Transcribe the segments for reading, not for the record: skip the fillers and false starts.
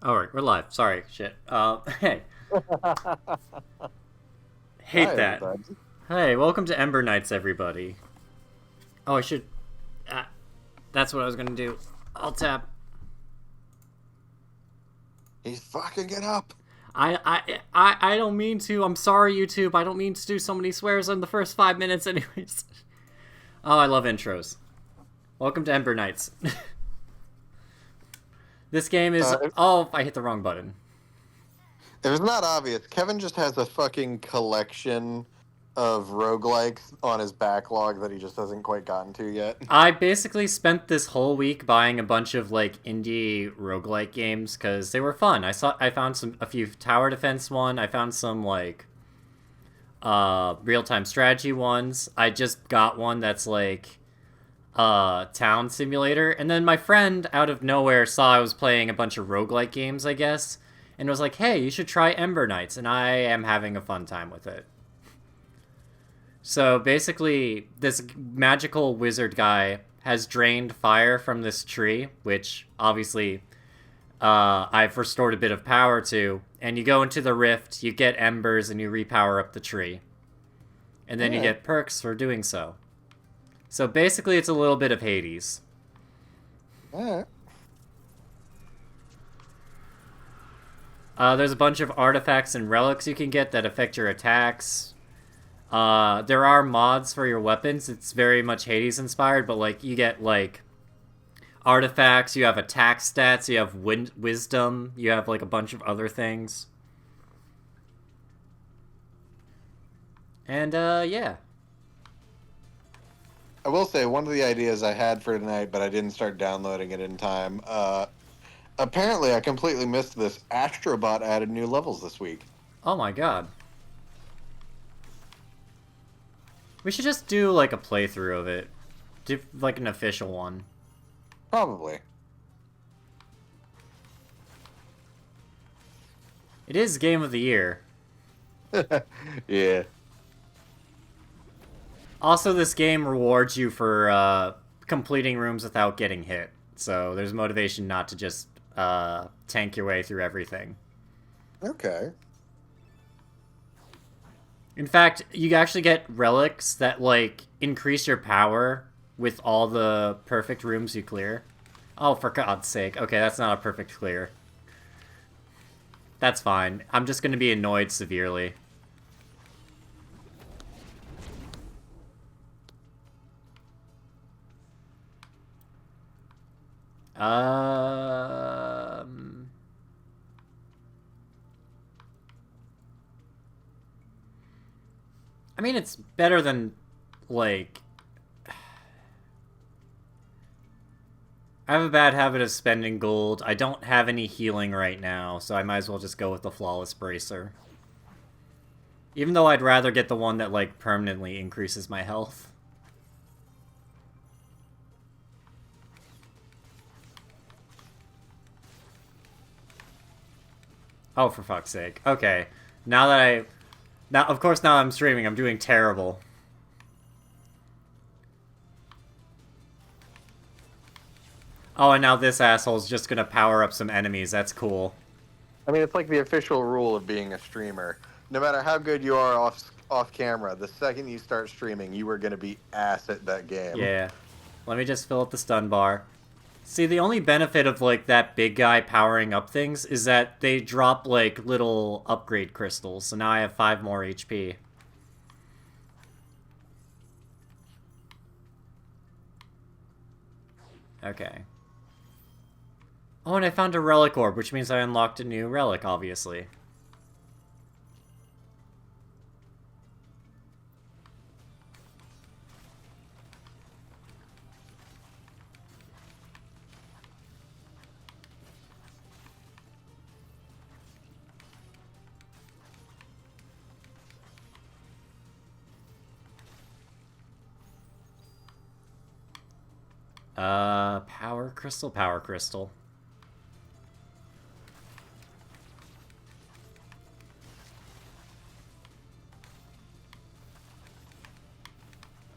Alright, we're live. Sorry, shit. Hey. Hate Hi, that. everybody. Hey, welcome to Ember Nights, everybody. Oh, I should. Uh, that's what I was gonna do. I'll tap. He's fucking it up. I don't mean to. I'm sorry, YouTube. I don't mean to do so many swears in the first 5 minutes, anyways. Oh, I love intros. Welcome to Ember Nights. This game is. If Oh, I hit the wrong button. it's not obvious, Kevin just has a fucking collection of roguelikes on his backlog that he just hasn't quite gotten to yet. I basically spent this whole week buying a bunch of like indie roguelike games because they were fun. I found a few tower defense one. I found some like real time strategy ones. I just got one that's like town simulator. And then my friend out of nowhere saw I was playing a bunch of roguelike games, I guess, and was like, "Hey, you should try Ember Knights." And I am having a fun time with it. So basically, this magical wizard guy has drained fire from this tree, which obviously I've restored a bit of power to. And you go into the rift, you get embers, and you repower up the tree. And then you Alright. get perks for doing so. So basically, it's a little bit of Hades. Alright. There's a bunch of artifacts and relics you can get that affect your attacks. There are mods for your weapons. It's very much Hades inspired, but like you get like artifacts, you have attack stats, you have wisdom, you have like a bunch of other things. And yeah. I will say one of the ideas I had for tonight, but I didn't start downloading it in time. Apparently, I completely missed this. Astrobot added new levels this week. Oh my god. We should just do like a playthrough of it. Do like an official one. Probably. It is game of the year. Yeah. Also, this game rewards you for completing rooms without getting hit. So there's motivation not to just tank your way through everything. Okay. In fact, you actually get relics that like increase your power with all the perfect rooms you clear. Oh, for God's sake. Okay, that's not a perfect clear. That's fine. I'm just going to be annoyed severely. Um... I mean, it's better than, like... I have a bad habit of spending gold. I don't have any healing right now, so I might as well just go with the Flawless Bracer. Even though I'd rather get the one that, like, permanently increases my health. Oh, for fuck's sake. Okay. Now that I... Now, of course, now I'm streaming, I'm doing terrible. Oh, and now this asshole's just gonna power up some enemies. That's cool. I mean, it's like the official rule of being a streamer. No matter how good you are off camera, the second you start streaming, you are going to be ass at that game. Yeah. Let me just fill up the stun bar. See, the only benefit of, like, that big guy powering up things is that they drop, like, little upgrade crystals. So now I have 5 more HP. Okay. Oh, and I found a relic orb, which means I unlocked a new relic, obviously. Power crystal, power crystal.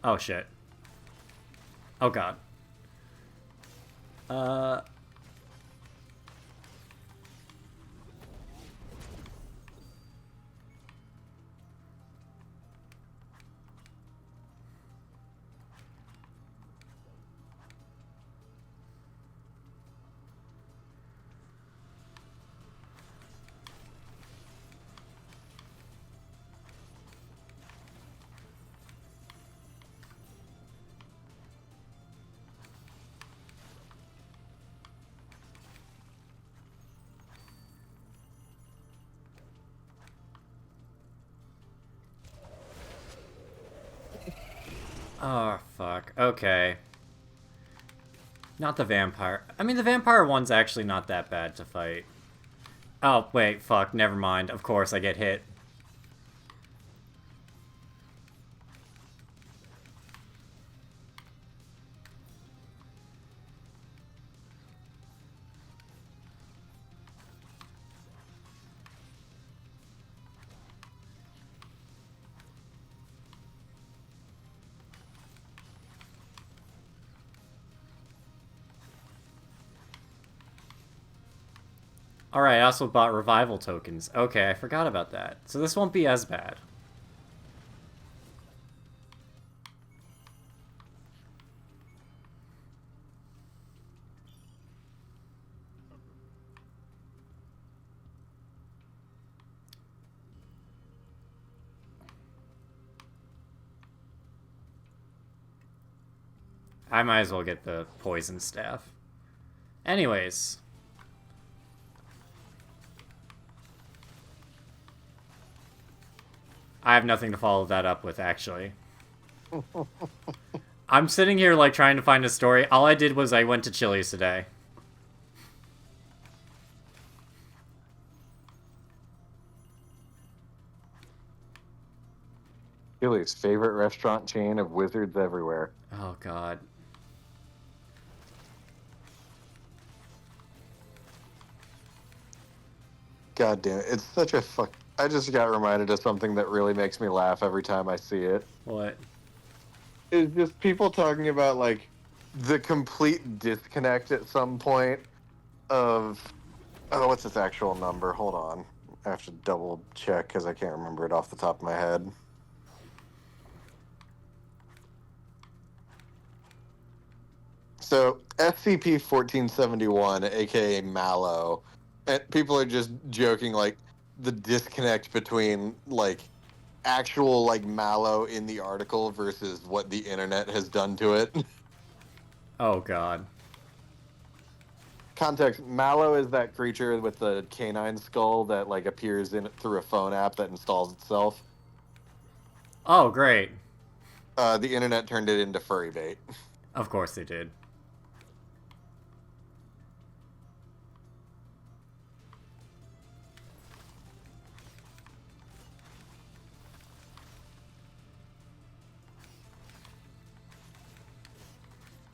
Oh, shit. Oh, God. Uh... Oh, fuck. Okay. Not the vampire. I mean, the vampire one's actually not that bad to fight. Oh, wait, fuck, never mind. Of course I get hit. Alright, I also bought revival tokens. Okay, I forgot about that. So this won't be as bad. I might as well get the poison staff. Anyways. I have nothing to follow that up with, actually. I'm sitting here, like, trying to find a story. All I did was I went to Chili's today. Chili's favorite restaurant chain of wizards everywhere. Oh, God. God damn it. It's such a fuck. I just got reminded of something that really makes me laugh every time I see it. What? It's just people talking about, like, the complete disconnect at some point of. Oh, what's its actual number? Hold on. I have to double check because I can't remember it off the top of my head. So, SCP-1471, aka Mallow, and people are just joking, like, the disconnect between, like, actual, like, Mallow in the article versus what the internet has done to it. Oh, God. Context: Mallow is that creature with the canine skull that, like, appears in through a phone app that installs itself. Oh, great. The internet turned it into furry bait. Of course they did.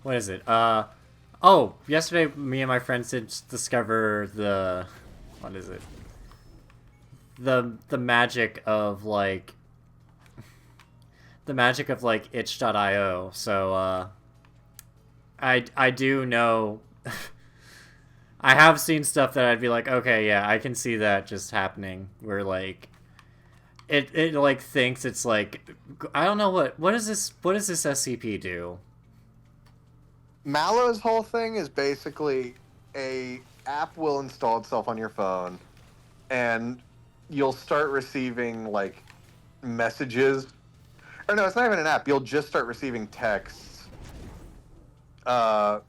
What is it? Oh, yesterday me and my friends did discover the... What is it? The magic of, like... The magic of, like, itch.io. So, I do know... I have seen stuff that I'd be like, okay, yeah, I can see that just happening. Where, like... It like, thinks it's, like... I don't know what does this SCP do? Mallow's whole thing is basically a app will install itself on your phone, and you'll start receiving, like, messages. Or no, it's not even an app. You'll just start receiving texts. No,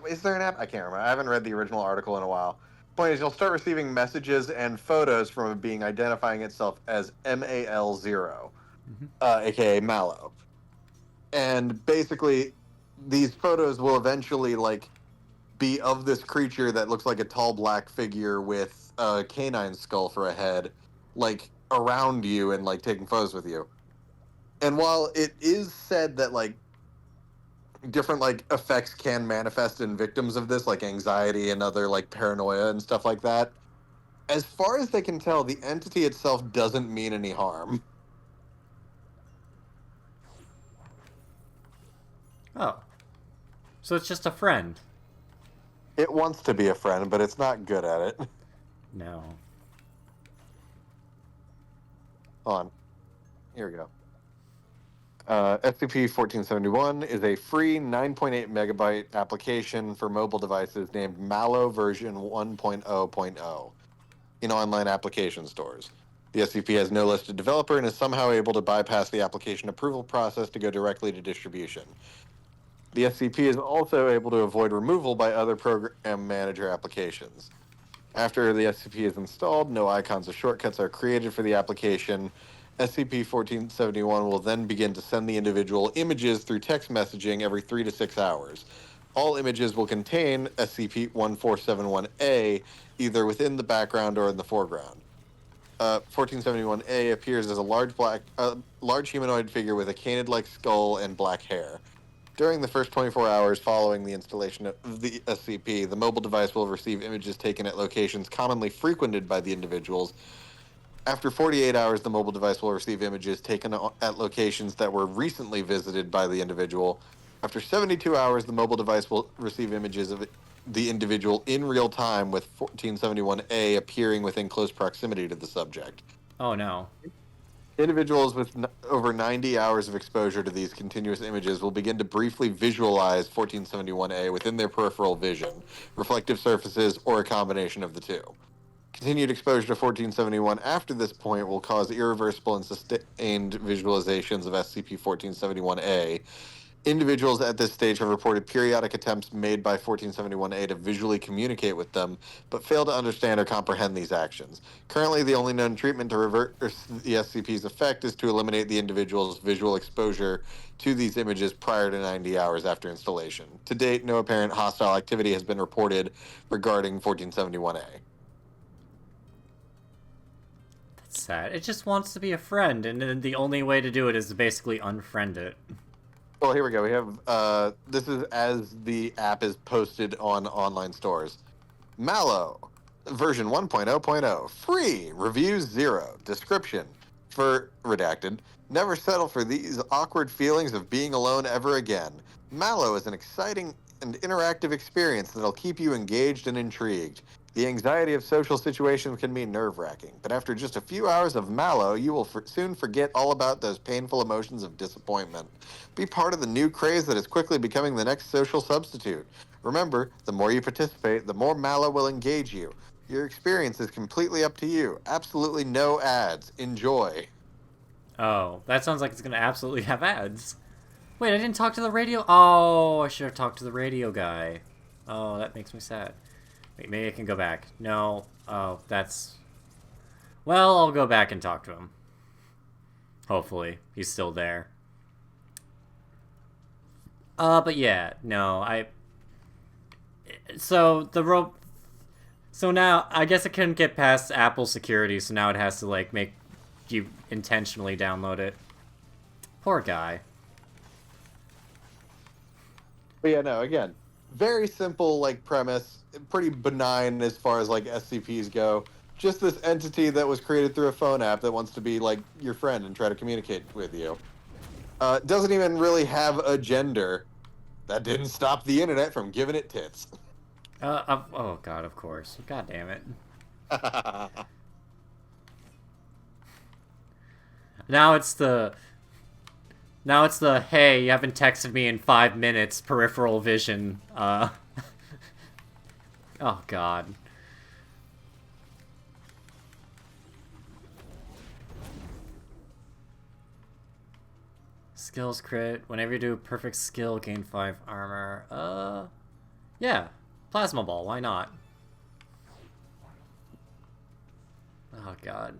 is there an app? I can't remember. I haven't read the original article in a while. Point is, you'll start receiving messages and photos from it being identifying itself as MAL0, aka Mallow. And basically, these photos will eventually, like, be of this creature that looks like a tall black figure with a canine skull for a head, like, around you and, like, taking photos with you. And while it is said that, like, different, like, effects can manifest in victims of this, like anxiety and other, like, paranoia and stuff like that, as far as they can tell, the entity itself doesn't mean any harm. Oh. So it's just a friend. It wants to be a friend, but it's not good at it. No. Hold on. Here we go. SCP-1471 is a free 9.8 megabyte application for mobile devices named Mallow version 1.0.0 in online application stores. The SCP has no listed developer and is somehow able to bypass the application approval process to go directly to distribution. The SCP is also able to avoid removal by other program manager applications. After the SCP is installed, no icons or shortcuts are created for the application, SCP-1471 will then begin to send the individual images through text messaging every 3 to 6 hours. All images will contain SCP-1471-A either within the background or in the foreground. 1471-A appears as a large humanoid figure with a canid-like skull and black hair. During the first 24 hours following the installation of the SCP, the mobile device will receive images taken at locations commonly frequented by the individuals. After 48 hours, the mobile device will receive images taken at locations that were recently visited by the individual. After 72 hours, the mobile device will receive images of the individual in real time, with 1471-A appearing within close proximity to the subject. Oh no. Individuals with over 90 hours of exposure to these continuous images will begin to briefly visualize 1471-A within their peripheral vision, reflective surfaces, or a combination of the two. Continued exposure to 1471 after this point will cause irreversible and sustained visualizations of SCP-1471-A. Individuals at this stage have reported periodic attempts made by 1471-A to visually communicate with them, but fail to understand or comprehend these actions. Currently, the only known treatment to reverse the SCP's effect is to eliminate the individual's visual exposure to these images prior to 90 hours after installation. To date, no apparent hostile activity has been reported regarding 1471-A. That's sad. It just wants to be a friend, and then the only way to do it is to basically unfriend it. Well, here we go. We have this is as the app is posted on online stores. Mallow, version 1.0.0, free, reviews 0, description for redacted. Never settle for these awkward feelings of being alone ever again. Mallow is an exciting and interactive experience that'll keep you engaged and intrigued. The anxiety of social situations can be nerve-wracking, but after just a few hours of Mallow, you will soon forget all about those painful emotions of disappointment. Be part of the new craze that is quickly becoming the next social substitute. Remember, the more you participate, the more Mallow will engage you. Your experience is completely up to you. Absolutely no ads. Enjoy. Oh, that sounds like it's gonna absolutely have ads. Wait, I didn't talk to the radio. Oh, I should have talked to the radio guy. Oh, that makes me sad. Wait, maybe I can go back. No. Oh, that's... Well, I'll go back and talk to him. Hopefully. He's still there. But yeah. No, So, So now, I guess it couldn't get past Apple security, so now it has to, like, make you intentionally download it. Poor guy. But yeah, no, again, very simple, like, premise. Pretty benign as far as, like, SCPs go. Just this entity that was created through a phone app that wants to be, like, your friend and try to communicate with you. Doesn't even really have a gender. That didn't stop the internet from giving it tits. Oh god, of course. God damn it. Now it's the... hey, you haven't texted me in 5 minutes, peripheral vision, Oh god. Skills crit. Whenever you do a perfect skill, gain 5 armor. Yeah. Plasma ball, why not? Oh god.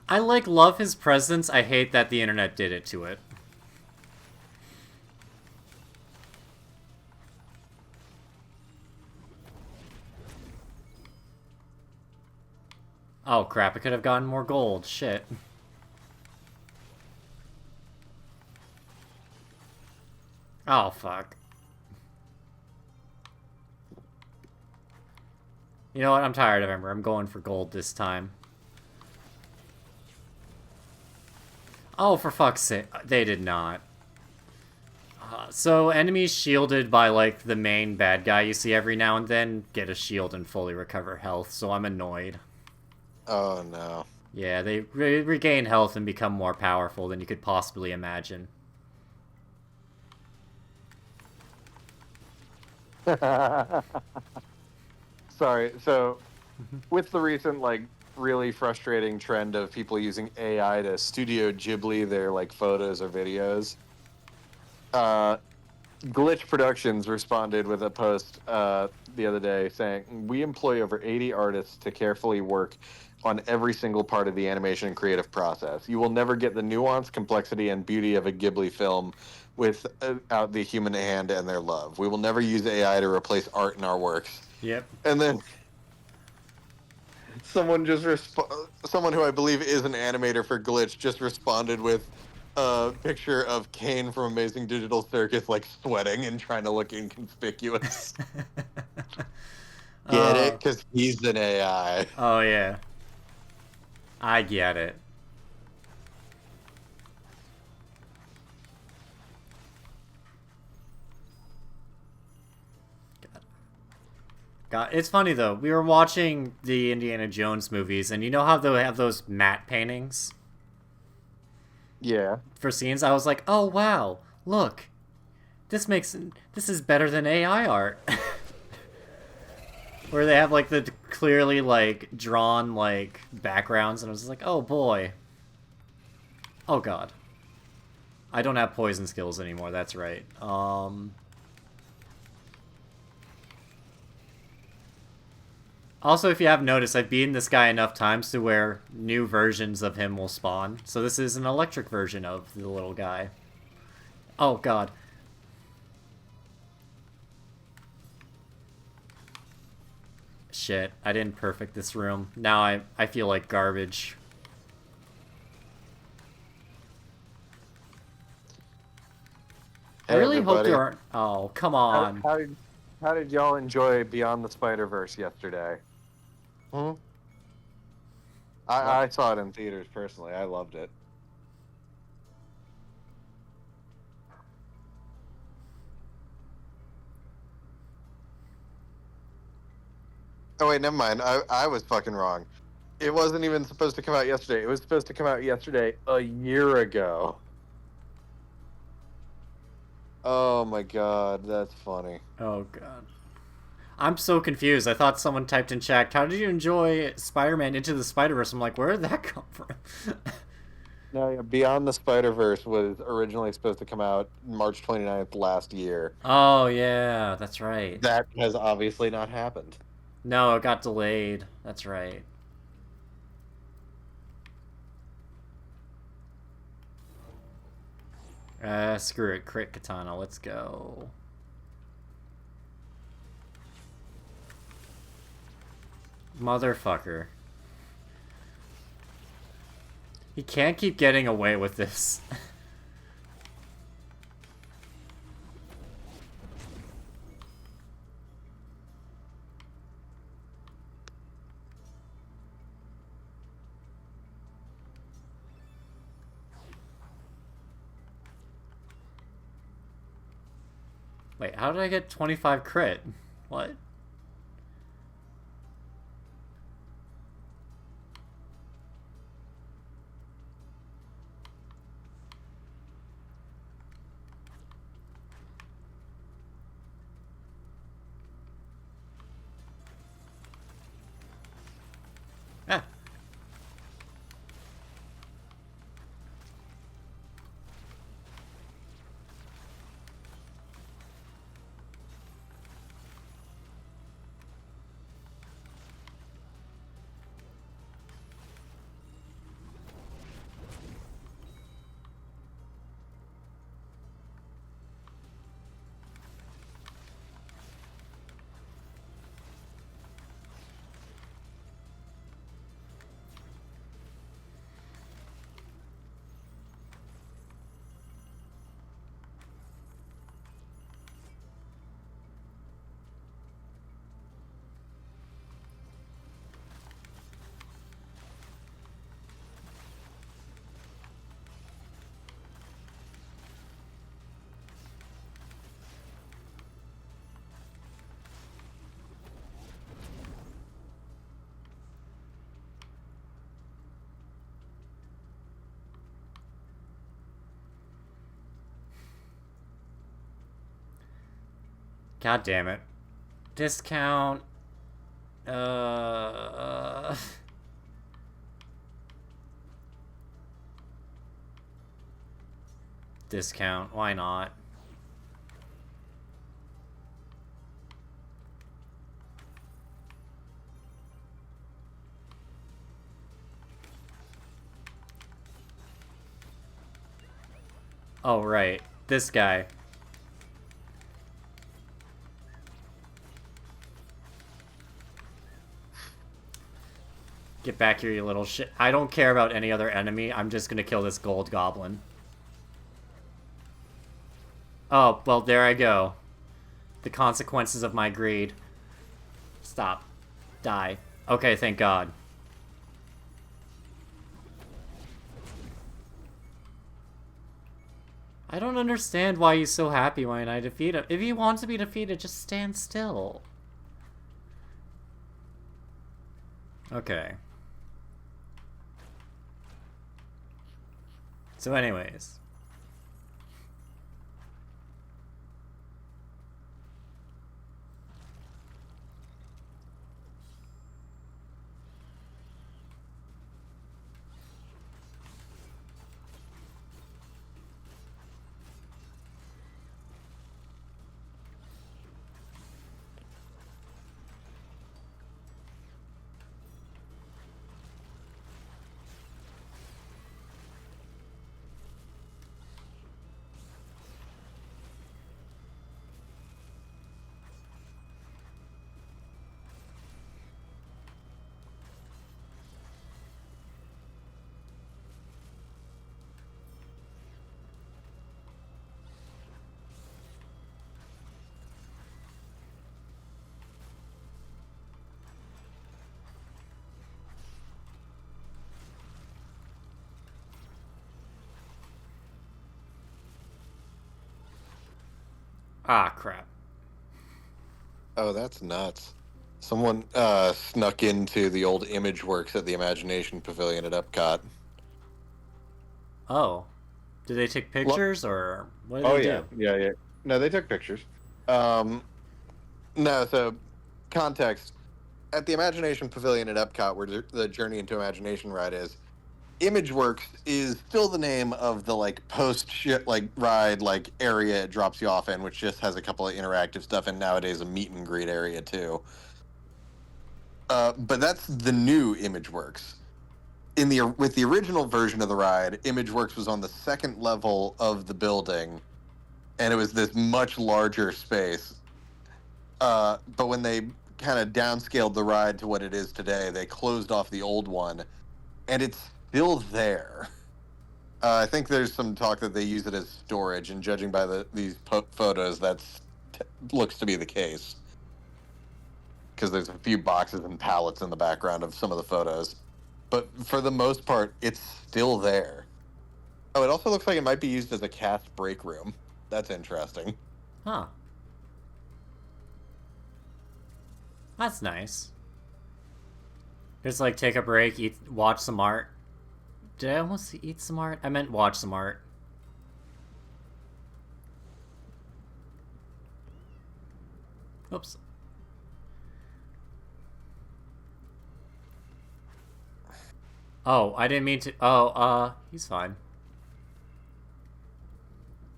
I, like, love his presence. I hate that the internet did it to it. Oh crap, I could have gotten more gold. Shit. Oh fuck. You know what? I'm tired of Ember. I'm going for gold this time. Oh, for fuck's sake. They did not. So, enemies shielded by, like, the main bad guy you see every now and then get a shield and fully recover health, so I'm annoyed. Oh, no. Yeah, they regain health and become more powerful than you could possibly imagine. Sorry, so with the recent, like, really frustrating trend of people using AI to Studio Ghibli their, like, photos or videos, Glitch Productions responded with a post the other day saying, "We employ over 80 artists to carefully work on every single part of the animation and creative process. You will never get the nuance, complexity, and beauty of a Ghibli film without the human hand and their love. We will never use AI to replace art in our works." Yep. And then someone who I believe is an animator for Glitch just responded with a picture of Kane from Amazing Digital Circus like sweating and trying to look inconspicuous. Get it? uh, Because he's an AI. oh yeah, I get it. God, it's funny though. We were watching the Indiana Jones movies, and you know how they have those matte paintings Yeah. for scenes? I was like, oh wow, look, this is better than AI art. Where they have like the clearly like drawn like backgrounds, and I was just like, oh boy, oh god, I don't have poison skills anymore. That's right. Also, if you have noticed, I've beaten this guy enough times to where new versions of him will spawn. So this is an electric version of the little guy. Oh god. Shit, I didn't perfect this room. Now I feel like garbage. I Hey really hope everybody. there aren't... Oh, come How, on. how did how did y'all enjoy Beyond the Spider-Verse yesterday? Hmm? What? I saw it in theaters personally. I loved it. Oh wait, never mind. I was fucking wrong. It wasn't even supposed to come out yesterday. It was supposed to come out yesterday a year ago. Oh my god, that's funny. Oh god. I'm so confused. I thought someone typed in chat, how did you enjoy Spider-Man Into the Spider-Verse? I'm like, where did that come from? No, yeah, Beyond the Spider-Verse was originally supposed to come out March 29th last year. Oh, yeah, that's right. That has obviously not happened. No, it got delayed. That's right. Screw it. Crit Katana. Let's go. Motherfucker. He can't keep getting away with this. Wait, how did I get 25 crit? What? Ah. God damn it. Discount. Uh. Discount. Why not? Oh, right. This guy. Get back here, you little shit. I don't care about any other enemy. I'm just gonna kill this gold goblin. Oh, well, there I go. The consequences of my greed. Stop. Die. Okay, thank God. I don't understand why he's so happy when I defeat him. If he wants to be defeated, just stand still. Okay. So anyways. Ah, crap. Oh, that's nuts. Someone snuck into the old Image Works at the Imagination Pavilion at Epcot. Oh. Did they take pictures, or what did Oh they yeah, do? yeah. No, they took pictures. Um, no, so context at the Imagination Pavilion at Epcot, where the Journey into Imagination ride is. ImageWorks is still the name of the like post shit like ride like area it drops you off in, which just has a couple of interactive stuff and nowadays a meet and greet area too. But that's the new ImageWorks. In the with the original version of the ride, ImageWorks was on the second level of the building, and it was this much larger space. But when they kind of downscaled the ride to what it is today, they closed off the old one, and it's still there. I think there's some talk that they use it as storage, and judging by these photos, that's looks to be the case. Because there's a few boxes and pallets in the background of some of the photos, but for the most part, it's still there. Oh, it also looks like it might be used as a cast break room. That's interesting. Huh. That's nice. Just like take a break, eat, watch some art. Did I almost eat some art? I meant watch some art. Oops. Oh, I didn't mean to. Oh, he's fine.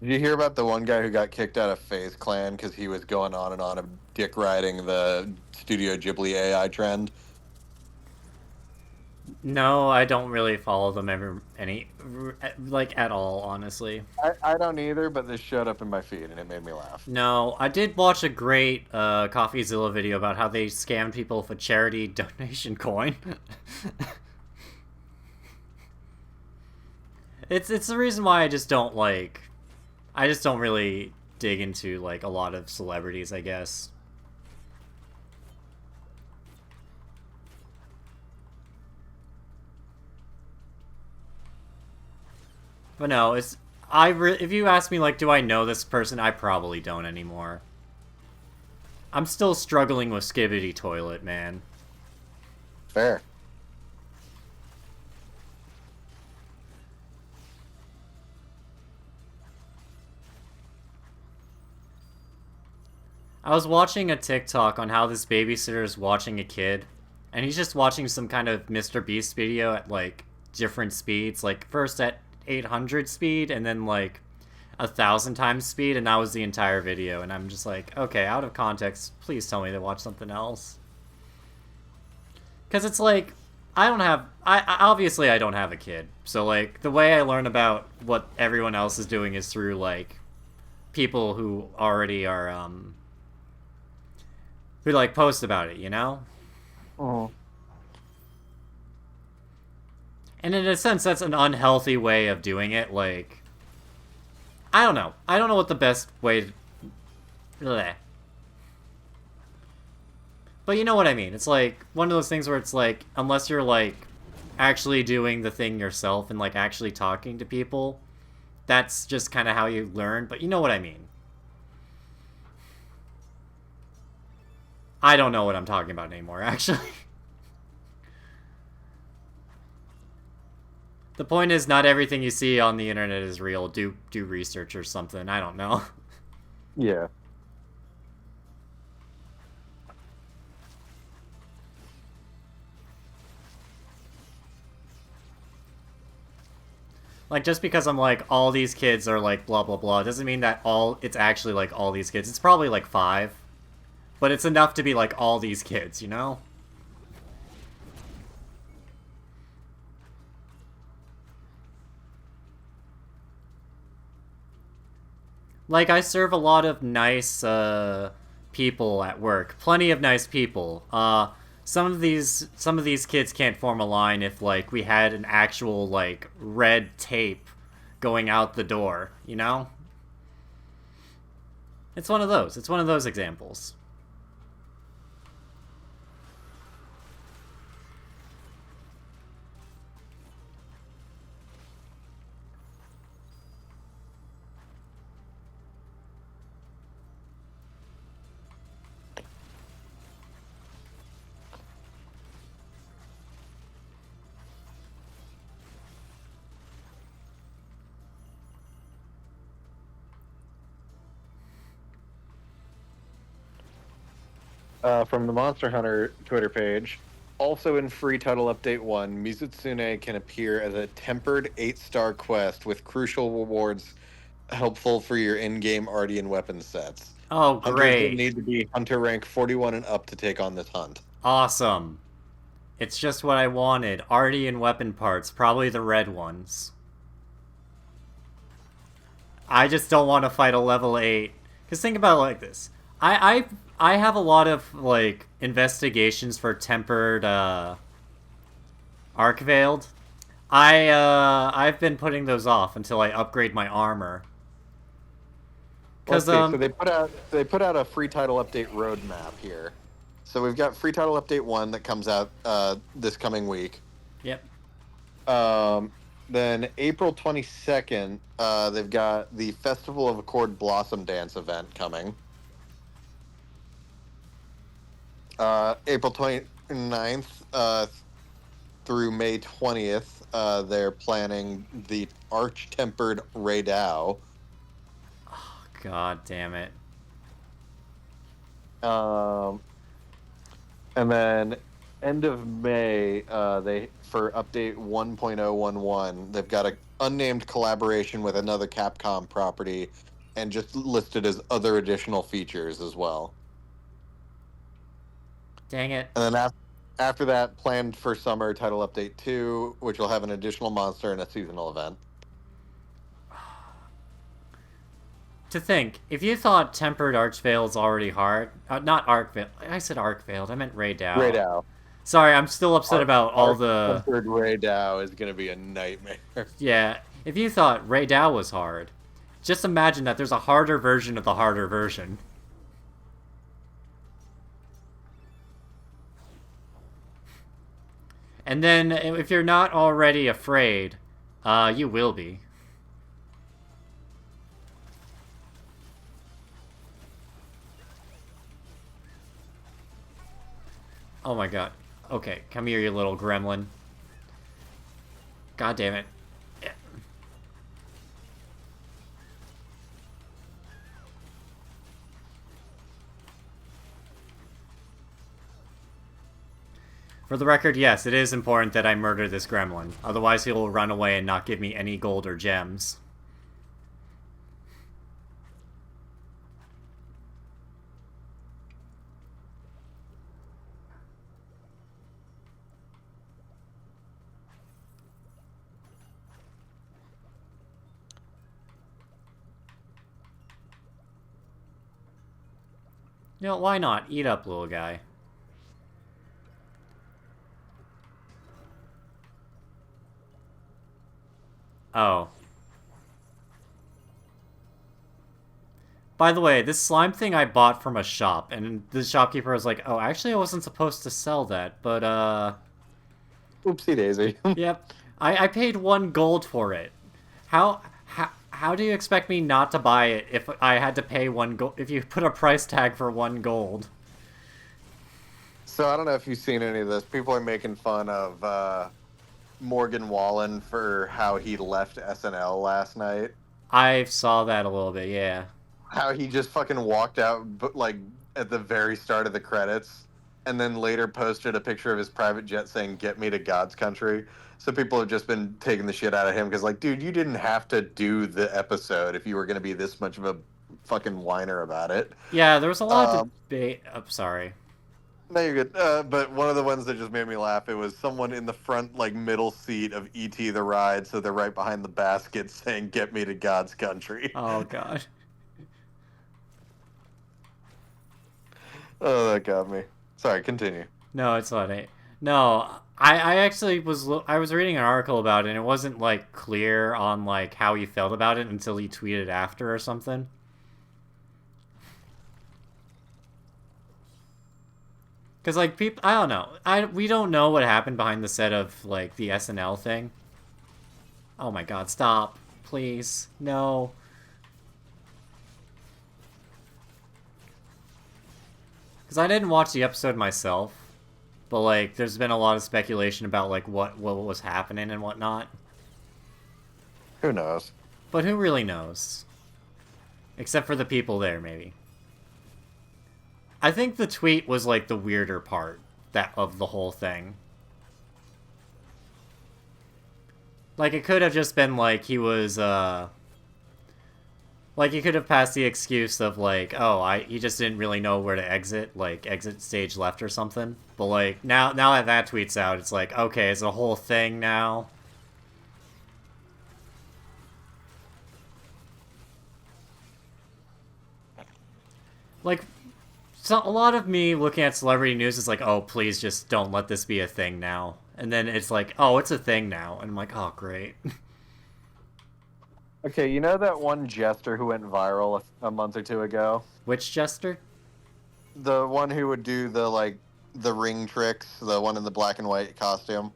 Did you hear about the one guy who got kicked out of FaZe Clan because he was going on and on of dick riding the Studio Ghibli AI trend? No, I don't really follow them like at all, honestly. I don't either, but this showed up in my feed and it made me laugh. No, I did watch a great CoffeeZilla video about how they scammed people with a charity donation coin. It's the reason why I just don't really dig into like a lot of celebrities, I guess. But no, if you ask me like do I know this person, I probably don't anymore. I'm still struggling with Skibidi Toilet, man. Fair. I was watching a TikTok on how this babysitter is watching a kid, and he's just watching some kind of Mr. Beast video at like different speeds, like first at 800 speed and then like 1,000 times speed, and that was the entire video. And I'm just like, okay, out of context, please tell me to watch something else. Because it's like, I don't have. Obviously I don't have a kid, so like the way I learn about what everyone else is doing is through like people who already are who like post about it, you know. Oh. And in a sense, that's an unhealthy way of doing it. Like, I don't know. I don't know what the best way. Bleh. But you know what I mean. It's like one of those things where it's like, unless you're like actually doing the thing yourself and like actually talking to people, that's just kind of how you learn. But you know what I mean. I don't know what I'm talking about anymore, actually. The point is, not everything you see on the internet is real. Do research or something. I don't know. Yeah. Like, just because I'm like, all these kids are like blah blah blah, doesn't mean that all it's actually like all these kids. It's probably like five, but it's enough to be like all these kids, you know? Like, I serve a lot of nice people at work. Plenty of nice people. Some of these kids can't form a line if like we had an actual like red tape going out the door, you know? It's one of those. It's one of those examples. From the Monster Hunter Twitter page. Also in free title update 1, Mizutsune can appear as a tempered 8-star quest with crucial rewards helpful for your in-game Artian weapon sets. Oh, Hunters will great. need to be hunter rank 41 and up to take on this hunt. Awesome. It's just what I wanted. Arty and weapon parts, probably the red ones. I just don't want to fight a level 8. Because think about it like this. I have a lot of, like, investigations for tempered, Arc Veiled. I've been putting those off until I upgrade my armor. Let's Cause, see. So they put out a free title update roadmap here. So we've got free title update 1 that comes out this coming week. yep. Um, then April 22nd, they've got the Festival of Accord Blossom Dance event coming. April 29th through May 20th, they're planning the Arch Tempered Raydao. God damn it. Um, and then end of May, they for update 1.011, they've got a unnamed collaboration with another Capcom property, and just listed as other additional features as well. Dang it. And then after that, planned for summer title update 2, which will have an additional monster and a seasonal event. To think, if you thought Tempered Archvale is already hard, not Arcvale, I said Arcveiled, I meant Raydao. Raydao. Sorry, I'm still upset about all Arch the. Tempered Raydao is going to be a nightmare. Yeah, if you thought Raydao was hard, just imagine that there's a harder version of the harder version. And then, if you're not already afraid, you will be. Oh my god. Okay, come here, you little gremlin. God damn it. Yeah. For the record, yes, it is important that I murder this gremlin. Otherwise, he will run away and not give me any gold or gems. You know, why not? Eat up, little guy. Oh. By the way, this slime thing I bought from a shop, and the shopkeeper was like, oh, actually I wasn't supposed to sell that, but, Oopsie daisy. yep. I paid 1 gold for it. How do you expect me not to buy it if I had to pay 1 gold, if you put a price tag for 1 gold? So I don't know if you've seen any of this. People are making fun of Morgan Wallen for how he left SNL last night. I saw that a little bit, yeah. How he just fucking walked out, but like at the very start of the credits, and then later posted a picture of his private jet saying "Get me to God's country." So people have just been taking the shit out of him because, like, dude, you didn't have to do the episode if you were going to be this much of a fucking whiner about it. Yeah, there was a lot of Um, debate. I'm sorry. no, you're good. But one of the ones that just made me laugh, it was someone in the front, like, middle seat of E.T. the Ride, so they're right behind the basket saying, "Get me to God's country." Oh, God. Oh, that got me. Sorry, continue. No, it's not it. No, I actually I was reading an article about it, and it wasn't, like, clear on, like, how he felt about it until he tweeted after or something. Because, like, people, I don't know. We don't know what happened behind the set of, like, the SNL thing. Oh my god, stop. Please. No. Because I didn't watch the episode myself. But, like, there's been a lot of speculation about, like, what was happening and whatnot. Who knows? But who really knows? Except for the people there, maybe. I think the tweet was, like, the weirder part of the whole thing. Like, it could have just been, like, he was, like, he could have passed the excuse of, like, oh, he just didn't really know where to exit, like, exit stage left or something. But, like, now that that tweet's out, it's like, okay, it's a whole thing now. Like, so a lot of me looking at celebrity news is like, oh, please just don't let this be a thing now. And then it's like, oh, it's a thing now. And I'm like, oh, great. Okay, you know that one jester who went viral a month or two ago? Which jester? The one who would do the, like, the ring tricks, the one in the black and white costume?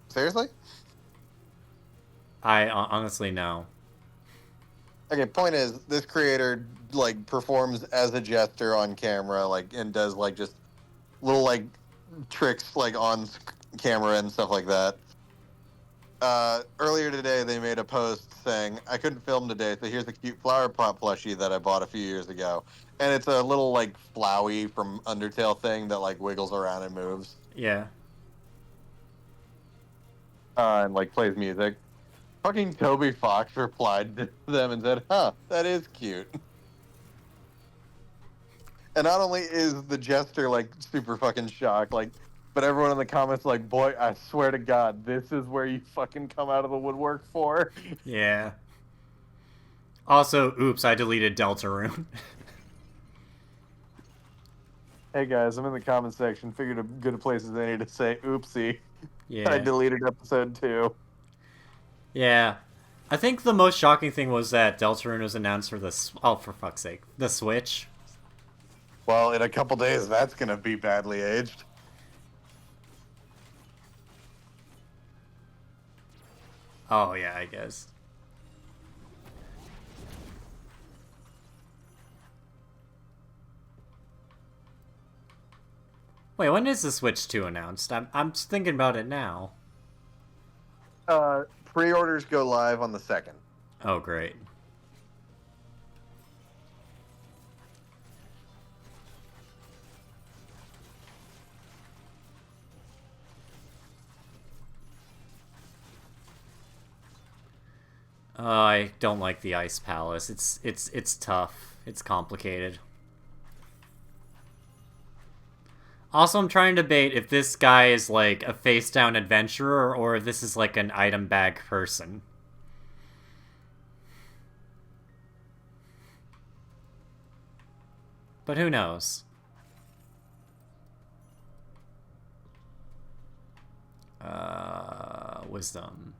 Seriously? I honestly know. Okay, point is, this creator, like, performs as a jester on camera, like, and does, like, just little, like, tricks, like, on camera and stuff like that. Earlier today, they made a post saying, I couldn't film today, so here's a cute flower pot plushie that I bought a few years ago. And it's a little, like, Flowey from Undertale thing that, like, wiggles around and moves. Yeah. And, like, plays music. Fucking Toby Fox replied to them and said, huh, that is cute. And not only is the jester, like, super fucking shocked, like, but everyone in the comments like, boy, I swear to God, this is where you fucking come out of the woodwork for. Yeah. Also, oops, I deleted Deltarune. Hey guys, I'm in the comment section. Figured a good place as any to say oopsie. Yeah. I deleted episode 2. Yeah. I think the most shocking thing was that Deltarune was announced for for fuck's sake, the Switch. Well, in a couple days, that's gonna be badly aged. Oh, yeah, I guess. Wait, when is the Switch 2 announced? I'm just thinking about it now. Pre-orders go live on the 2nd. Oh, great. I don't like the Ice Palace. It's tough. It's complicated. Also, I'm trying to debate if this guy is like a face-down adventurer or if this is like an item bag person. But who knows? Wisdom.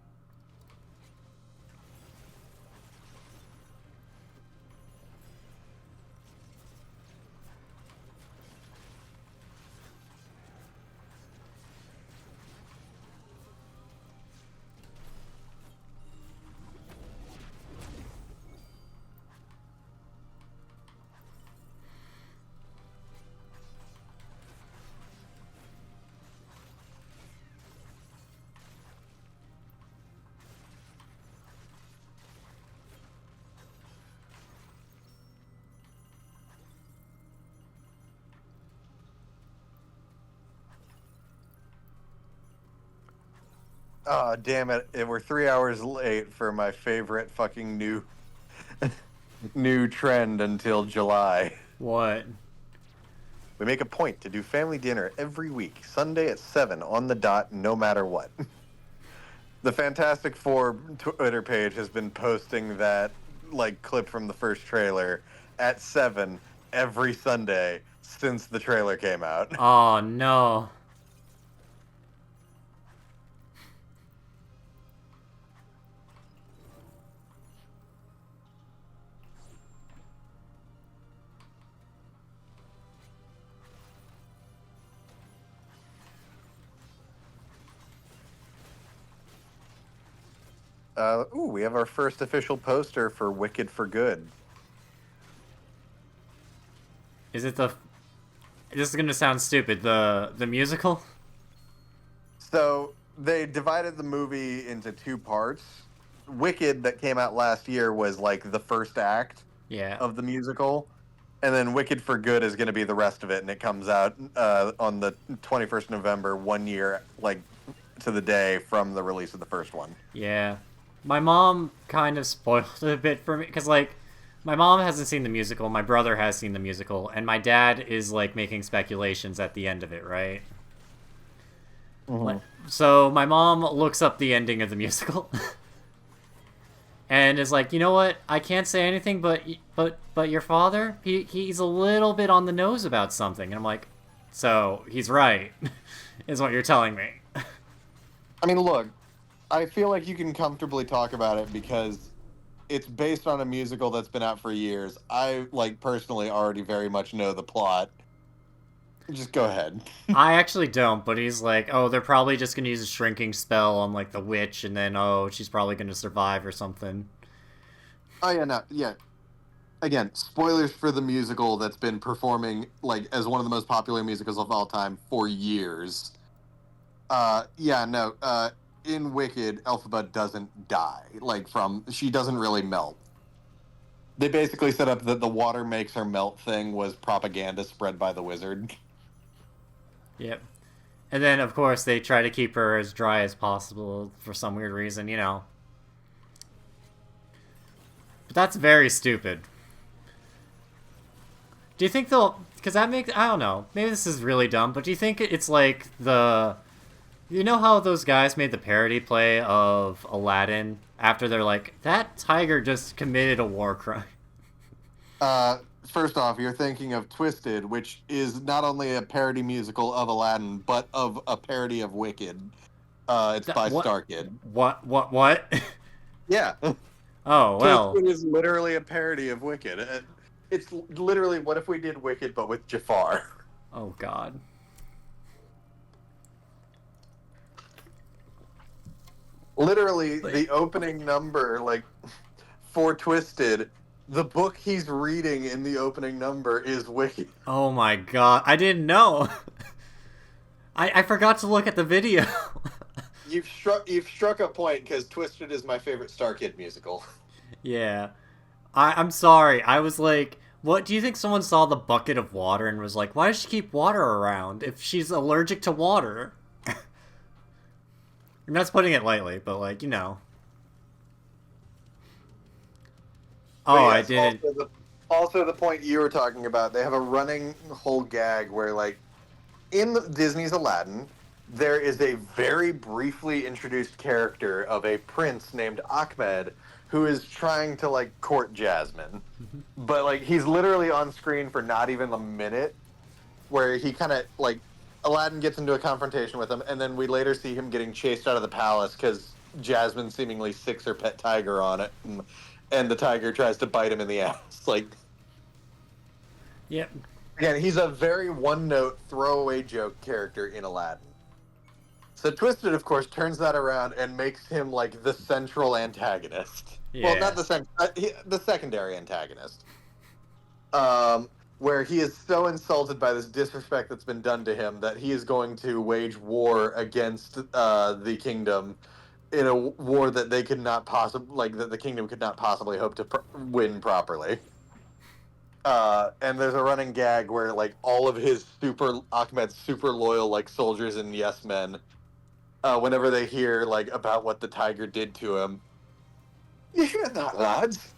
Oh, damn it. We're 3 hours late for my favorite fucking new trend until July. What? We make a point to do family dinner every week, Sunday at 7 on the dot, no matter what. The Fantastic Four Twitter page has been posting that like clip from the first trailer at 7 every Sunday since the trailer came out. Oh no. We have our first official poster for Wicked for Good. Is it the? This is gonna sound stupid. The musical? So they divided the movie into two parts. Wicked, that came out last year, was like the first act Yeah. of the musical, and then Wicked for Good is going to be the rest of it, and it comes out on the 21st November, 1 year like to the day from the release of the first one. Yeah. My mom kind of spoiled it a bit for me because like my mom hasn't seen the musical, my brother has seen the musical, and my dad is like making speculations at the end of it, right? Mm-hmm. So my mom looks up the ending of the musical and is like, "You know what? I can't say anything, but your father, he's a little bit on the nose about something." And I'm like, "So, he's right." Is what you're telling me. I mean, look, I feel like you can comfortably talk about it because it's based on a musical that's been out for years. I, like, personally already very much know the plot. Just go ahead. I actually don't, but he's like, "Oh, they're probably just going to use a shrinking spell on like the witch and then oh, she's probably going to survive or something." Oh, yeah, no, yeah. Again, spoilers for the musical that's been performing, like, as one of the most popular musicals of all time for years. Yeah, no, in Wicked, Elphaba doesn't die. Like, she doesn't really melt. They basically set up that the water makes her melt thing was propaganda spread by the wizard. Yep. And then of course they try to keep her as dry as possible for some weird reason, you know. But that's very stupid. Do you think they'll? Because that makes I don't know. Maybe this is really dumb, but do you think it's like the? You know how those guys made the parody play of Aladdin after they're like, that tiger just committed a war crime. First off, you're thinking of Twisted, which is not only a parody musical of Aladdin, but of a parody of Wicked. It's by What? Starkid. What? Yeah. Oh well. Twisted is literally a parody of Wicked. It's literally what if we did Wicked but with Jafar? Oh god. Literally, Like, the opening number, like, for Twisted, the book he's reading in the opening number is Wicked. oh my god. I didn't know. I forgot to look at the video. You've struck a point because Twisted is my favorite Starkid musical. Yeah. I'm sorry. I was like, what do you think someone saw the bucket of water and was like, why does she keep water around if she's allergic to water? I'm not putting it lightly, but like, you know. Oh, Yes, I didn't. also the point you were talking about, they have a running whole gag where, like, in Disney's Aladdin, there is a very briefly introduced character of a prince named Ahmed who is trying to like court Jasmine, but like he's literally on screen for not even a minute, where he kind of like Aladdin gets into a confrontation with him, and then we later see him getting chased out of the palace because Jasmine seemingly sicks her pet tiger on it, and the tiger tries to bite him in the ass. Like, Yep. again, he's a very one-note throwaway joke character in Aladdin. So Twisted, of course, turns that around and makes him like the central antagonist. Well, Yeah. not the secondary antagonist. Where he is so insulted by this disrespect that's been done to him that he is going to wage war against the kingdom in a war that they could not possibly, like, that the kingdom could not possibly hope to win properly. And there's a running gag where like all of his Ahmed's super loyal like soldiers and yes men, whenever they hear like about what the tiger did to him, you hear that, lads?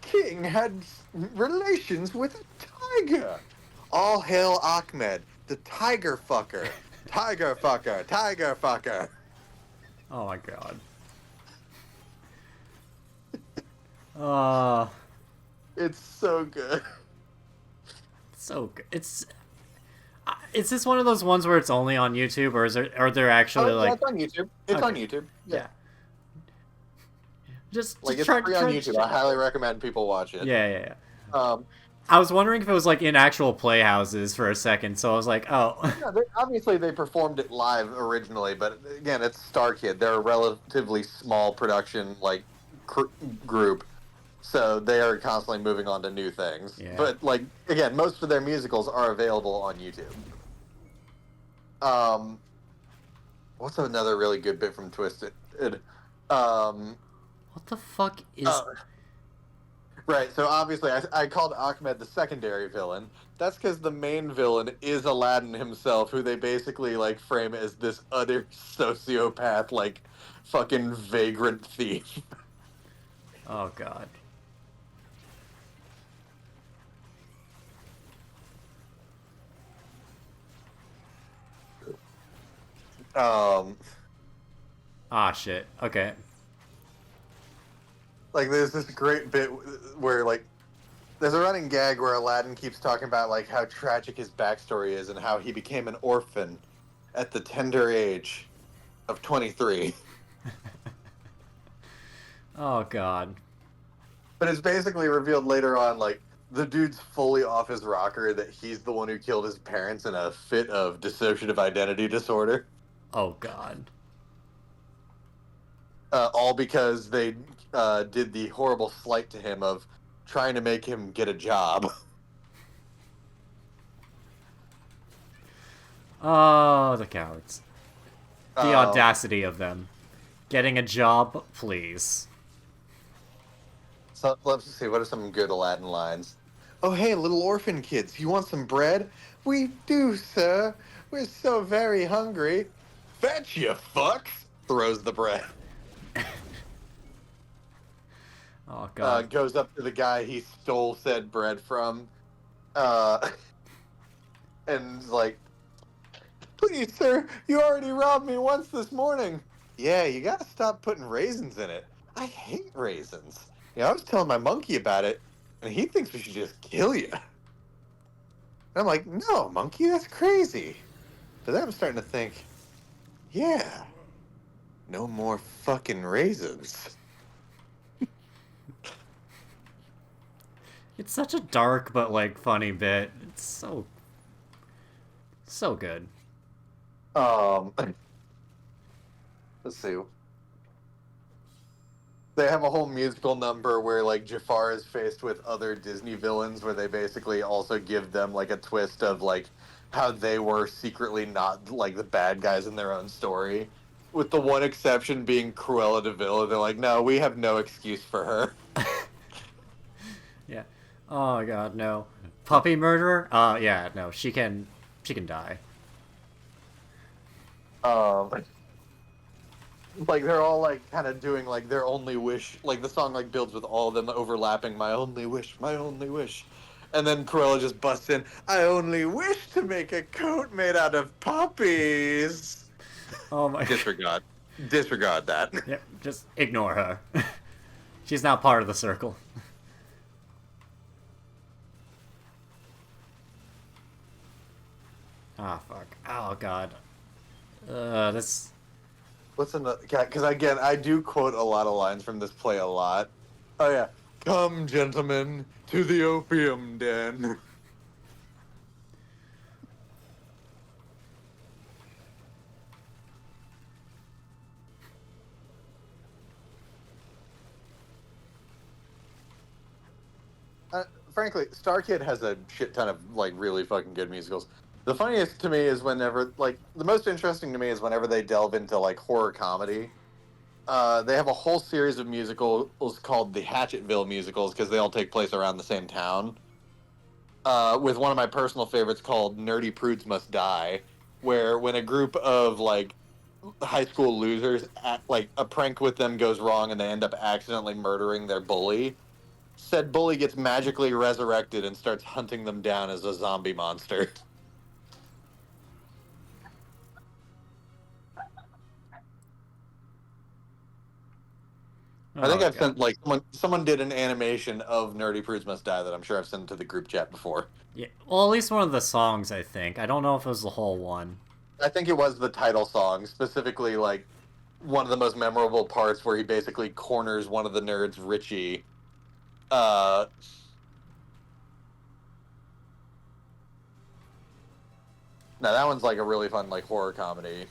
King had relations with a tiger. All hail Ahmed, the tiger fucker. Tiger fucker, tiger fucker. Oh my god. Uh, It's so good. so good. Is this one of those ones where it's only on YouTube, or are there actually like? It's on YouTube. It's on YouTube. Yeah. Just Like, it's try, free try, on YouTube. I highly recommend people watch it. Yeah. Um, I was wondering if it was like in actual playhouses for a second, so I was like, oh. yeah, obviously they performed it live originally, but again, it's Star Kid. They're a relatively small production like group, so they are constantly moving on to new things. Yeah. But like again, most of their musicals are available on YouTube. What's another really good bit from Twisted? What the fuck is? Right, so obviously I called Ahmed the secondary villain. That's because the main villain is Aladdin himself, who they basically like frame as this utter sociopath, like fucking vagrant thief. Oh god. Ah shit. Okay. Like there's this great bit where like there's a running gag where Aladdin keeps talking about like how tragic his backstory is and how he became an orphan at the tender age of 23. Oh god. But it's basically revealed later on like the dude's fully off his rocker, that he's the one who killed his parents in a fit of dissociative identity disorder. Oh god. All because they did the horrible slight to him of trying to make him get a job. Oh, the cowards. The audacity of them. Getting a job, please. So let's see, what are some good Aladdin lines? Oh, hey, little orphan kids, you want some bread? We do, sir. We're so very hungry. Fetch, you fucks! Throws the bread. Oh god. Goes up to the guy he stole said bread from. And is like, please, sir, you already robbed me once this morning. Yeah, you gotta stop putting raisins in it. I hate raisins. Yeah, I was telling my monkey about it, and he thinks we should just kill you. And I'm like, no, monkey, that's crazy. But then I'm starting to think, yeah, no more fucking raisins. It's such a dark but like funny bit. It's so good. Let's see. They have a whole musical number where like Jafar is faced with other Disney villains, where they basically also give them like a twist of like how they were secretly not like the bad guys in their own story, with the one exception being Cruella de Vil. They're like, no, we have no excuse for her. Yeah. Oh my god, no. Puppy murderer? Yeah, no, she can die. Like they're all like kind of doing like their only wish, like the song like builds with all of them overlapping, my only wish, and then Cruella just busts in, I only wish to make a coat made out of poppies. Oh my Disregard that. Yeah, just ignore her. She's now part of the circle. Ah, fuck. Oh, God. That's... What's another? Because again, I do quote a lot of lines from this play a lot. Oh yeah, come gentlemen to the opium den. Uh, Frankly, Star Kid has a shit ton of like really fucking good musicals. The funniest to me is whenever like the most interesting to me is whenever they delve into like horror comedy. They have a whole series of musicals called the Hatchetville musicals because they all take place around the same town. With one of my personal favorites called Nerdy Prudes Must Die, where when a group of like high school losers act, like a prank with them goes wrong and they end up accidentally murdering their bully, said bully gets magically resurrected and starts hunting them down as a zombie monster. I think Oh, I've God. sent like someone did an animation of Nerdy Prudes Must Die that I'm sure I've sent to the group chat before. Yeah, well, at least one of the songs, I think. I don't know if it was the whole one. I think it was the title song, specifically like one of the most memorable parts where he basically corners one of the nerds, Richie. Uh, Now that one's like a really fun like horror comedy.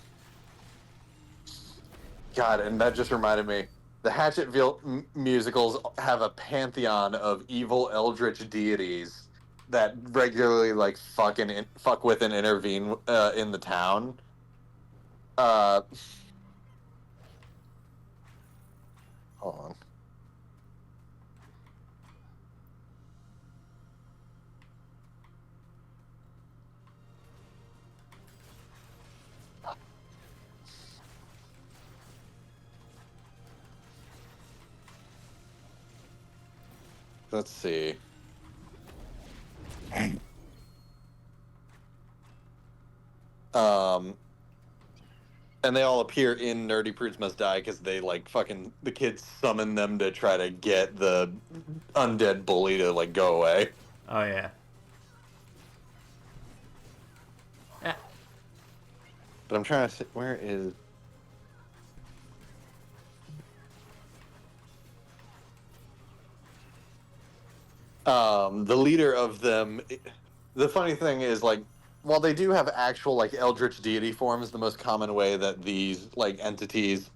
God, and that just reminded me, the Hatchetville musicals have a pantheon of evil eldritch deities that regularly like fuck with and intervene in the town. Uh, Hold on. Let's see. Um, and they all appear in Nerdy Prudes Must Die because they like fucking the kids summon them to try to get the undead bully to like go away. Oh, yeah. Eh, But I'm trying to see where is the leader of them. The funny thing is like while they do have actual like eldritch deity forms, the most common way that these like entities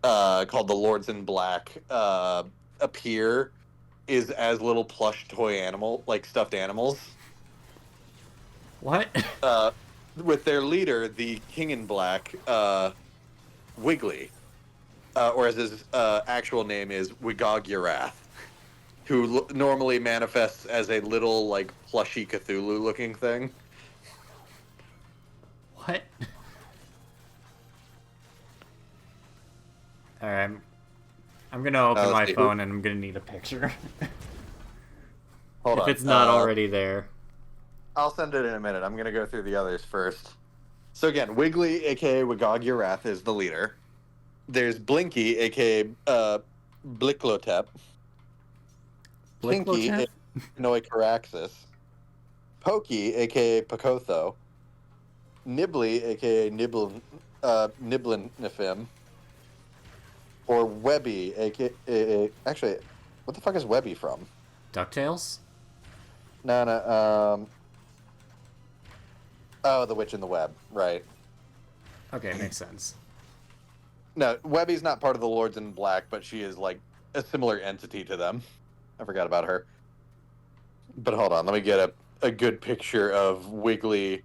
called the Lords in Black appear is as little plush toy animal like stuffed animals. what? uh, with their leader, the King in Black, Wiggly, or as his actual name is, Wigog who normally manifests as a little, like, plushy Cthulhu looking thing. What? Alright, I'm gonna open Let's my see. phone and I'm gonna need a picture. Hold If on. it's not already there. I'll send it in a minute. I'm going to go through the others first. So again, Wiggly, aka Wigog is the leader. There's Blinky, aka Blicklotep. Pinky, Blicklotep? aka Noicaraxis. Pokey, aka Pacotho. Nibbly, aka Niblin or Webby, aka actually, what the fuck is Webby from? DuckTales? No, no, oh, the Witch in the Web, right? Okay, makes sense. No, Webby's not part of the Lords in Black, but she is like a similar entity to them. I forgot about her. But hold on, let me get a good picture of Wiggly.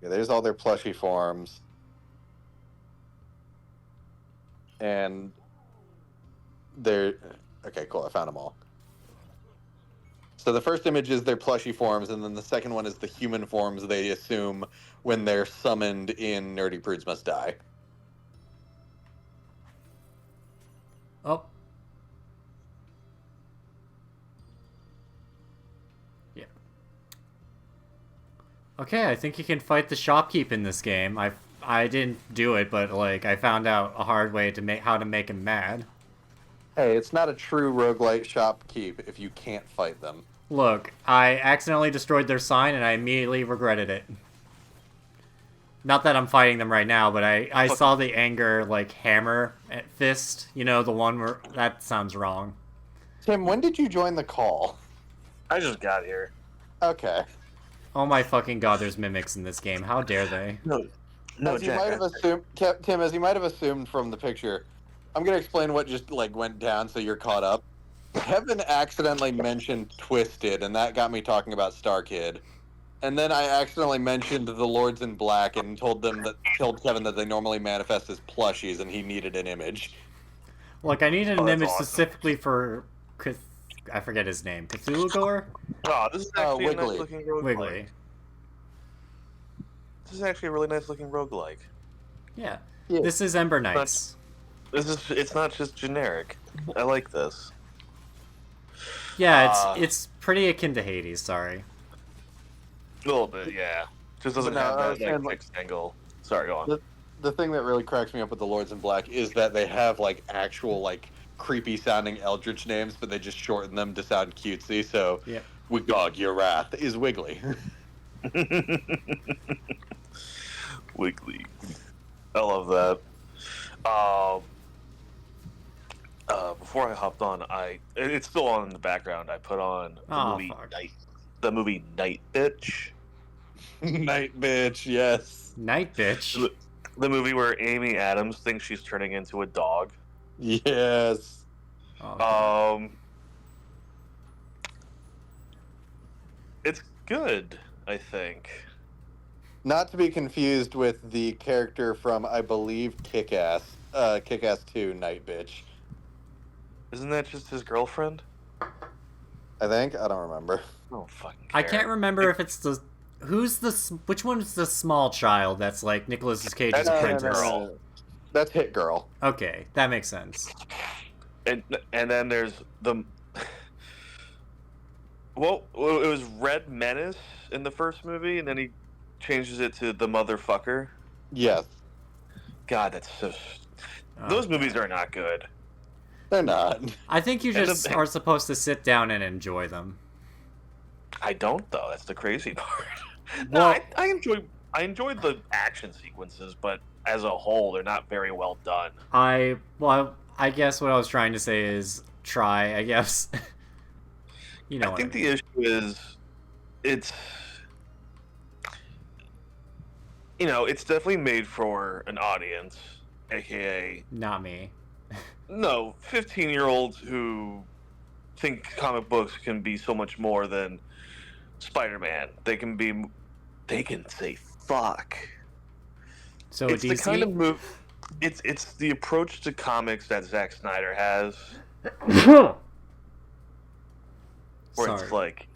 Yeah, there's all their plushy forms. And they're okay, cool. I found them all. So the first image is their plushy forms, and then the second one is the human forms they assume when they're summoned in Nerdy Prudes Must Die. Oh. Yeah. Okay, I think you can fight the shopkeep in this game. I didn't do it, but like I found out a hard way to make how to make him mad. Hey, it's not a true roguelite shopkeep if you can't fight them. Look, I accidentally destroyed their sign and I immediately regretted it. Not that I'm fighting them right now, but I saw the anger, like, hammer at fist. You know, the one where... That sounds wrong. Tim, when did you join the call? I just got here. Okay. Oh my fucking god, there's mimics in this game. How dare they? No, as you Jack. might have assumed, Tim, as you might have assumed from the picture, I'm going to explain what just, like, went down so you're caught up. Kevin accidentally mentioned Twisted, and that got me talking about Star Kid. And then I accidentally mentioned the Lords in Black and told Kevin that they normally manifest as plushies and he needed an image. Look, I needed an that's image awesome. specifically for... I forget his name. Cthulhu? Oh, this is actually a Wiggly. nice looking roguelike. Wiggly. This is actually a really nice looking roguelike. Yeah. Yeah. This is Ember Knights. It's not just generic. I like this. Yeah, it's pretty akin to Hades, sorry. A little bit, yeah. Just doesn't No, I was have that saying, fixed angle. Sorry, go on. The thing that really cracks me up with the Lords in Black is that they have, like, actual, like, creepy sounding eldritch names, but they just shorten them to sound cutesy, so Yeah. Wigog, your wrath is Wiggly. Wiggly. I love that. Before I hopped on, it's still on in the background. I put on the movie Night Bitch. Night bitch, yes. Night Bitch. The movie where Amy Adams thinks she's turning into a dog. Yes. Oh, It's good, I think. Not to be confused with the character from, I believe, Kick-Ass. Kick-Ass 2, Night Bitch. Isn't that just his girlfriend? I think? I don't remember. I don't fucking care. I can't remember if it's the... Which one's the small child that's like Nicolas Cage's That's apprentice? Girl. That's Hit Girl. Okay, that makes sense. And then there's the... Well, it was Red Menace in the first movie, and then he changes it to the Motherfucker. Yes. God, that's so... Those movies are not good. They're not. I think you And just are supposed to sit down and enjoy them. I don't, though. That's the crazy part. Well- No, I enjoyed the action sequences, but as a whole, they're not very well done. I guess what I was trying to say is try, I guess. You know I what think I mean. the issue is it's it's definitely made for an audience, aka Not me. 15-year-olds who think comic books can be so much more than Spider-Man. They can say fuck. So It's DC... the kind of move. It's the approach to comics that Zack Snyder has, where Sorry. it's like,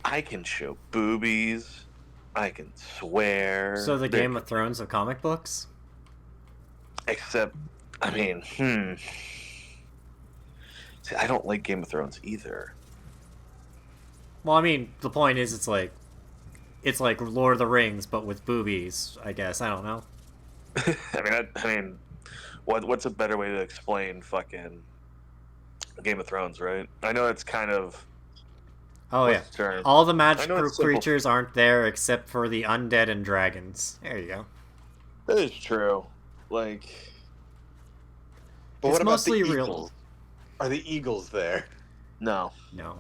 I can show boobies, I can swear. So the Game of Thrones of comic books? Except, I mean, See, I don't like Game of Thrones either. Well, I mean, the point is it's like Lord of the Rings, but with boobies, I guess. I don't know. I mean, what's a better way to explain fucking Game of Thrones, right? I know it's kind of... Oh, yeah. what's the term? All the I magical know it's simple. creatures aren't there except for the undead and dragons. There you go. That is true. Like... But It's what about mostly the real. Eagles? Are the Eagles there? No. No.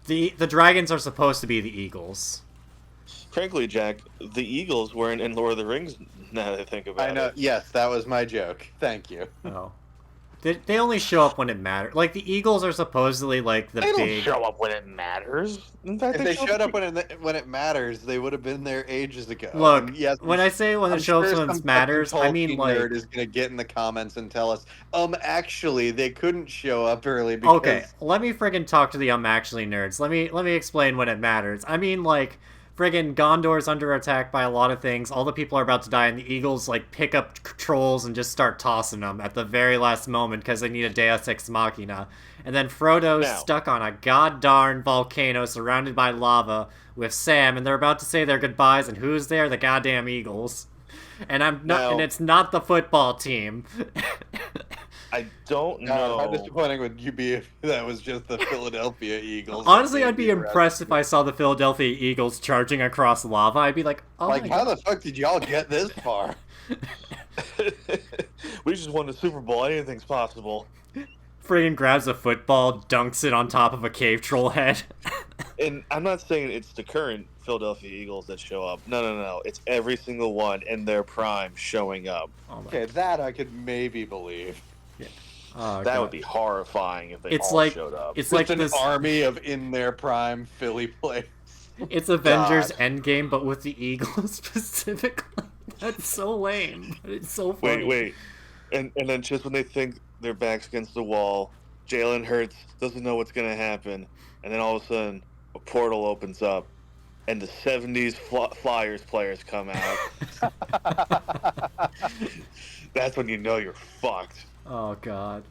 The dragons are supposed to be the eagles. Frankly, Jack, the Eagles weren't in Lord of the Rings, now that I think about I know. it. Yes, that was my joke. Thank you. Oh. They only show up when it matters. Like, the Eagles are supposedly, like, the They don't big... show up when it matters. In fact, If they show showed up when it matters, they would have been there ages ago. Look, And yes, when I say when it I'm shows sure up when some it matters, fucking I mean, Tolkien like... nerd is gonna get in the comments and tell us, actually, they couldn't show up early Okay, because let me friggin' talk to the actually nerds. Let me explain when it matters. I mean, like, friggin' Gondor's under attack by a lot of things. All the people are about to die, and the Eagles, like, pick up trolls and just start tossing them at the very last moment because they need a Deus Ex Machina. And then Frodo's Now. stuck on a goddarn volcano surrounded by lava with Sam, and they're about to say their goodbyes, and who's there? The goddamn Eagles. And and it's not the football team. I don't know. how disappointing would you be if that was just the Philadelphia Eagles? Honestly, I'd be impressed if I saw the Philadelphia Eagles charging across lava. I'd be like, oh Like, my how God. the fuck did y'all get this far? We just won the Super Bowl. Anything's possible. Friggin' grabs a football, dunks it on top of a cave troll head. And I'm not saying it's the current Philadelphia Eagles that show up. No. It's every single one in their prime showing up. Oh my Okay, that I could maybe believe. Oh, That God. would be horrifying if they It's all like showed up. it's Just like an this. army of in their prime Philly players. It's Avengers Endgame, but with the Eagles specifically. That's so lame. But it's so funny. Wait. And then just when they think their back's against the wall, Jalen Hurts doesn't know what's going to happen. And then all of a sudden, a portal opens up, and the 70s Flyers players come out. That's when you know you're fucked. Oh God.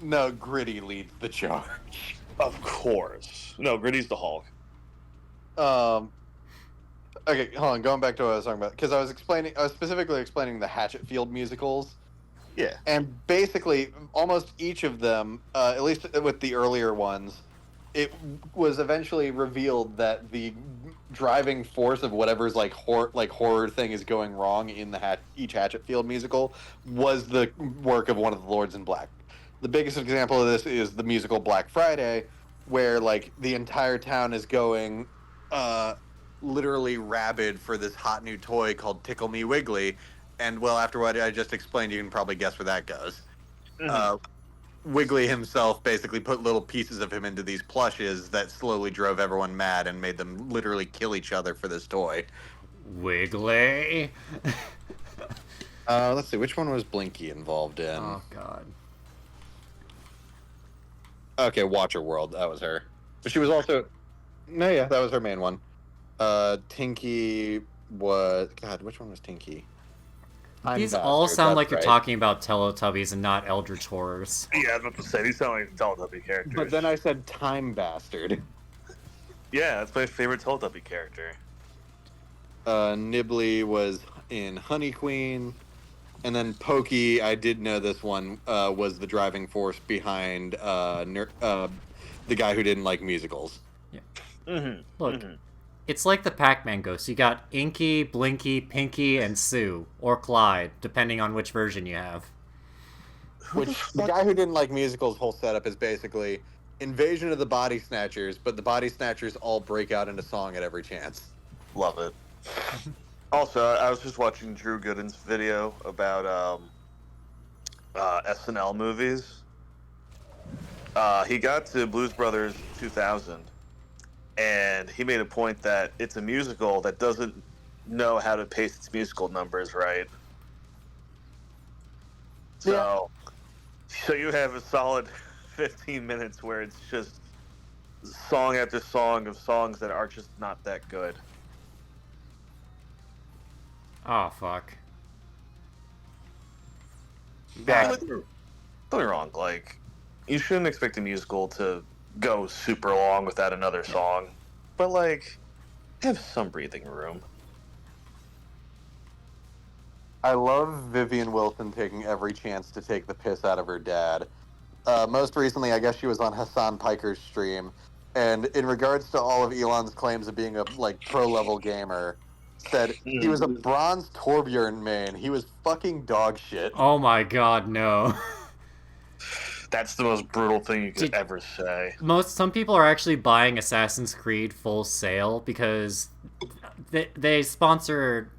No, Gritty leads the charge. Of course. No, Gritty's the Hulk. Okay, hold on. Going back to what I was talking about, because I was specifically explaining the Hatchetfield musicals, Yeah. and basically almost each of them, at least with the earlier ones, it was eventually revealed that the driving force of whatever's horror thing is going wrong in each Hatchetfield musical was the work of one of the Lords in Black. The biggest example of this is the musical Black Friday, where like the entire town is going literally rabid for this hot new toy called Tickle Me Wiggly, and well, after what I just explained, you can probably guess where that goes. Mhm. Wiggly himself basically put little pieces of him into these plushes that slowly drove everyone mad and made them literally kill each other for this toy. Wiggly. Let's see, which one was Blinky involved in? Oh God. Okay, Watcher World, that was her. But she was also... No, yeah, that was her main one. Tinky was... God, which one was Tinky? These all sound like you're talking about Teletubbies and not Eldritch Horrors. Yeah, I was about to say, these sound like Teletubby characters. But then I said Time Bastard. Yeah, that's my favorite Teletubby character. Nibbly was in Honey Queen. And then Pokey, I did know this one, was the driving force behind the guy who didn't like musicals. Yeah. Mm-hmm. Look, it's like the Pac-Man ghosts. You got Inky, Blinky, Pinky, and Sue, or Clyde, depending on which version you have. The guy who didn't like musicals' whole setup is basically invasion of the Body Snatchers, but the Body Snatchers all break out into song at every chance. Love it. Also, I was just watching Drew Gooden's video about SNL movies. He got to Blues Brothers 2000, and he made a point that it's a musical that doesn't know how to pace its musical numbers right. So you have a solid 15 minutes where it's just song after song of songs that are just not that good. Oh, fuck. Don't get me wrong, like, you shouldn't expect a musical to go super long without another song, but, like, have some breathing room. I love Vivian Wilson taking every chance to take the piss out of her dad. Most recently, I guess she was on Hassan Piker's stream, and in regards to all of Elon's claims of being a pro-level gamer, said he was a bronze Torbjorn main. He was fucking dog shit. Oh my God, no. That's the most brutal thing you could ever say. Some people are actually buying Assassin's Creed Full Sail because they sponsor.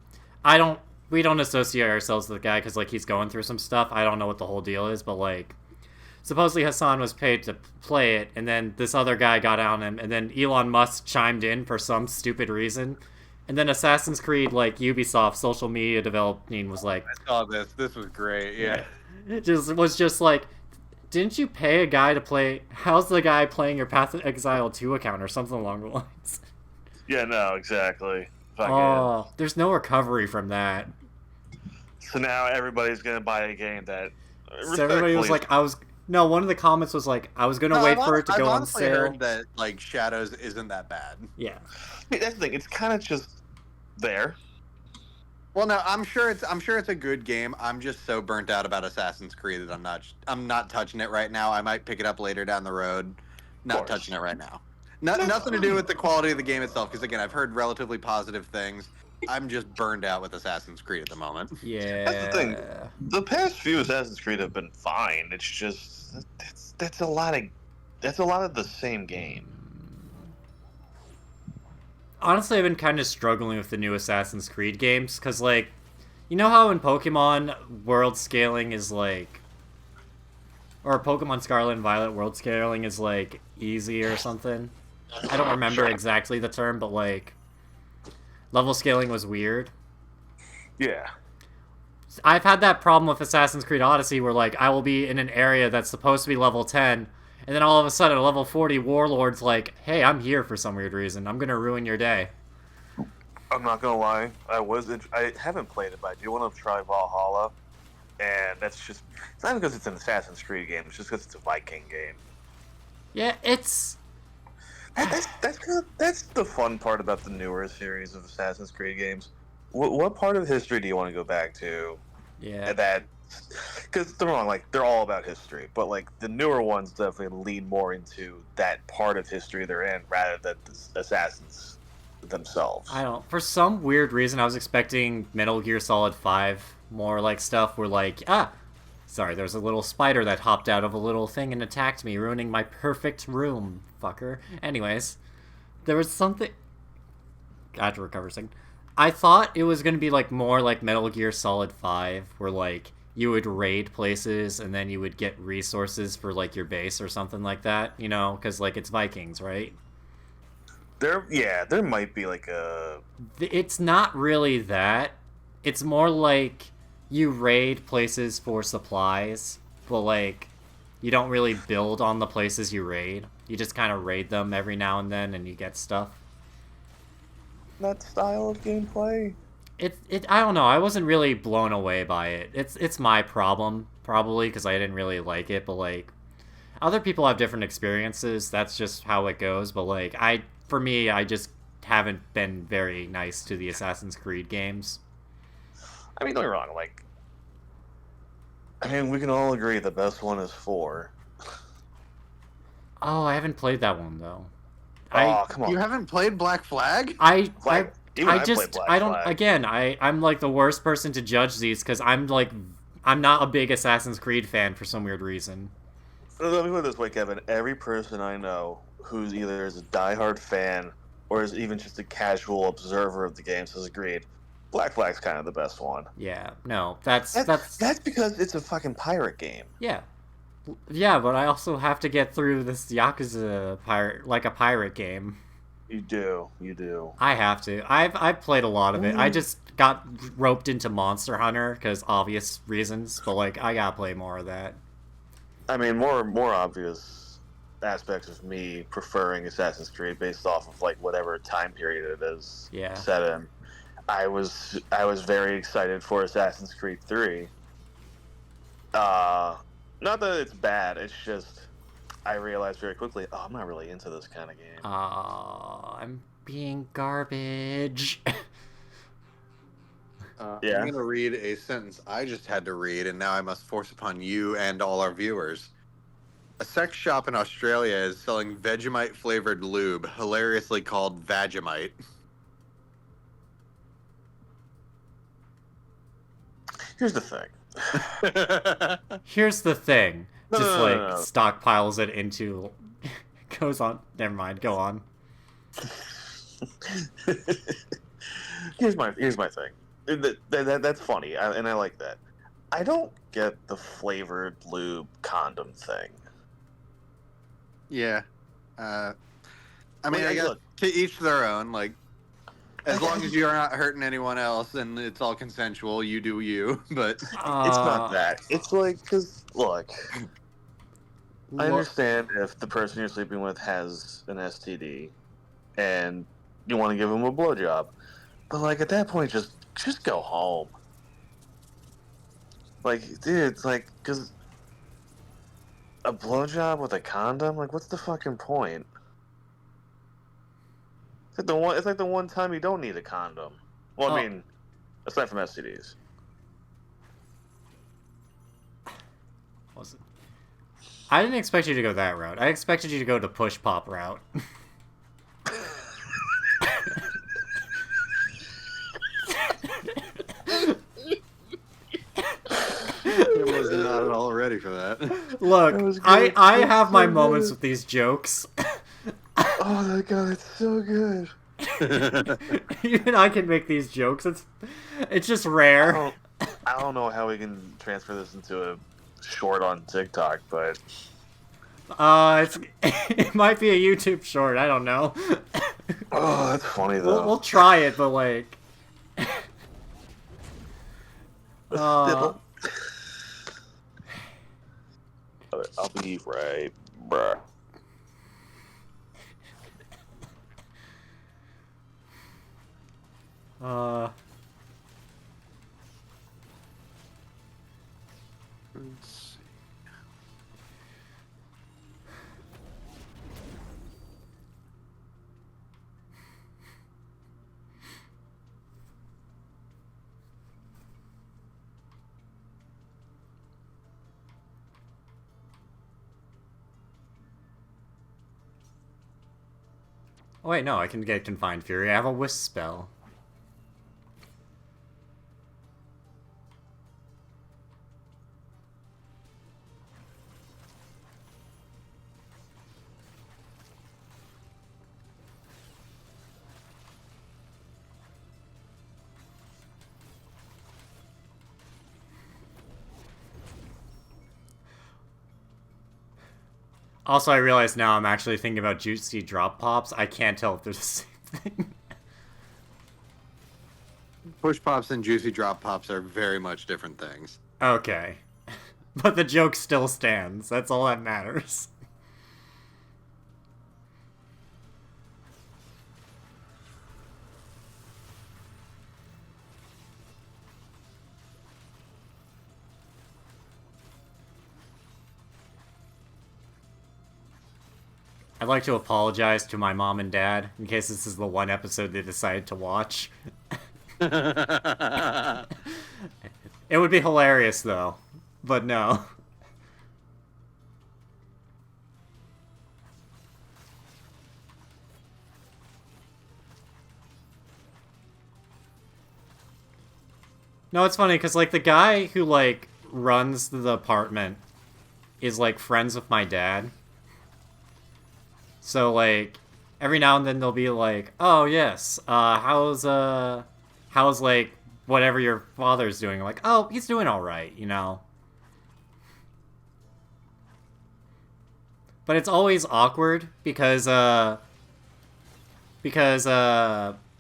I don't we don't associate ourselves with the guy because like he's going through some stuff. I don't know what the whole deal is, but like supposedly Hassan was paid to play it, and then this other guy got on him, and then Elon Musk chimed in for some stupid reason, and then Assassin's Creed, like Ubisoft social media developing, was like, I saw this. This was great. Yeah. it was just like, didn't you pay a guy to play? How's the guy playing your Path of Exile 2 account or something along the lines? Yeah, no, exactly. Oh, there's no recovery from that. So now everybody's gonna buy a game that. So everybody was like, No, one of the comments was like, I was gonna wait for it to go on sale. I've heard that like Shadows isn't that bad. Yeah. That's the thing. It's kind of just there. Well, no, I'm sure it's a good game. I'm just so burnt out about Assassin's Creed that I'm not touching it right now. I might pick it up later down the road. Not touching it right now. Nothing to do with the quality of the game itself, because again, I've heard relatively positive things. I'm just burned out with Assassin's Creed at the moment. Yeah. That's the thing. The past few Assassin's Creed have been fine. It's just that's a lot of the same game. Honestly, I've been kind of struggling with the new Assassin's Creed games, because, like, you know how in Pokemon, world scaling is, like... Or Pokemon Scarlet and Violet, world scaling is, like, easy or something? I don't remember exactly the term, but, like... Level scaling was weird. Yeah. I've had that problem with Assassin's Creed Odyssey, where, like, I will be in an area that's supposed to be level 10... And then all of a sudden, a level 40 warlord's like, hey, I'm here for some weird reason. I'm going to ruin your day. I'm not going to lie. I haven't played it, but I do want to try Valhalla. And that's just... It's not because it's an Assassin's Creed game. It's just because it's a Viking game. Yeah, it's... That's the fun part about the newer series of Assassin's Creed games. What part of history do you want to go back to? Yeah. That... Because they're wrong, like, they're all about history, but, like, the newer ones definitely lean more into that part of history they're in rather than the assassins themselves. I don't... For some weird reason, I was expecting Metal Gear Solid 5 more, like, stuff where, like, sorry, there's a little spider that hopped out of a little thing and attacked me, ruining my perfect room, fucker. Anyways, there was something... I have to recover a second. I thought it was going to be, like, more like Metal Gear Solid 5, where, like... You would raid places, and then you would get resources for, like, your base or something like that, you know? Because, like, it's Vikings, right? There might be, like, a... It's not really that. It's more like you raid places for supplies, but, like, you don't really build on the places you raid. You just kind of raid them every now and then, and you get stuff. That style of gameplay? I don't know. I wasn't really blown away by it. It's my problem, probably, because I didn't really like it, but, like, other people have different experiences. That's just how it goes, but, like, for me, I just haven't been very nice to the Assassin's Creed games. I mean, don't get me wrong, like... I mean, we can all agree the best one is 4. Oh, I haven't played that one, though. Come on. You haven't played Black Flag? I'm like the worst person to judge these because I'm not a big Assassin's Creed fan for some weird reason. Let me put it this way, Kevin. Every person I know who's either is a diehard fan or is even just a casual observer of the games has agreed Black Flag's kind of the best one. Yeah, no, that's because it's a fucking pirate game. Yeah. Yeah, but I also have to get through this Yakuza pirate game. You do. I have to. I've played a lot of it. I just got roped into Monster Hunter because obvious reasons, but, like, I gotta play more of that. I mean, more obvious aspects of me preferring Assassin's Creed based off of, like, whatever time period it is set in. I was very excited for Assassin's Creed 3. Not that it's bad. It's just I realized very quickly, I'm not really into this kind of game. I'm being garbage. I'm going to read a sentence I just had to read, and now I must force upon you and all our viewers. A sex shop in Australia is selling Vegemite-flavored lube, hilariously called Vagemite. Here's the thing. Stockpiles it into... Goes on. Never mind. Go on. Here's my thing. That's funny, and I like that. I don't get the flavored lube condom thing. Yeah. I mean, I guess look, to each their own. Like, as long as you're not hurting anyone else and it's all consensual, you do you. But it's not that. It's like, because, look, I understand if the person you're sleeping with has an STD and you want to give them a blowjob. But, like, at that point, just go home. Like, dude, it's like, because a blowjob with a condom? Like, what's the fucking point? It's like the one time you don't need a condom. Well, I mean, aside from STDs. Was it? I didn't expect you to go that route. I expected you to go the push pop route. I was not at all ready for that. Look, I have my moments with these jokes. Oh my god, it's so good. Even I can make these jokes. It's just rare. I don't know how we can transfer this into a short on TikTok, but it might be a YouTube short. I don't know. Oh, that's funny though. We'll try it, but like, I'll be right, bruh. Let's see. Oh wait, no, I can get Confined Fury. I have a Wisp spell. Also, I realize now I'm actually thinking about Juicy Drop Pops. I can't tell if they're the same thing. Push pops and juicy drop pops are very much different things. Okay. But the joke still stands. That's all that matters. I'd like to apologize to my mom and dad in case this is the one episode they decided to watch. It would be hilarious, though. But no. No, it's funny, because, like, the guy who, like, runs the apartment is, like, friends with my dad. So, like, every now and then they'll be like, oh, yes, how's, like, whatever your father's doing? Like, oh, he's doing alright, you know? But it's always awkward because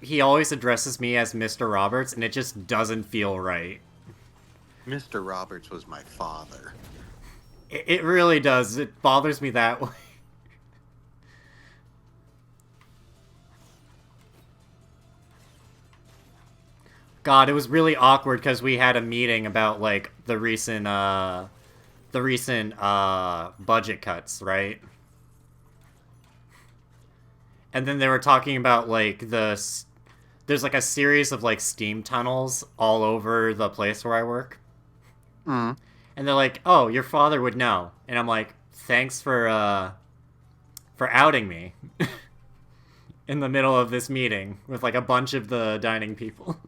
he always addresses me as Mr. Roberts, and it just doesn't feel right. Mr. Roberts was my father. It really does. It bothers me that way. God, it was really awkward because we had a meeting about, like, the recent budget cuts, right? And then they were talking about, like, there's, like, a series of, like, steam tunnels all over the place where I work. Mm. And they're like, oh, your father would know. And I'm like, thanks for outing me. In the middle of this meeting with, like, a bunch of the dining people.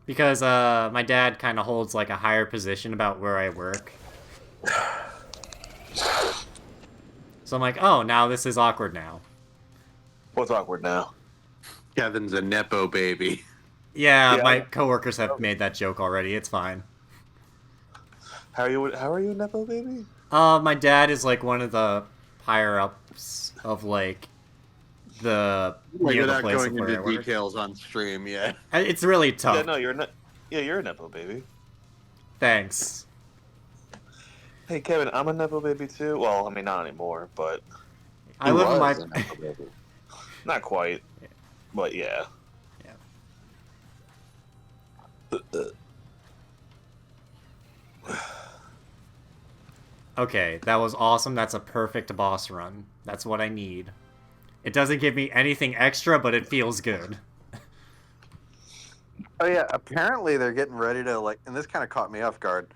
Because my dad kind of holds, like, a higher position about where I work. So I'm like, oh, now this is awkward now. What's awkward now? Kevin's a nepo baby. Yeah, Yeah. my coworkers have made that joke already. It's fine. How are you a nepo baby? My dad is like one of the higher ups of like the Like near the without place of going where into I work. details on stream, yeah. It's really Yeah, tough. no, you're a nepo baby. Thanks. Hey Kevin, I'm a nepo baby too. Well, I mean not anymore, but I He live in was my. a nepo baby. not quite. But yeah. Yeah. Okay, that was awesome. That's a perfect boss run. That's what I need. It doesn't give me anything extra, but it feels good. Oh yeah, apparently they're getting ready to like, and this kind of caught me off guard.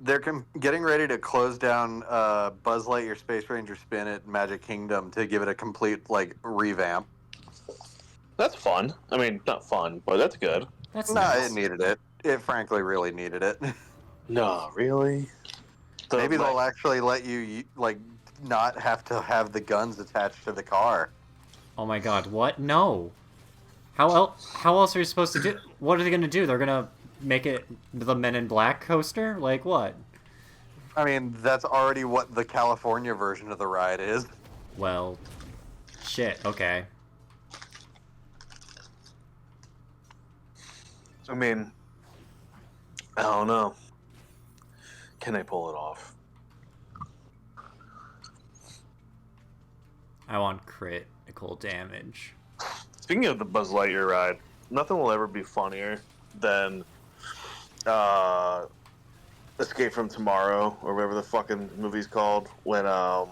They're getting ready to close down Buzz Lightyear Space Ranger Spin at Magic Kingdom to give it a complete like revamp. That's fun. I mean, not fun, but that's good. That's No, it nice. needed it. It frankly really needed it. No, really? Maybe they'll actually let you like not have to have the guns attached to the car. Oh my god, what? No. How else are you supposed to do? What are they gonna do? They're gonna make it the Men in Black coaster? Like what? I mean, that's already what the California version of the ride is. Well, shit. Okay. I mean, I don't know. Can I pull it off? I want critical damage. Speaking of the Buzz Lightyear ride, nothing will ever be funnier than uh, Escape from Tomorrow, or whatever the fucking movie's called, when the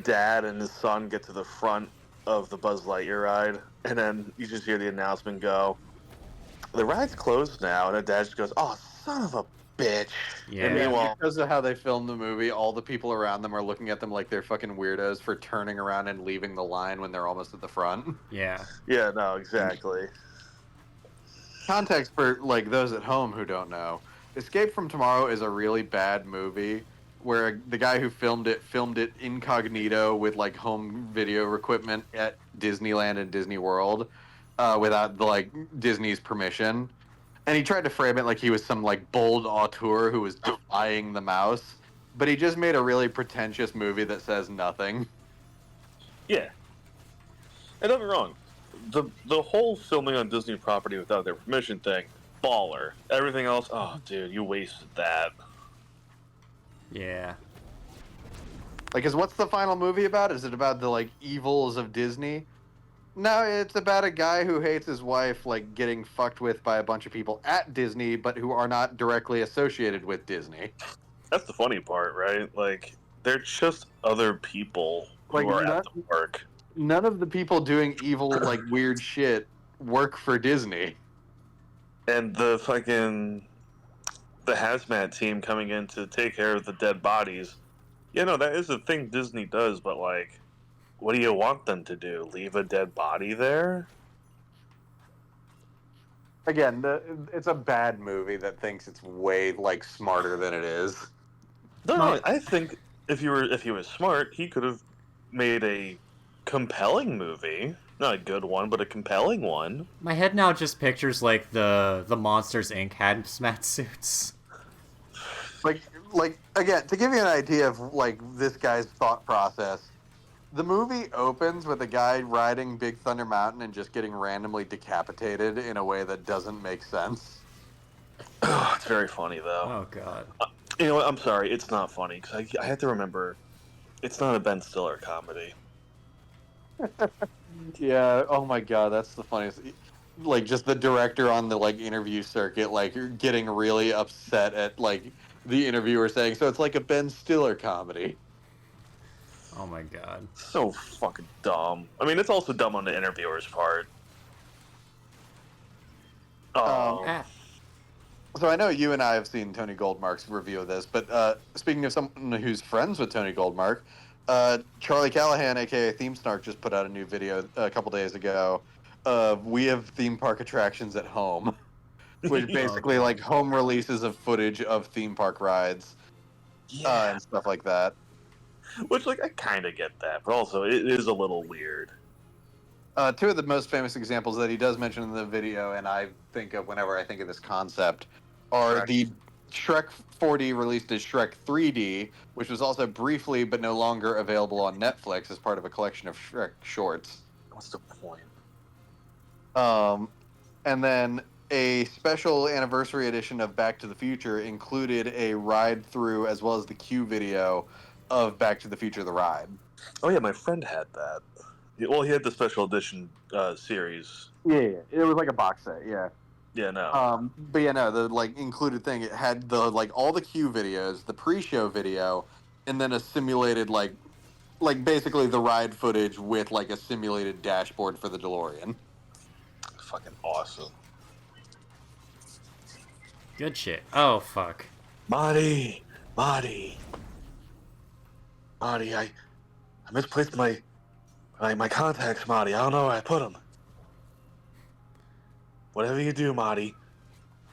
dad and his son get to the front of the Buzz Lightyear ride, and then you just hear the announcement go, "The ride's closed now," and the dad just goes, "Oh, son of a bitch!" Yeah. And meanwhile, Because of how they filmed the movie, all the people around them are looking at them like they're fucking weirdos for turning around and leaving the line when they're almost at the front. Yeah. yeah, no, exactly. Context for like those at home who don't know, Escape from Tomorrow is a really bad movie where the guy who filmed it incognito with like home video equipment at Disneyland and Disney World without the like Disney's permission. And he tried to frame it like he was some like bold auteur who was defying the mouse, but he just made a really pretentious movie that says nothing. Yeah, and don't get me wrong, the whole filming on Disney property without their permission thing, baller. Everything else, oh dude, you wasted that. Yeah. Like, is what's the final movie about? Is it about the like evils of Disney? No, it's about a guy who hates his wife, like getting fucked with by a bunch of people at Disney, but who are not directly associated with Disney. That's the funny part, right? Like, they're just other people who Like, are at the work. none of the people doing evil, like weird shit work for Disney. And the hazmat team coming in to take care of the dead bodies. Yeah, no, that is a thing Disney does, but like, what do you want them to do? Leave a dead body there? Again, it's a bad movie that thinks it's way like smarter than it is. No, I think if he was smart, he could have made a compelling movie. Not a good one, but a compelling one. My head now just pictures like the Monsters Inc. hazmat suits. Like again, to give you an idea of like this guy's thought process, the movie opens with a guy riding Big Thunder Mountain and just getting randomly decapitated in a way that doesn't make sense. It's very funny though. Oh god. You know what? I'm sorry, it's not funny because I have to remember, it's not a Ben Stiller comedy. Yeah. Oh my god, that's the funniest. Like just the director on the like interview circuit, like getting really upset at like the interviewer saying, "So it's like a Ben Stiller comedy." Oh my god. So fucking dumb. I mean, it's also dumb on the interviewer's part. Oh, Ah. So I know you and I have seen Tony Goldmark's review of this, but speaking of someone who's friends with Tony Goldmark, Charlie Callahan, aka Theme Snark, just put out a new video a couple days ago of "We have theme park attractions at home," which basically like home releases of footage of theme park rides yeah. and stuff like that. Which, like, I kind of get that, but also it is a little weird. Two of the most famous examples that he does mention in the video, and I think of whenever I think of this concept, are Shrek. the Shrek 4D released as Shrek 3D, which was also briefly but no longer available on Netflix as part of a collection of Shrek shorts. What's the point? And then a special anniversary edition of Back to the Future included a ride through as well as the Q video of Back to the Future: The Ride. Oh yeah, my friend had that. Well, he had the special edition series. Yeah, it was like a box set. Yeah. Yeah, no. But yeah, no, the like included thing, it had the like all the Q videos, the pre-show video, and then a simulated like basically the ride footage with like a simulated dashboard for the DeLorean. Fucking awesome. Good shit. Oh, fuck. Marty, I misplaced my contacts, Marty. I don't know where I put them. Whatever you do, Marty,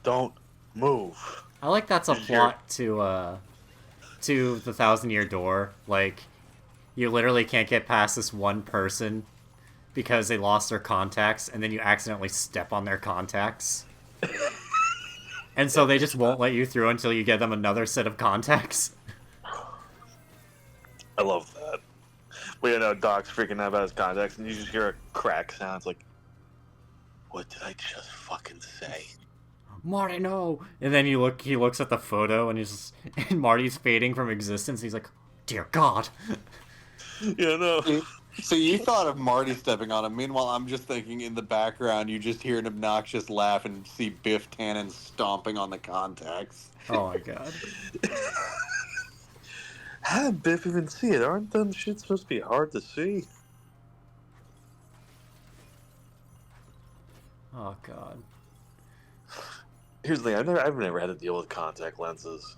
don't move. I like that's a plot to the Thousand Year Door. Like, you literally can't get past this one person because they lost their contacts, and then you accidentally step on their contacts. And so they just won't let you through until you get them another set of contacts. I love that. Well, you know, Doc's freaking out about his contacts, and you just hear a crack sound. It's like, what did I just fucking say? Marty, no! And then he looks at the photo, and and Marty's fading from existence. He's like, dear God. Yeah, no. So you thought of Marty stepping on him. Meanwhile, I'm just thinking in the background, you just hear an obnoxious laugh and see Biff Tannen stomping on the contacts. Oh my God. How did Biff even see it? Aren't them shit supposed to be hard to see? Oh God. Here's the thing, I've never had to deal with contact lenses.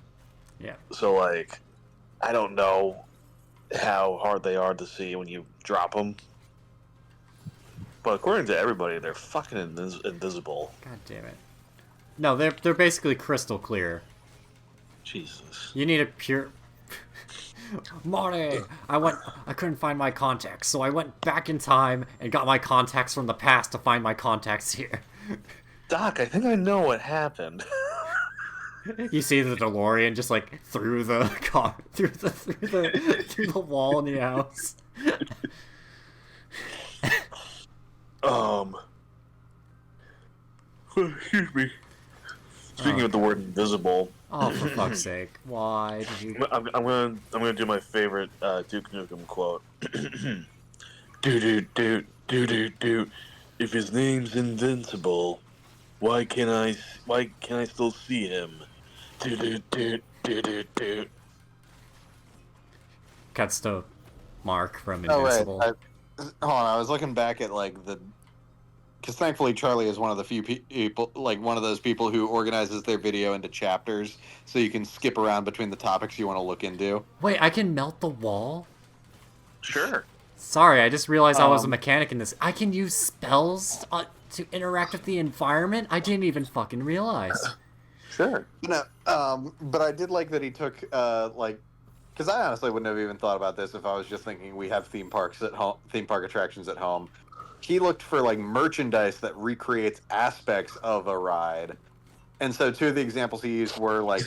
Yeah. So, like, I don't know how hard they are to see when you drop them. But according to everybody, they're fucking invisible. God damn it. No, they're basically crystal clear. Jesus. You need a pure... Marty! I couldn't find my contacts, so I went back in time and got my contacts from the past to find my contacts here. Doc, I think I know what happened. You see the DeLorean just like through the car, through the wall in the house. Excuse me. Speaking of the word invisible. Oh, for fuck's sake! Why did you? I'm gonna do my favorite Duke Nukem quote. Do. If his name's invincible, why can't I still see him? Do. Cuts to Mark from Oh, Invincible. right. Hold on, I was looking back at like because thankfully Charlie is one of the few people, like one of those people who organizes their video into chapters, so you can skip around between the topics you want to look into. Wait, I can melt the wall? Sure. Sorry, I just realized I was a mechanic in this. I can use spells to interact with the environment? I didn't even fucking realize. Sure. No, but I did like that he took because I honestly wouldn't have even thought about this if I was just thinking we have theme park attractions at home. He looked for like merchandise that recreates aspects of a ride, and so two of the examples he used were like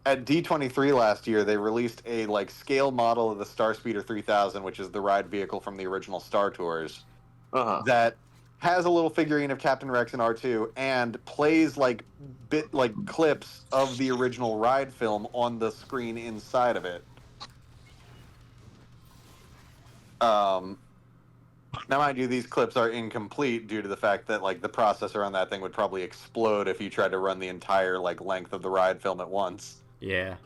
at D23 last year they released a like scale model of the Starspeeder 3000, which is the ride vehicle from the original Star Tours, that has a little figurine of Captain Rex and R2 and plays like clips of the original ride film on the screen inside of it. Now, mind you, these clips are incomplete due to the fact that like the processor on that thing would probably explode if you tried to run the entire like length of the ride film at once. Yeah.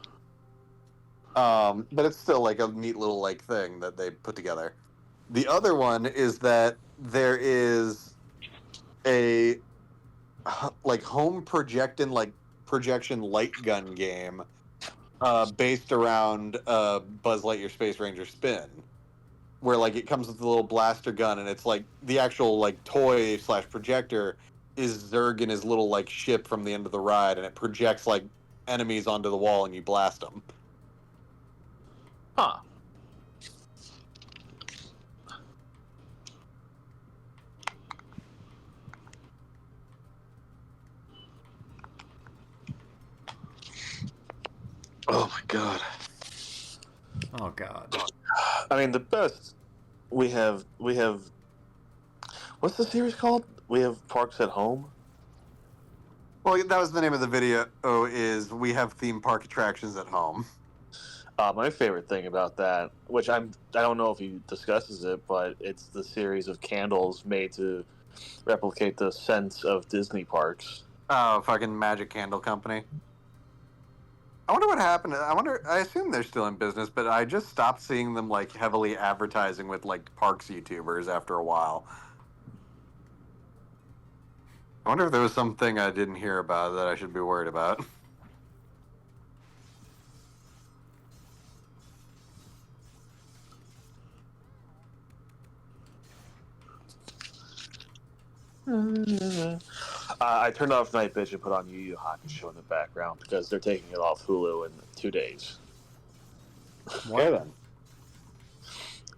But it's still like a neat little like thing that they put together. The other one is that there is a like home projection light gun game based around Buzz Lightyear Space Ranger Spin, where like it comes with a little blaster gun and it's like the actual like toy / projector is Zurg and his little like ship from the end of the ride, and it projects like enemies onto the wall and you blast them. Huh. Oh my god. Oh god. I mean, the best we have. What's the series called? We have Parks at Home. Well, that was the name of the video. Oh, is we have theme park attractions at home. My favorite thing about that, which I don't know if he discusses it, but it's the series of candles made to replicate the sense of Disney parks. Oh, fucking Magic Candle Company. I wonder what happened. I wonder. I assume they're still in business, but I just stopped seeing them like heavily advertising with like parks YouTubers after a while. I wonder if there was something I didn't hear about that I should be worried about. I turned off Night Bitch and put on Yu Yu Hakusho in the background because they're taking it off Hulu in 2 days. Okay then.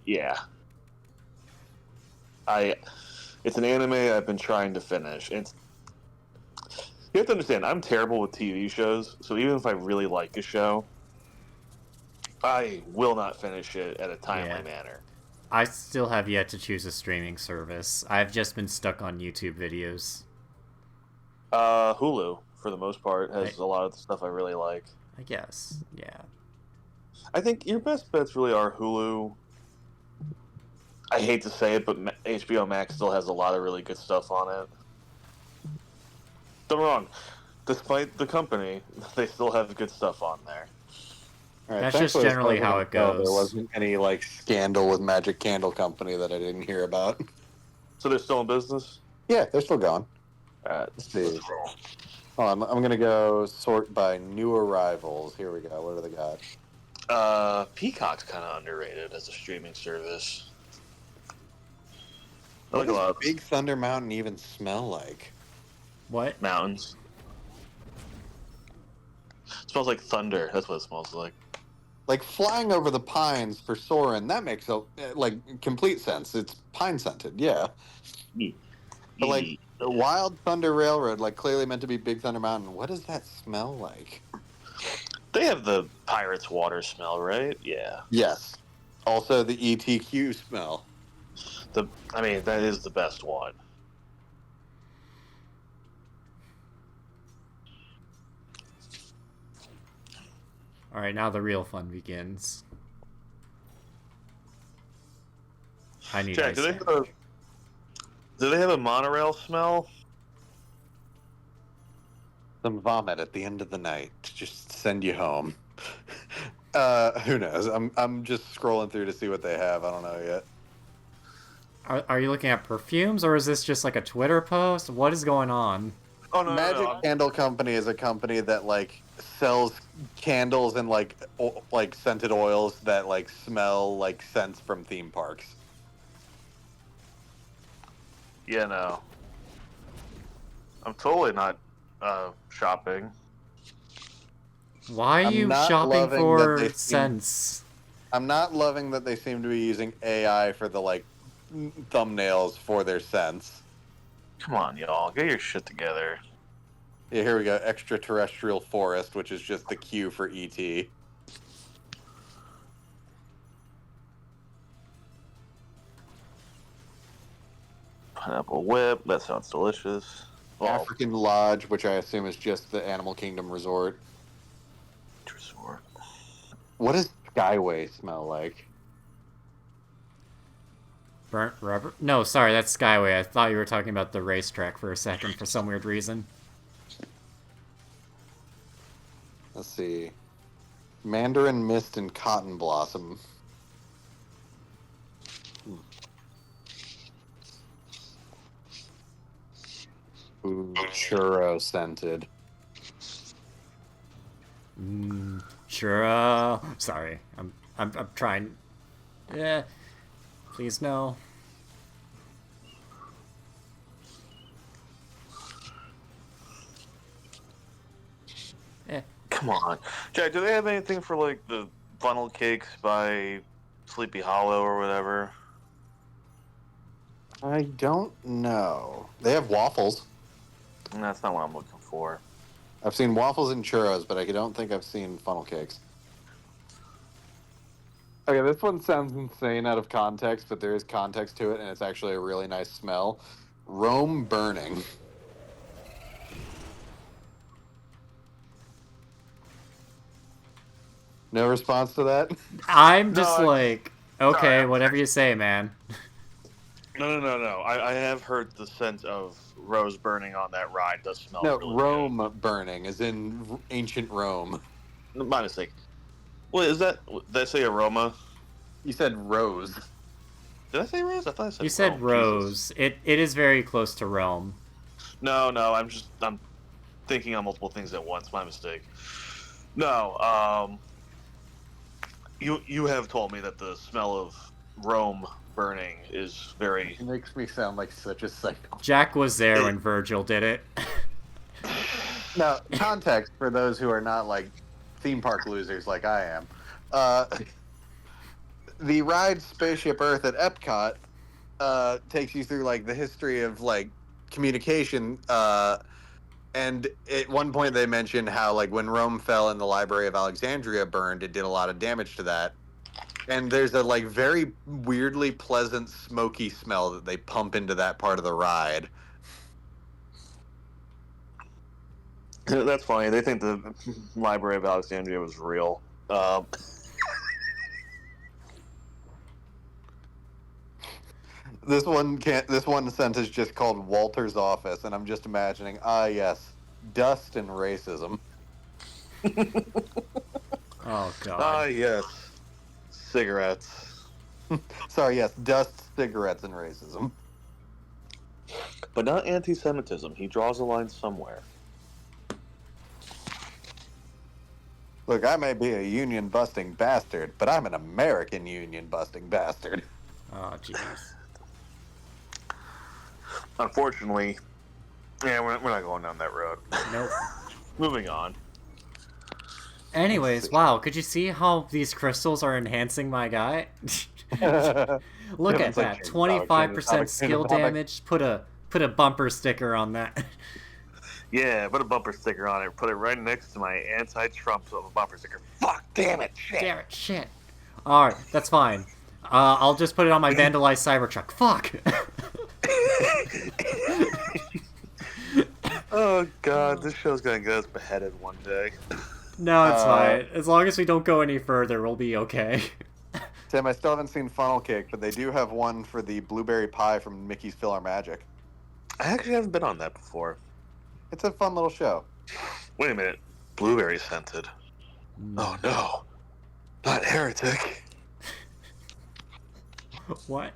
Yeah. It's an anime I've been trying to finish. You have to understand, I'm terrible with TV shows, so even if I really like a show, I will not finish it at a timely Yeah. manner. I still have yet to choose a streaming service. I've just been stuck on YouTube videos. Hulu, for the most part, has I a lot of the stuff I really like. I guess. Yeah. I think your best bets really are Hulu. I hate to say it, but HBO Max still has a lot of really good stuff on it. Don't get me wrong. Despite the company, they still have good stuff on there. All right, That's just thankfully, as far generally as I how can it tell, there goes. wasn't any like scandal with Magic Candle Company that I didn't hear about. So they're still in business? Yeah, they're still going. Alright, Let's see. Hold on, I'm gonna go sort by new arrivals. Here we go. What do they got? Peacock's kind of underrated as a streaming service. I What like a does lot of Big Thunder Mountain even smell like? What? mountains. It smells like thunder. That's what it smells like. Like flying over the pines for Soren, that makes like complete sense. It's pine scented, yeah. But like the Wild Thunder Railroad, like clearly meant to be Big Thunder Mountain. What does that smell like? They have the pirate's water smell, right? Yeah. Yes. Also the ETQ smell. I mean, that is the best one. Alright, now the real fun begins. I need Jack, ice cream. do they have a monorail smell? Some vomit at the end of the night to just send you home. Who knows? I'm just scrolling through to see what they have. I don't know yet. Are you looking at perfumes, or is this just like a Twitter post? What is going on? Oh no, Magic no, no. Candle Company is a company that like sells candles and like like scented oils that like smell like scents from theme parks. Yeah, no. I'm totally not shopping. Why are I'm you not shopping loving that they for seem- scents? I'm not loving that they seem to be using AI for the like thumbnails for their scents. Come on, y'all, get your shit together. Yeah, here we go. Extraterrestrial Forest, which is just the Q for ET. Pineapple whip. That sounds delicious. Well, African Lodge, which I assume is just the Animal Kingdom resort. resort. What does Skyway smell like? Burnt rubber? No, sorry, that's Skyway. I thought you were talking about the racetrack for a second for some weird reason. Let's see. Mandarin Mist and Cotton Blossom. Ooh, churro scented. Sure. Sorry, I'm trying. Yeah. Please no. Eh. Come on, Jack. Do they have anything for like the funnel cakes by Sleepy Hollow or whatever? I don't know. They have waffles. That's not what I'm looking for. I've seen waffles and churros, but I don't think I've seen funnel cakes. Okay, this one sounds insane out of context, but there is context to it, and it's actually a really nice smell. Rome burning. No response to that? I'm just No, like, okay, sorry, whatever you say, man. No. I have heard the scent of rose burning on that ride does smell No, really Rome burning, as in ancient Rome. good. My mistake. Wait, did I say aroma? You said rose. Did I say rose? I thought I said You said Rome. rose. Jesus. It is very close to Rome. No, I'm thinking on multiple things at once. My mistake. No, you have told me that the smell of Rome burning is very. It makes me sound like such a psycho. Jack was there when Virgil did it. Now, context for those who are not like theme park losers like I am. Uh, the ride Spaceship Earth at Epcot takes you through like the history of like communication. And at one point they mentioned how like when Rome fell and the Library of Alexandria burned, it did a lot of damage to that. And there's a like very weirdly pleasant smoky smell that they pump into that part of the ride. That's funny. They think the Library of Alexandria was real. This one sentence is just called Walter's office, and I'm just imagining, yes, dust and racism. Oh Ah, god. yes. Cigarettes. Sorry, yes, dust, cigarettes, and racism. But not anti Semitism. He draws a line somewhere. Look, I may be a union busting bastard, but I'm an American union busting bastard. Oh jeez. Unfortunately, yeah, we're not going down that road. Nope. Moving on. Anyways, wow, could you see how these crystals are enhancing my guy? Look at Kevin's like, that. "Change 25% topic, skill change topic." damage. Put a bumper sticker on that. Yeah, put a bumper sticker on it. Put it right next to my anti-Trump bumper sticker. Fuck, damn it, shit. Damn it, shit. Alright, that's fine. I'll just put it on my vandalized Cybertruck. Fuck! Oh god, this show's gonna get us beheaded one day. No, it's fine. As long as we don't go any further, we'll be okay. Tim, I still haven't seen Funnel Cake, but they do have one for the blueberry pie from Mickey's Filler Magic. I actually haven't been on that before. It's a fun little show. Wait a minute. Blueberry scented. Oh no. Not heretic. What?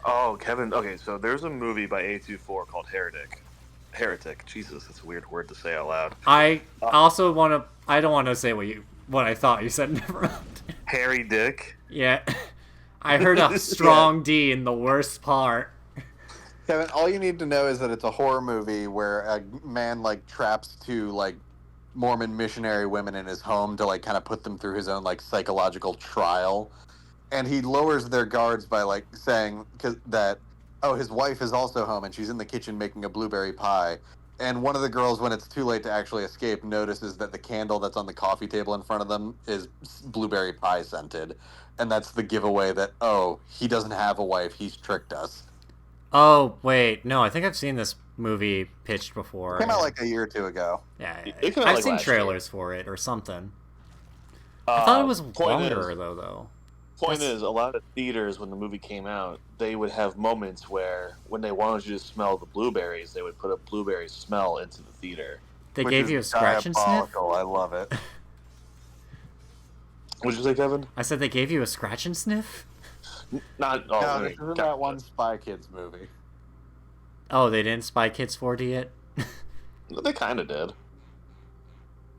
Oh, Kevin. Okay, so there's a movie by A24 called Heretic. Heretic. Jesus, that's a weird word to say out loud. I also want to... I don't want to say what I thought you said. Never mind. Harry Dick. Yeah. I heard a strong D in the worst part. Kevin, all you need to know is that it's a horror movie where a man like traps two like Mormon missionary women in his home to like kind of put them through his own like psychological trial, and he lowers their guards by like saying that his wife is also home and she's in the kitchen making a blueberry pie, and one of the girls, when it's too late to actually escape, notices that the candle that's on the coffee table in front of them is blueberry pie scented, and that's the giveaway that he doesn't have a wife, he's tricked us. Oh, wait. No, I think I've seen this movie pitched before. It came out like a year or two ago. Yeah, It came out I've like seen last trailers for it or something. I thought it was longer, though. Point is, a lot of theaters, when the movie came out, they would have moments where, when they wanted you to smell the blueberries, they would put a blueberry smell into the theater. They Which gave is you a scratch and sniff? diabolical. I love it. What'd you say, Kevin? I said they gave you a scratch and sniff? Not. No, Oh, this isn't that one Spy Kids movie. Oh, they didn't Spy Kids 4D it? They kind of did.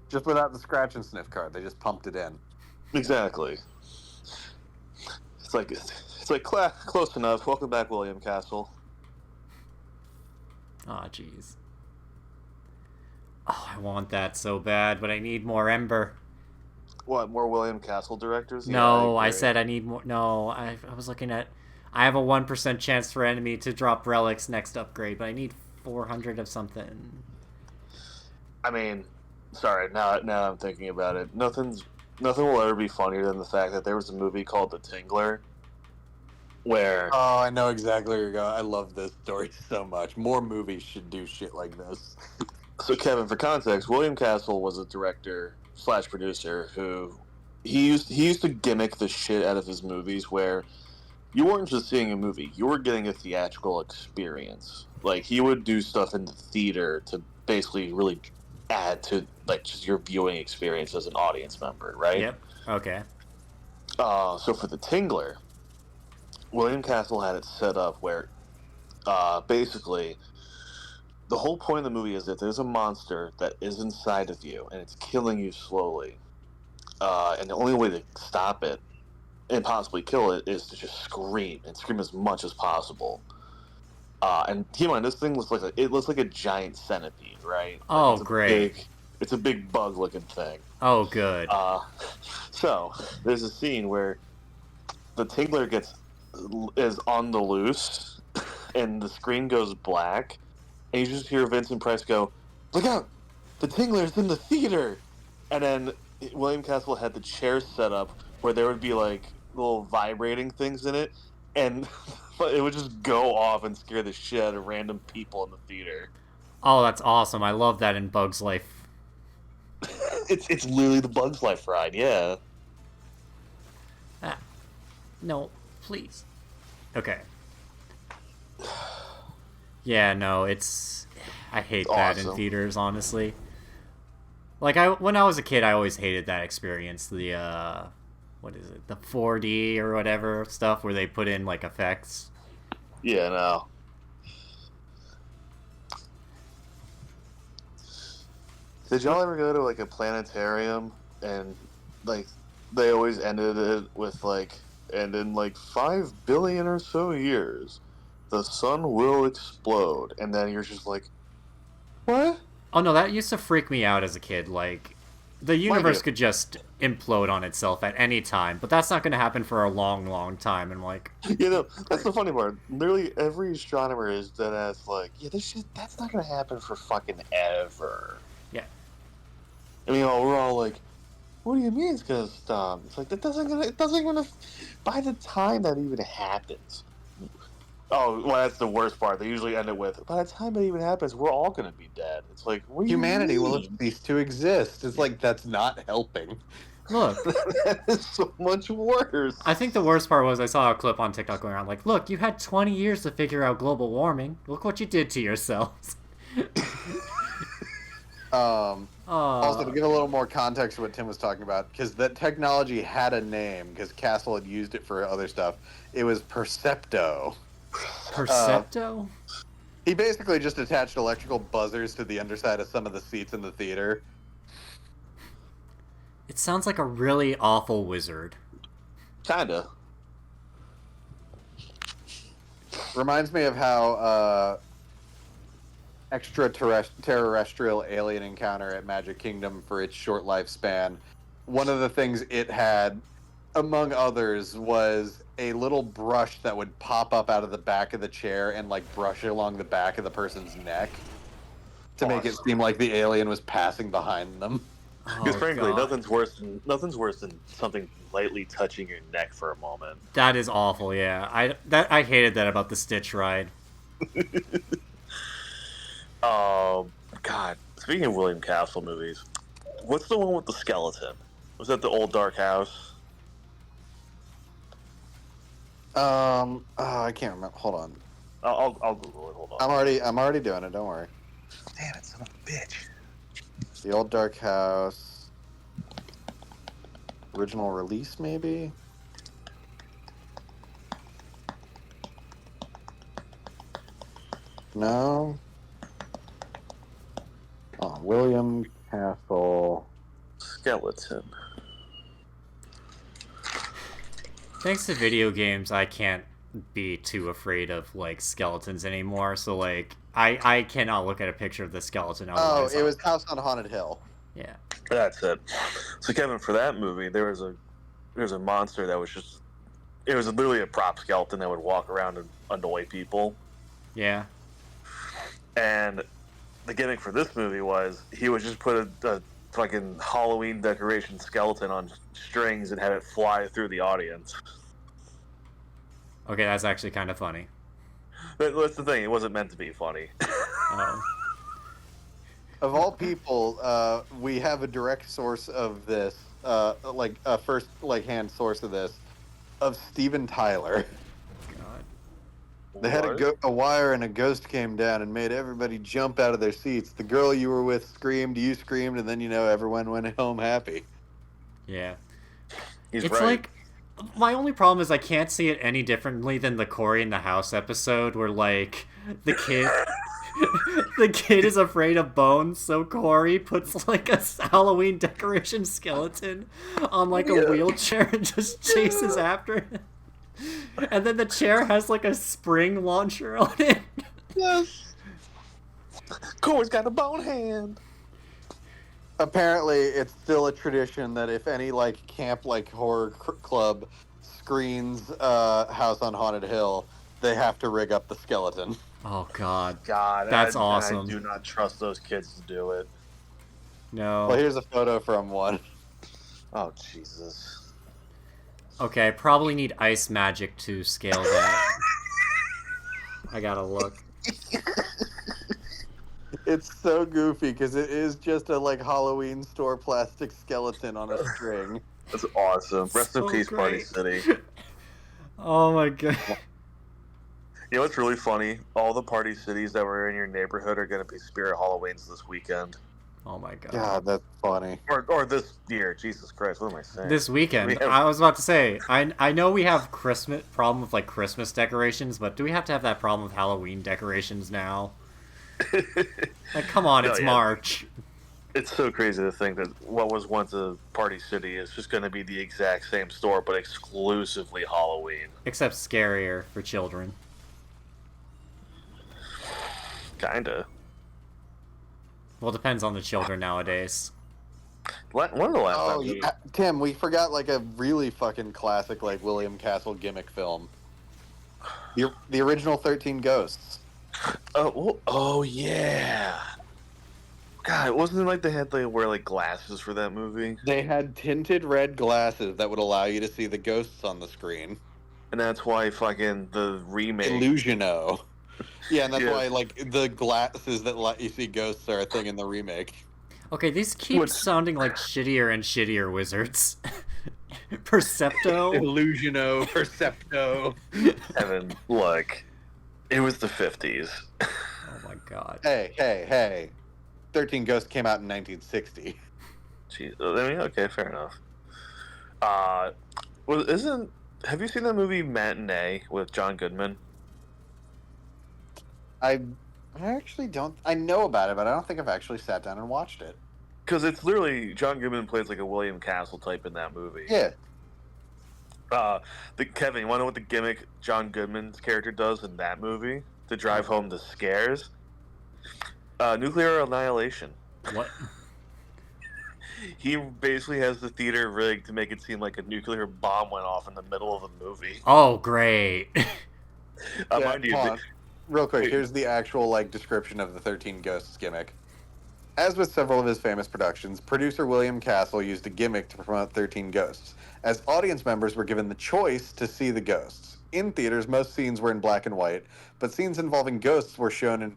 Just without the scratch and sniff card. They just pumped it in. Exactly. It's like close enough. Welcome back, William Castle. Aw, jeez. Oh, I want that so bad, but I need more Ember. What, more William Castle directors? No, Yeah, I agree. said I need more. No, I was looking at... I have a 1% chance for enemy to drop relics next upgrade, but I need 400 of something. I mean, sorry. Now I'm thinking about it. Nothing will ever be funnier than the fact that there was a movie called The Tingler, where Oh, I know exactly where you're going. I love this story so much. More movies should do shit like this. so Kevin, for context, William Castle was a director slash producer who he used to gimmick the shit out of his movies where you weren't just seeing a movie, you were getting a theatrical experience. Like he would do stuff in the theater to basically really add to like just your viewing experience as an audience member, right? Yep. Okay. So for the Tingler, William Castle had it set up where basically the whole point of the movie is that there's a monster that is inside of you and it's killing you slowly. And the only way to stop it and possibly kill it is to just scream and scream as much as possible. And keep in mind, this thing looks like a giant centipede, right? Like Oh, great. it's a big bug looking thing. Oh, good. So there's a scene where the Tingler is on the loose, and the screen goes black, and you just hear Vincent Price go, "Look out! The Tingler's in the theater!" And then William Castle had the chairs set up where there would be like little vibrating things in it, and it would just go off and scare the shit out of random people in the theater. Oh, that's awesome. I love that in Bug's Life. It's literally the Bug's Life ride, yeah. Ah. No, please. Okay. Yeah, no, it's... I hate that in Awesome. theaters, honestly. Like, when I was a kid, I always hated that experience. The, what is it? The 4D or whatever stuff where they put in, like, effects. Yeah, no. Did y'all ever go to like a planetarium and like they always ended it with like, and in like 5 billion or so years, the sun will explode, and then you're just like, what? Oh, no, that used to freak me out as a kid. Like, the universe too. could just implode on itself at any time, but that's not going to happen for a long, long time. And, like, You know, that's the funny part. Literally every astronomer is dead ass like, yeah, this shit, that's not gonna happen for fucking ever. yeah. I mean, we're all like, what do you mean it's gonna stop? It's like it doesn't gonna. By the time that even happens, oh, well, that's the worst part. They usually end it with, by the time it even happens, we're all gonna be dead. It's like, what do you Humanity will have mean? ceased to exist. It's like that's not helping. Look, That is so much worse. I think the worst part was I saw a clip on TikTok going around like, look, you had 20 years to figure out global warming. Look what you did to yourselves. Also, to give a little more context to what Tim was talking about, because that technology had a name, because Castle had used it for other stuff. It was Percepto. Percepto? He basically just attached electrical buzzers to the underside of some of the seats in the theater. It sounds like a really awful wizard. Kinda. Reminds me of how extraterrestrial alien encounter at Magic Kingdom, for its short lifespan, one of the things it had, among others, was a little brush that would pop up out of the back of the chair and like brush along the back of the person's neck to make it seem like the alien was passing behind them. Because Oh, frankly, God. nothing's worse than something lightly touching your neck for a moment. That is awful, yeah. I hated that about the Stitch ride. God. Speaking of William Castle movies, what's the one with the skeleton? Was that the old dark house? I can't remember. Hold on. I'll Google it. Hold on. I'm already doing it. Don't worry. Damn it, son of a bitch. The Old Dark House. Original release, maybe? No. Oh, William Castle. Skeleton. Thanks to video games, I can't be too afraid of, like, skeletons anymore, so, like, I cannot look at a picture of the skeleton Oh, otherwise. it was House on Haunted Hill. Yeah. That's it. So Kevin, for that movie, there was a monster that was just, it was literally a prop skeleton that would walk around and annoy people. Yeah. And the gimmick for this movie was he would just put a fucking Halloween decoration skeleton on strings and have it fly through the audience. Okay, that's actually kind of funny. That's the thing; it wasn't meant to be funny. Oh. Of all people, we have a direct source of this, like a first like hand source of this, of Steven Tyler. God. They had a wire and a ghost came down and made everybody jump out of their seats. The girl you were with screamed, you screamed, and then everyone went home happy. Yeah. He's It's right. like, my only problem is I can't see it any differently than the Corey in the House episode where, like, the kid... the kid is afraid of bones, so Corey puts, like, a Halloween decoration skeleton on, like, a wheelchair and just chases after it. And then the chair has, like, a spring launcher on it. Yes. Corey's got a bone hand. Apparently, it's still a tradition that if any like camp like horror club screens House on Haunted Hill, they have to rig up the skeleton. Oh, God. God, That's I awesome. do not trust those kids to do it. No. Well, here's a photo from one. Oh, Jesus. Okay, I probably need ice magic to scale that. I gotta look. It's so goofy because it is just a like Halloween store plastic skeleton on a string. That's awesome. Rest in So peace, Party great. City. Oh my god. You know what's really funny? All the Party Cities that were in your neighborhood are going to be Spirit Halloweens this weekend. Oh my god. God, that's funny. Or this year. Jesus Christ, what am I saying? This weekend. We have- I was about to say, I know we have problem with like Christmas decorations, but do we have to have that problem with Halloween decorations now? Like, come on, No, it's yeah. March. It's so crazy to think that what was once a Party City is just going to be the exact same store, but exclusively Halloween. Except scarier for children. Kinda. Well, it depends on the children nowadays. When was the last Oh, time you... yeah. Tim, we forgot like a really fucking classic like William Castle gimmick film. The original 13 Ghosts. Oh, yeah. God, wasn't it like they had to wear like glasses for that movie? They had tinted red glasses that would allow you to see the ghosts on the screen. And that's why fucking the remake... Illusiono. Yeah, and that's Yeah. why like the glasses that let you see ghosts are a thing in the remake. Okay, these keep Which- sounding like shittier and shittier wizards. Percepto? Illusiono, Percepto. Evan, look, it was the 50s. Oh my god. Hey. 13 Ghosts came out in 1960. Jeez, I mean, okay, fair enough. Have you seen that movie Matinee with John Goodman? I actually don't. I know about it, but I don't think I've actually sat down and watched it. Because it's literally John Goodman plays like a William Castle type in that movie. Yeah. Kevin, you want to know what the gimmick John Goodman's character does in that movie to drive home the scares? Nuclear annihilation. What? He basically has the theater rigged to make it seem like a nuclear bomb went off in the middle of the movie. Oh, great. Mind you, hold on. Real quick, Wait. here's the actual like description of the 13 Ghosts gimmick. As with several of his famous productions, producer William Castle used a gimmick to promote 13 Ghosts, as audience members were given the choice to see the ghosts. In theaters, most scenes were in black and white, but scenes involving ghosts were shown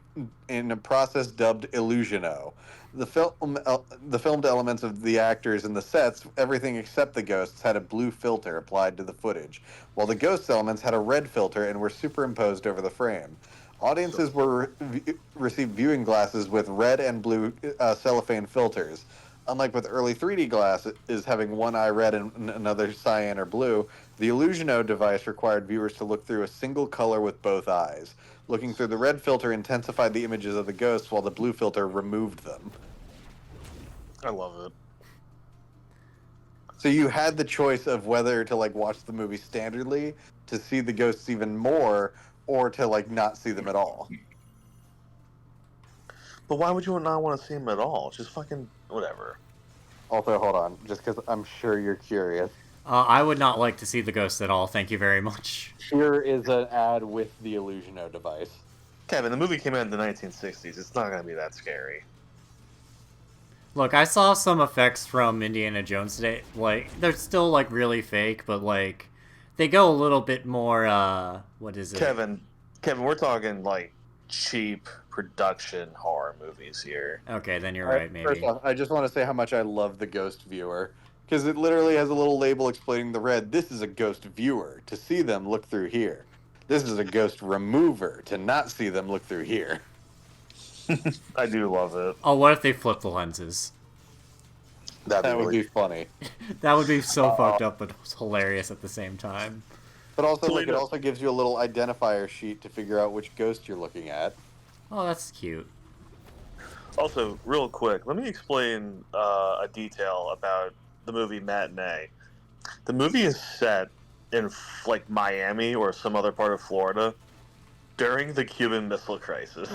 in a process dubbed Illusiono. The filmed elements of the actors and the sets, everything except the ghosts, had a blue filter applied to the footage, while the ghost elements had a red filter and were superimposed over the frame. Audiences received viewing glasses with red and blue cellophane filters. Unlike with early 3D glasses having one eye red and another cyan or blue, the Illusiono device required viewers to look through a single color with both eyes. Looking through the red filter intensified the images of the ghosts, while the blue filter removed them. I love it. So you had the choice of whether to like watch the movie standardly to see the ghosts even more, or to like not see them at all. But why would you not want to see him at all? Just fucking whatever. Also, hold on, just because I'm sure you're curious. I would not like to see the ghost at all, thank you very much. Here is an ad with the Illusiono device. Kevin, the movie came out in the 1960s. It's not gonna be that scary. Look, I saw some effects from Indiana Jones today. Like, they're still, like, really fake, but, like, they go a little bit more, what is it? Kevin, we're talking like cheap production horror movies here. Okay, then you're All right, right, first maybe. off, I just want to say how much I love the Ghost Viewer because it literally has a little label explaining the red. This is a Ghost Viewer. To see them, look through here. This is a Ghost Remover. To not see them, look through here. I do love it. Oh, what if they flip the lenses? That'd be That would really. be funny. That would be so Uh, fucked up, but hilarious at the same time. But also, like, it Toledo. also gives you a little identifier sheet to figure out which ghost you're looking at. Oh, that's cute. Also, real quick, let me explain a detail about the movie Matinee. The movie is set in like Miami or some other part of Florida during the Cuban Missile Crisis.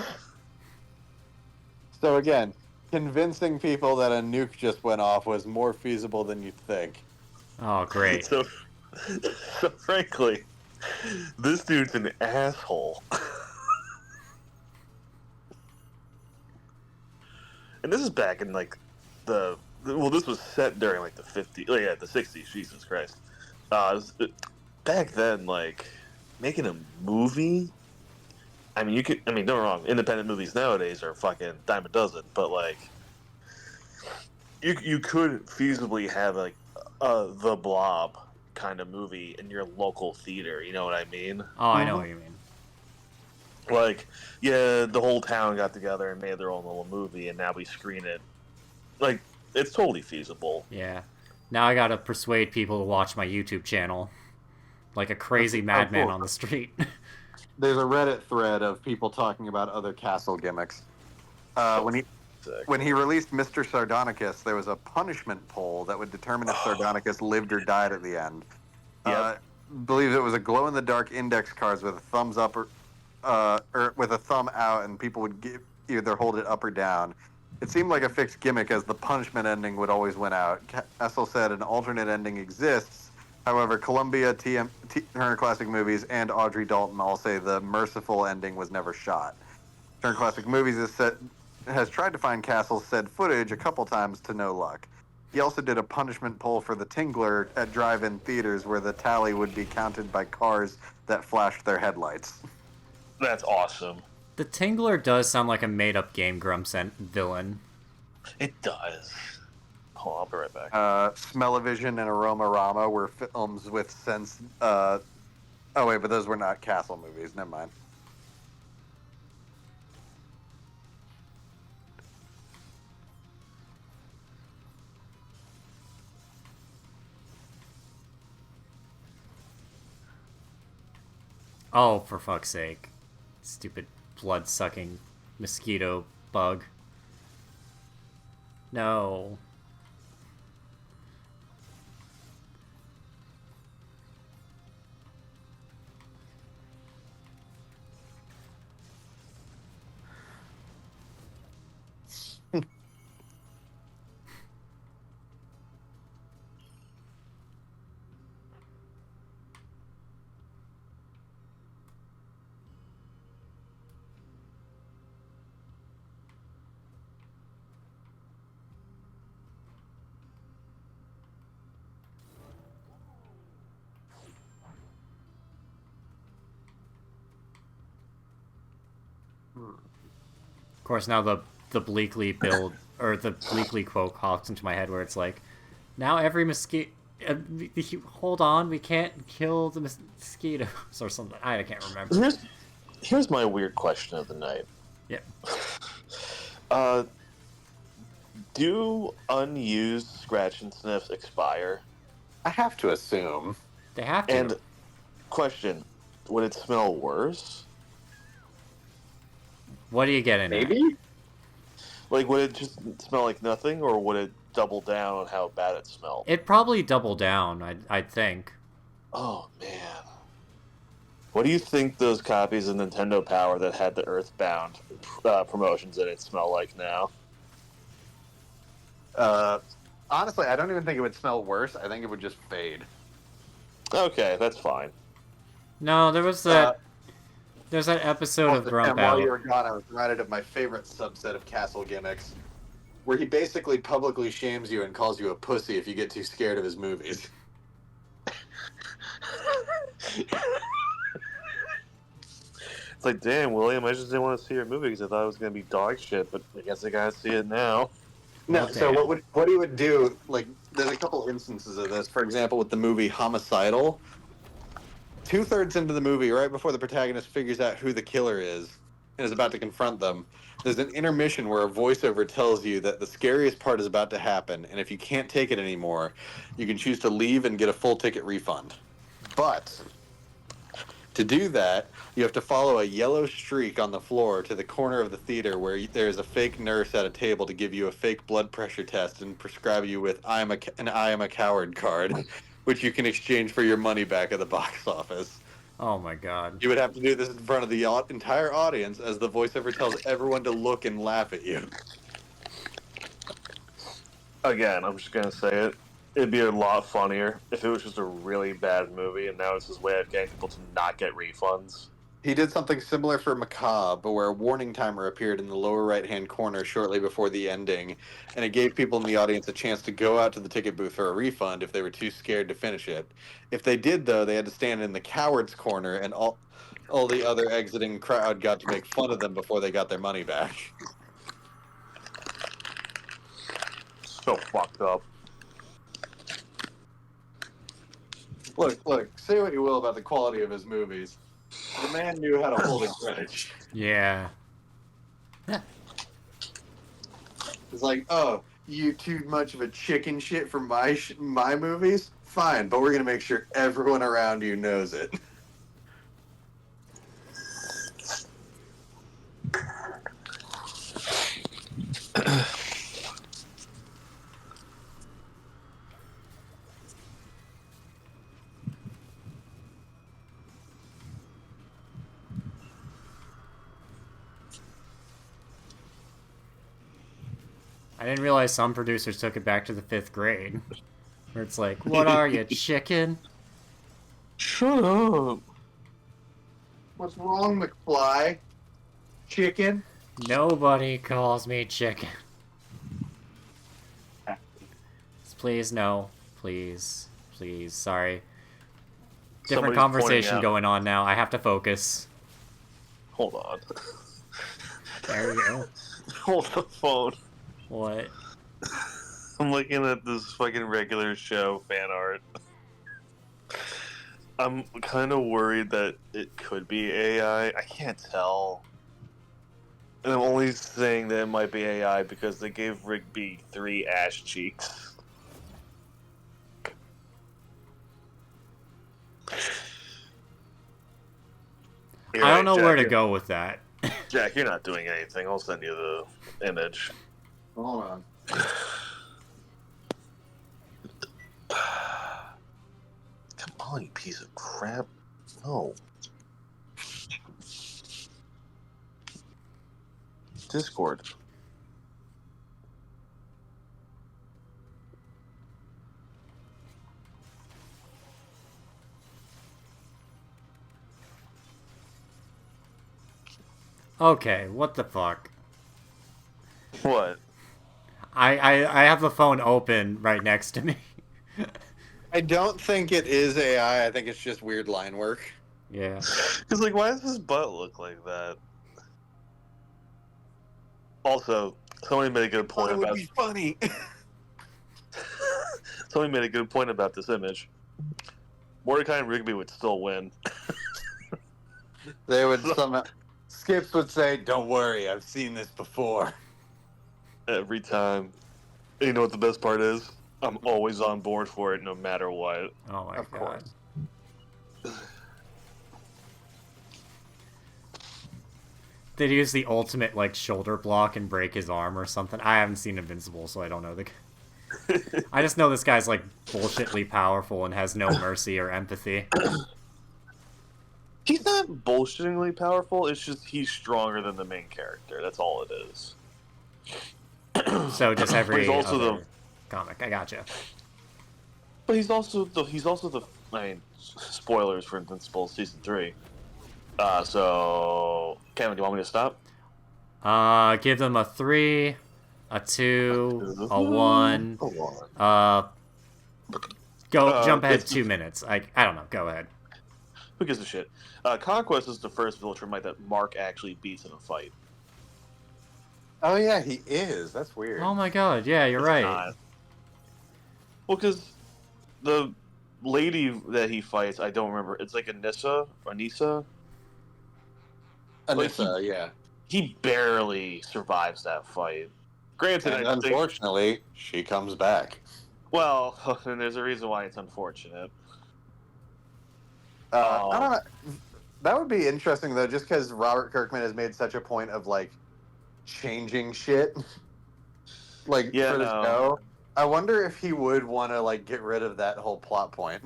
So again, convincing people that a nuke just went off was more feasible than you'd think. Oh, great. so, so frankly, this dude's an asshole. And this is back in like this was set during like the 50s, oh, yeah, the 60s. Jesus Christ. Back then, like making a movie. I mean, don't get me wrong. Independent movies nowadays are fucking dime a dozen, but like, you could feasibly have like the Blob kind of movie in your local theater. You know what I mean? Oh, I know what you mean. Like, yeah, the whole town got together and made their own little movie, and now we screen it. Like, it's totally feasible. Yeah. Now I gotta persuade people to watch my YouTube channel. Like a crazy madman cool. on the street. There's a Reddit thread of people talking about other castle gimmicks. When he released Mr. Sardonicus, there was a punishment poll that would determine if Sardonicus lived or died at the end. Yep. Believe it was a glow-in-the-dark index cards with a thumbs up or with a thumb out, and people would either hold it up or down. It seemed like a fixed gimmick, as the punishment ending would always win out. Essel said an alternate ending exists. However, Columbia, Turner Classic Movies, and Audrey Dalton all say the merciful ending was never shot. Turner Classic Movies has tried to find Castle's said footage a couple times to no luck. He also did a punishment poll for the Tingler at drive-in theaters where the tally would be counted by cars that flashed their headlights. That's awesome. The Tingler does sound like a made-up Game Grumps villain. It does. Hold on, I'll be right back. Smell-O-Vision and Aroma-Rama were films with sense. Oh wait, but those were not Castle movies. Never mind. Oh, for fuck's sake. Stupid blood-sucking mosquito bug. No. Of course, now the Bleakly build, or the Bleakly quote pops into my head where it's like, now every mosquito... hold on, we can't kill the mosquitoes, or something. I can't remember. Here's my weird question of the night. Yep. Do unused scratch and sniffs expire? I have to assume. They have to. And question, would it smell worse? What are you getting at? Maybe? Like, would it just smell like nothing, or would it double down on how bad it smelled? It'd probably double down, I'd think. Oh, man. What do you think those copies of Nintendo Power that had the Earthbound promotions in it smell like now? Honestly, I don't even think it would smell worse. I think it would just fade. Okay, that's fine. No, there was that... There's that episode of Grump And while you Out. were gone, I was reminded of my favorite subset of castle gimmicks, where he basically publicly shames you and calls you a pussy if you get too scared of his movies. It's like, damn, William, I just didn't want to see your movie because I thought it was going to be dog shit, but I guess I gotta see it now. No, Well, so damn. what he would do, like, there's a couple instances of this. For example, with the movie Homicidal, 2/3 into the movie, right before the protagonist figures out who the killer is and is about to confront them, there's an intermission where a voiceover tells you that the scariest part is about to happen, and if you can't take it anymore, you can choose to leave and get a full ticket refund. But to do that, you have to follow a yellow streak on the floor to the corner of the theater where there's a fake nurse at a table to give you a fake blood pressure test and prescribe you with an I am a coward card, which you can exchange for your money back at the box office. Oh my god. You would have to do this in front of the entire audience as the voiceover tells everyone to look and laugh at you. Again, I'm just going to say it. It'd be a lot funnier if it was just a really bad movie, and now it's his way of getting people to not get refunds. He did something similar for Macabre, where a warning timer appeared in the lower right-hand corner shortly before the ending, and it gave people in the audience a chance to go out to the ticket booth for a refund if they were too scared to finish it. If they did, though, they had to stand in the coward's corner, and all the other exiting crowd got to make fun of them before they got their money back. So fucked up. Look, say what you will about the quality of his movies. The man knew how to hold a grudge. Yeah. It's like, oh, you too much of a chicken shit for my movies? Fine, but we're gonna make sure everyone around you knows it. I didn't realize some producers took it back to the 5th grade. Where it's like, what are you, chicken? Shut up. What's wrong, McFly? Chicken? Nobody calls me chicken. Please, no. Please. Please, sorry. Different Somebody's conversation pointing out- going on now. I have to focus. Hold on. There you go. Hold the phone. What? I'm looking at this fucking regular show fan art. I'm kind of worried that it could be AI. I can't tell. And I'm only saying that it might be AI because they gave Rigby 3 ass cheeks. You're I don't right, know Jack, where to you're- go with that. Jack, you're not doing anything. I'll send you the image. Hold on. Come on, you piece of crap. No. Discord. Okay, what the fuck? What? I have the phone open right next to me. I don't think it is AI. I think it's just weird line work. Yeah. Because, like, why does his butt look like that? Also, somebody made a good point It would about. be funny. Somebody made a good point about this image. Mordecai and Rigby would still win. They would somehow. Skips would say, "Don't worry, I've seen this before." Every time. And you know what the best part is? I'm always on board for it no matter what. Oh my Of god. course. They'd use the ultimate, like, shoulder block and break his arm or something. I haven't seen Invincible, so I don't know the... I just know this guy's, like, bullshitly powerful and has no mercy or empathy. He's not bullshittingly powerful, it's just he's stronger than the main character. That's all it is. So just every He's also other the- comic. I gotcha. But he's also the I mean, spoilers for Invincible season 3. So Kevin, do you want me to stop? Give them a 3, a 2, a Go 1. on. Jump ahead It's 2 minutes. I don't know. Go ahead. Who gives a shit? Conquest is the first Viltrumite that Mark actually beats in a fight. Oh yeah, he is. That's weird. Oh my god, yeah, you're It's right. not. Well, because the lady that he fights, I don't remember. It's like Anissa or Anissa. Like Anissa, yeah. he barely survives that fight. Granted, And I think. unfortunately, she comes back. Well, and there's a reason why it's unfortunate. I don't know. That would be interesting though, just because Robert Kirkman has made such a point of like changing shit, like Yeah, for the no. show. I wonder if he would want to like get rid of that whole plot point.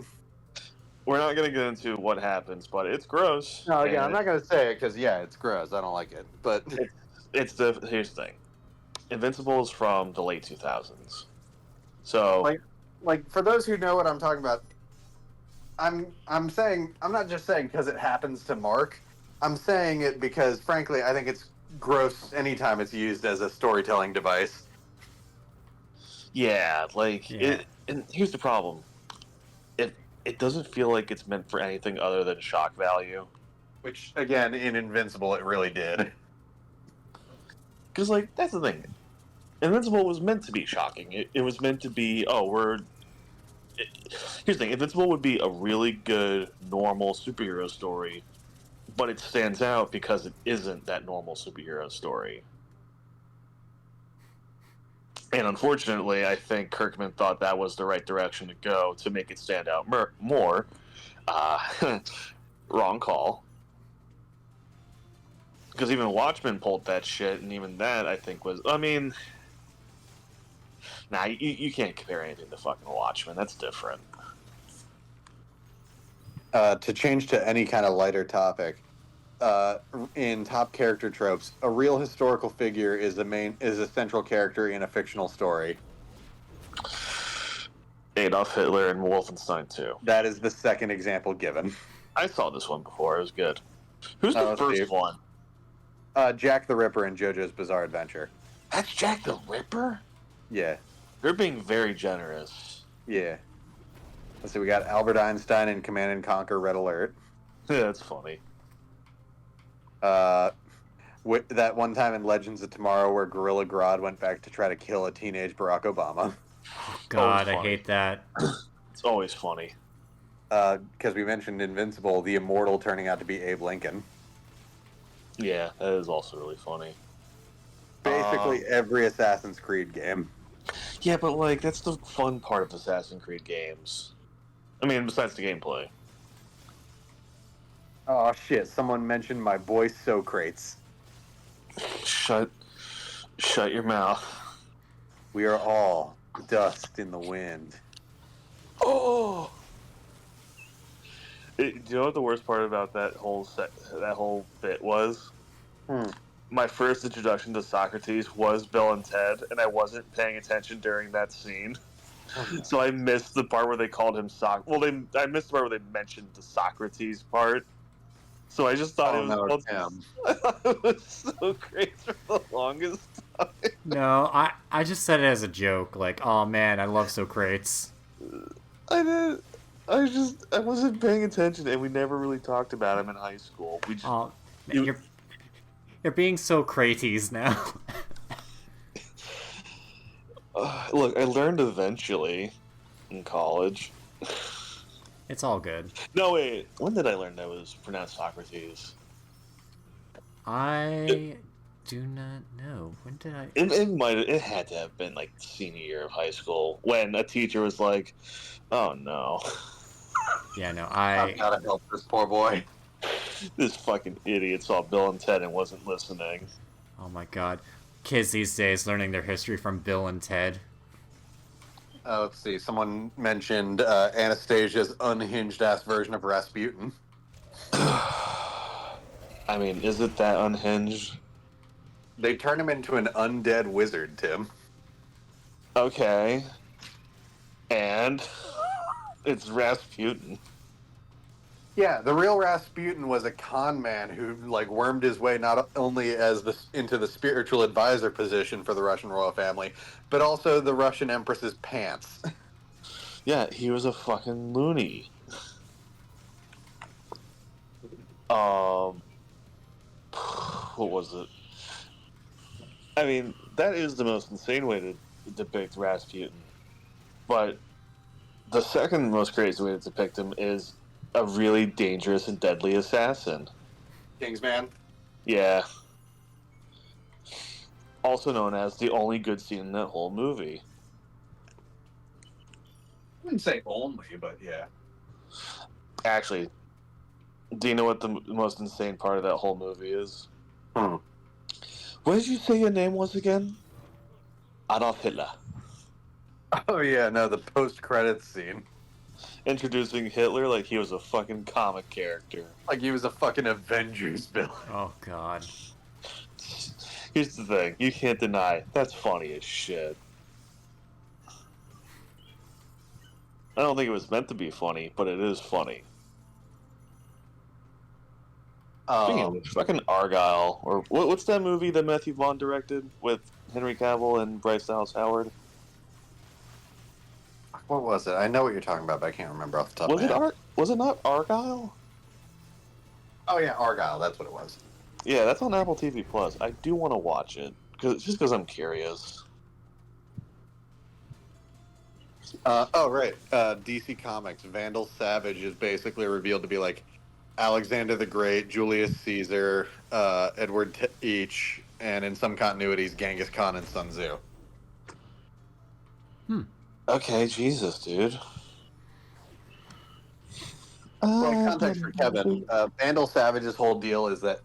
We're not gonna get into what happens, but it's gross. No, again, I'm And not gonna say it because yeah, it's gross. I don't like it, but it's the here's the thing. Invincible is from the late 2000s. So like for those who know what I'm talking about, I'm saying I'm not just saying because it happens to Mark. I'm saying it because frankly, I think it's gross anytime it's used as a storytelling device. yeah, like Yeah. it. And here's the problem: it doesn't feel like it's meant for anything other than shock value. Which again, in Invincible, it really did. Because like that's the thing, Invincible was meant to be shocking. It was meant to be here's the thing: Invincible would be a really good normal superhero story, but it stands out because it isn't that normal superhero story. And unfortunately, I think Kirkman thought that was the right direction to go to make it stand out more. Wrong call. Because even Watchmen pulled that shit, and even that, I think, was. I mean. Nah, you can't compare anything to fucking Watchmen. That's different. To change to any kind of lighter topic, in top character tropes, a real historical figure is a central character in a fictional story. Adolf Hitler and Wolfenstein 2. That is the second example given. I saw this one before. It was good. Who's the first one? Jack the Ripper in JoJo's Bizarre Adventure. That's Jack the Ripper? Yeah. They're being very generous. Yeah. Let's see, we got Albert Einstein in Command and Conquer Red Alert. Yeah, that's funny. That one time in Legends of Tomorrow where Gorilla Grodd went back to try to kill a teenage Barack Obama. Oh god, I hate that. It's always funny. Because we mentioned Invincible, the Immortal turning out to be Abe Lincoln. Yeah, that is also really funny. Basically every Assassin's Creed game. Yeah, but like that's the fun part of Assassin's Creed games. I mean, besides the gameplay. Oh shit, someone mentioned my boy Socrates. Shut your mouth. We are all dust in the wind. Oh. Do you know what the worst part about that whole bit was? My first introduction to Socrates was Bill and Ted, and I wasn't paying attention during that scene. So I missed the part where they called him I missed the part where they mentioned the Socrates part. So I just thought it was so great for the longest time. No, I just said it as a joke, like, oh man, I love Socrates. I wasn't paying attention, and we never really talked about him in high school. We just you're being Socrates now. Look, I learned eventually in college. It's all good. No, wait. When did I learn that was pronounced Socrates? I do not know. When did I? It had to have been like senior year of high school when a teacher was like, "Oh no." Yeah, no, I've gotta help this poor boy. This fucking idiot saw Bill and Ted and wasn't listening. Oh my god. Kids these days learning their history from Bill and Ted. Let's see. Someone mentioned Anastasia's unhinged-ass version of Rasputin. I mean, is it that unhinged? They turn him into an undead wizard, Tim. Okay. And it's Rasputin. Yeah, the real Rasputin was a con man who like wormed his way not only as the into the spiritual advisor position for the Russian royal family, but also the Russian empress's pants. Yeah, he was a fucking loony. Um, what was it? I mean, that is the most insane way to depict Rasputin. But the second most crazy way to depict him is a really dangerous and deadly assassin. Kingsman. Yeah. Also known as the only good scene in that whole movie. I wouldn't say only, but yeah. Actually, do you know what the most insane part of that whole movie is? Hmm. What did you say your name was again? Adolf Hitler. Oh yeah, no, the post credits scene. Introducing Hitler like he was a fucking comic character. Like he was a fucking Avengers villain. Oh god. Here's the thing, you can't deny that's funny as shit. I don't think it was meant to be funny, but it is funny. Speaking of which, fucking Argyle, or what's that movie that Matthew Vaughn directed with Henry Cavill and Bryce Dallas Howard? What was it? I know what you're talking about, but I can't remember off the top of my head. Was it not Argyle? Oh yeah, Argyle. That's what it was. Yeah, that's on Apple TV Plus. I do want to watch it just because I'm curious. Oh right, DC Comics. Vandal Savage is basically revealed to be like Alexander the Great, Julius Caesar, Edward Teach, and in some continuities, Genghis Khan and Sun Tzu. Okay, Jesus, dude. Well, context for Kevin, Vandal Savage's whole deal is that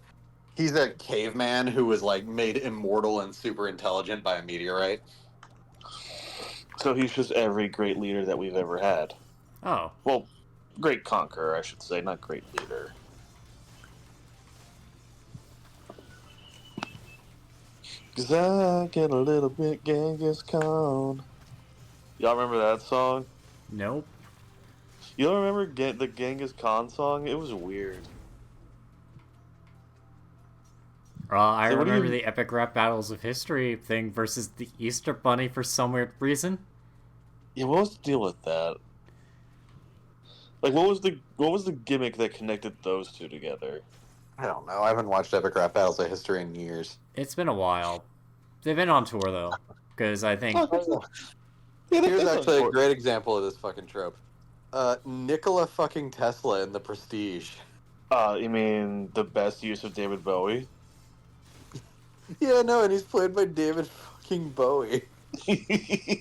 he's a caveman who was like made immortal and super intelligent by a meteorite. So he's just every great leader that we've ever had. Oh. Well, great conqueror, I should say, not great leader. Cause I get a little bit Genghis Khan. Y'all remember that song? Nope. You don't remember the Genghis Khan song? It was weird. I So what do remember you- the epic rap battles of history thing versus the Easter Bunny for some weird reason. Yeah, what was the deal with that? Like, what was the gimmick that connected those two together? I don't know. I haven't watched Epic Rap Battles of History in years. It's been a while. They've been on tour though, because I think Yeah, Here's that's actually a unfortunate. great example of this fucking trope. Nikola fucking Tesla in The Prestige. You mean the best use of David Bowie? Yeah, no, and he's played by David fucking Bowie. I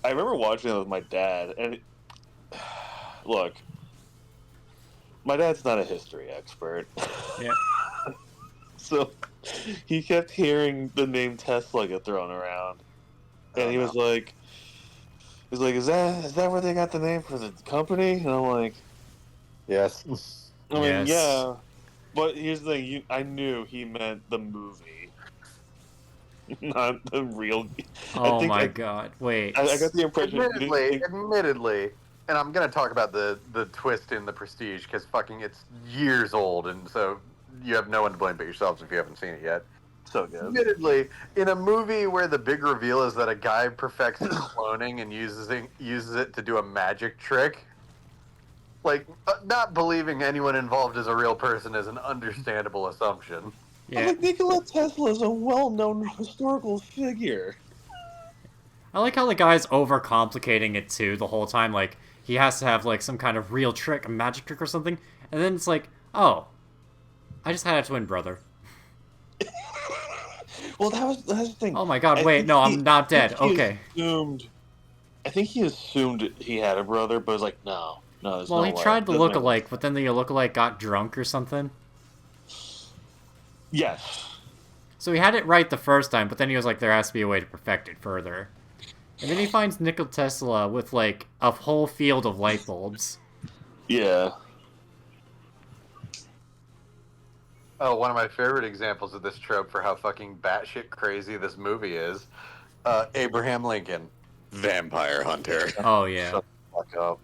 remember watching it with my dad, and look, my dad's not a history expert. yeah. So he kept hearing the name Tesla get thrown around, and Oh, he was like, "Is that where they got the name for the company?" And I'm like, yes. "I mean, Yes. yeah." But here's the thing: I knew he meant the movie, not the real. Oh my I god. Wait. I got the impression. Admittedly, and I'm gonna talk about the twist in The Prestige because fucking it's years old, and so you have no one to blame but yourselves if you haven't seen it yet. So good. Admittedly, in a movie where the big reveal is that a guy perfects cloning and uses it to do a magic trick, like not believing anyone involved is a real person is an understandable assumption. Yeah. Like Nikola Tesla is a well-known historical figure. I like how the guy's overcomplicating it too the whole time. Like he has to have like some kind of real trick, a magic trick or something, and then it's like, oh, I just had a twin brother. Well, that's the thing. Oh my god, I wait, think no, he- I'm not I dead. think he Okay. I think he assumed he had a brother, but was like, no, there's Well, no he way. tried the Doesn't make- lookalike, but then the lookalike got drunk or something. Yes. So he had it right the first time, but then he was like, there has to be a way to perfect it further. And then he finds Nikola Tesla with like a whole field of light bulbs. Yeah. Oh, one of my favorite examples of this trope for how fucking batshit crazy this movie is, Abraham Lincoln, vampire hunter. Oh yeah. Shut the fuck up.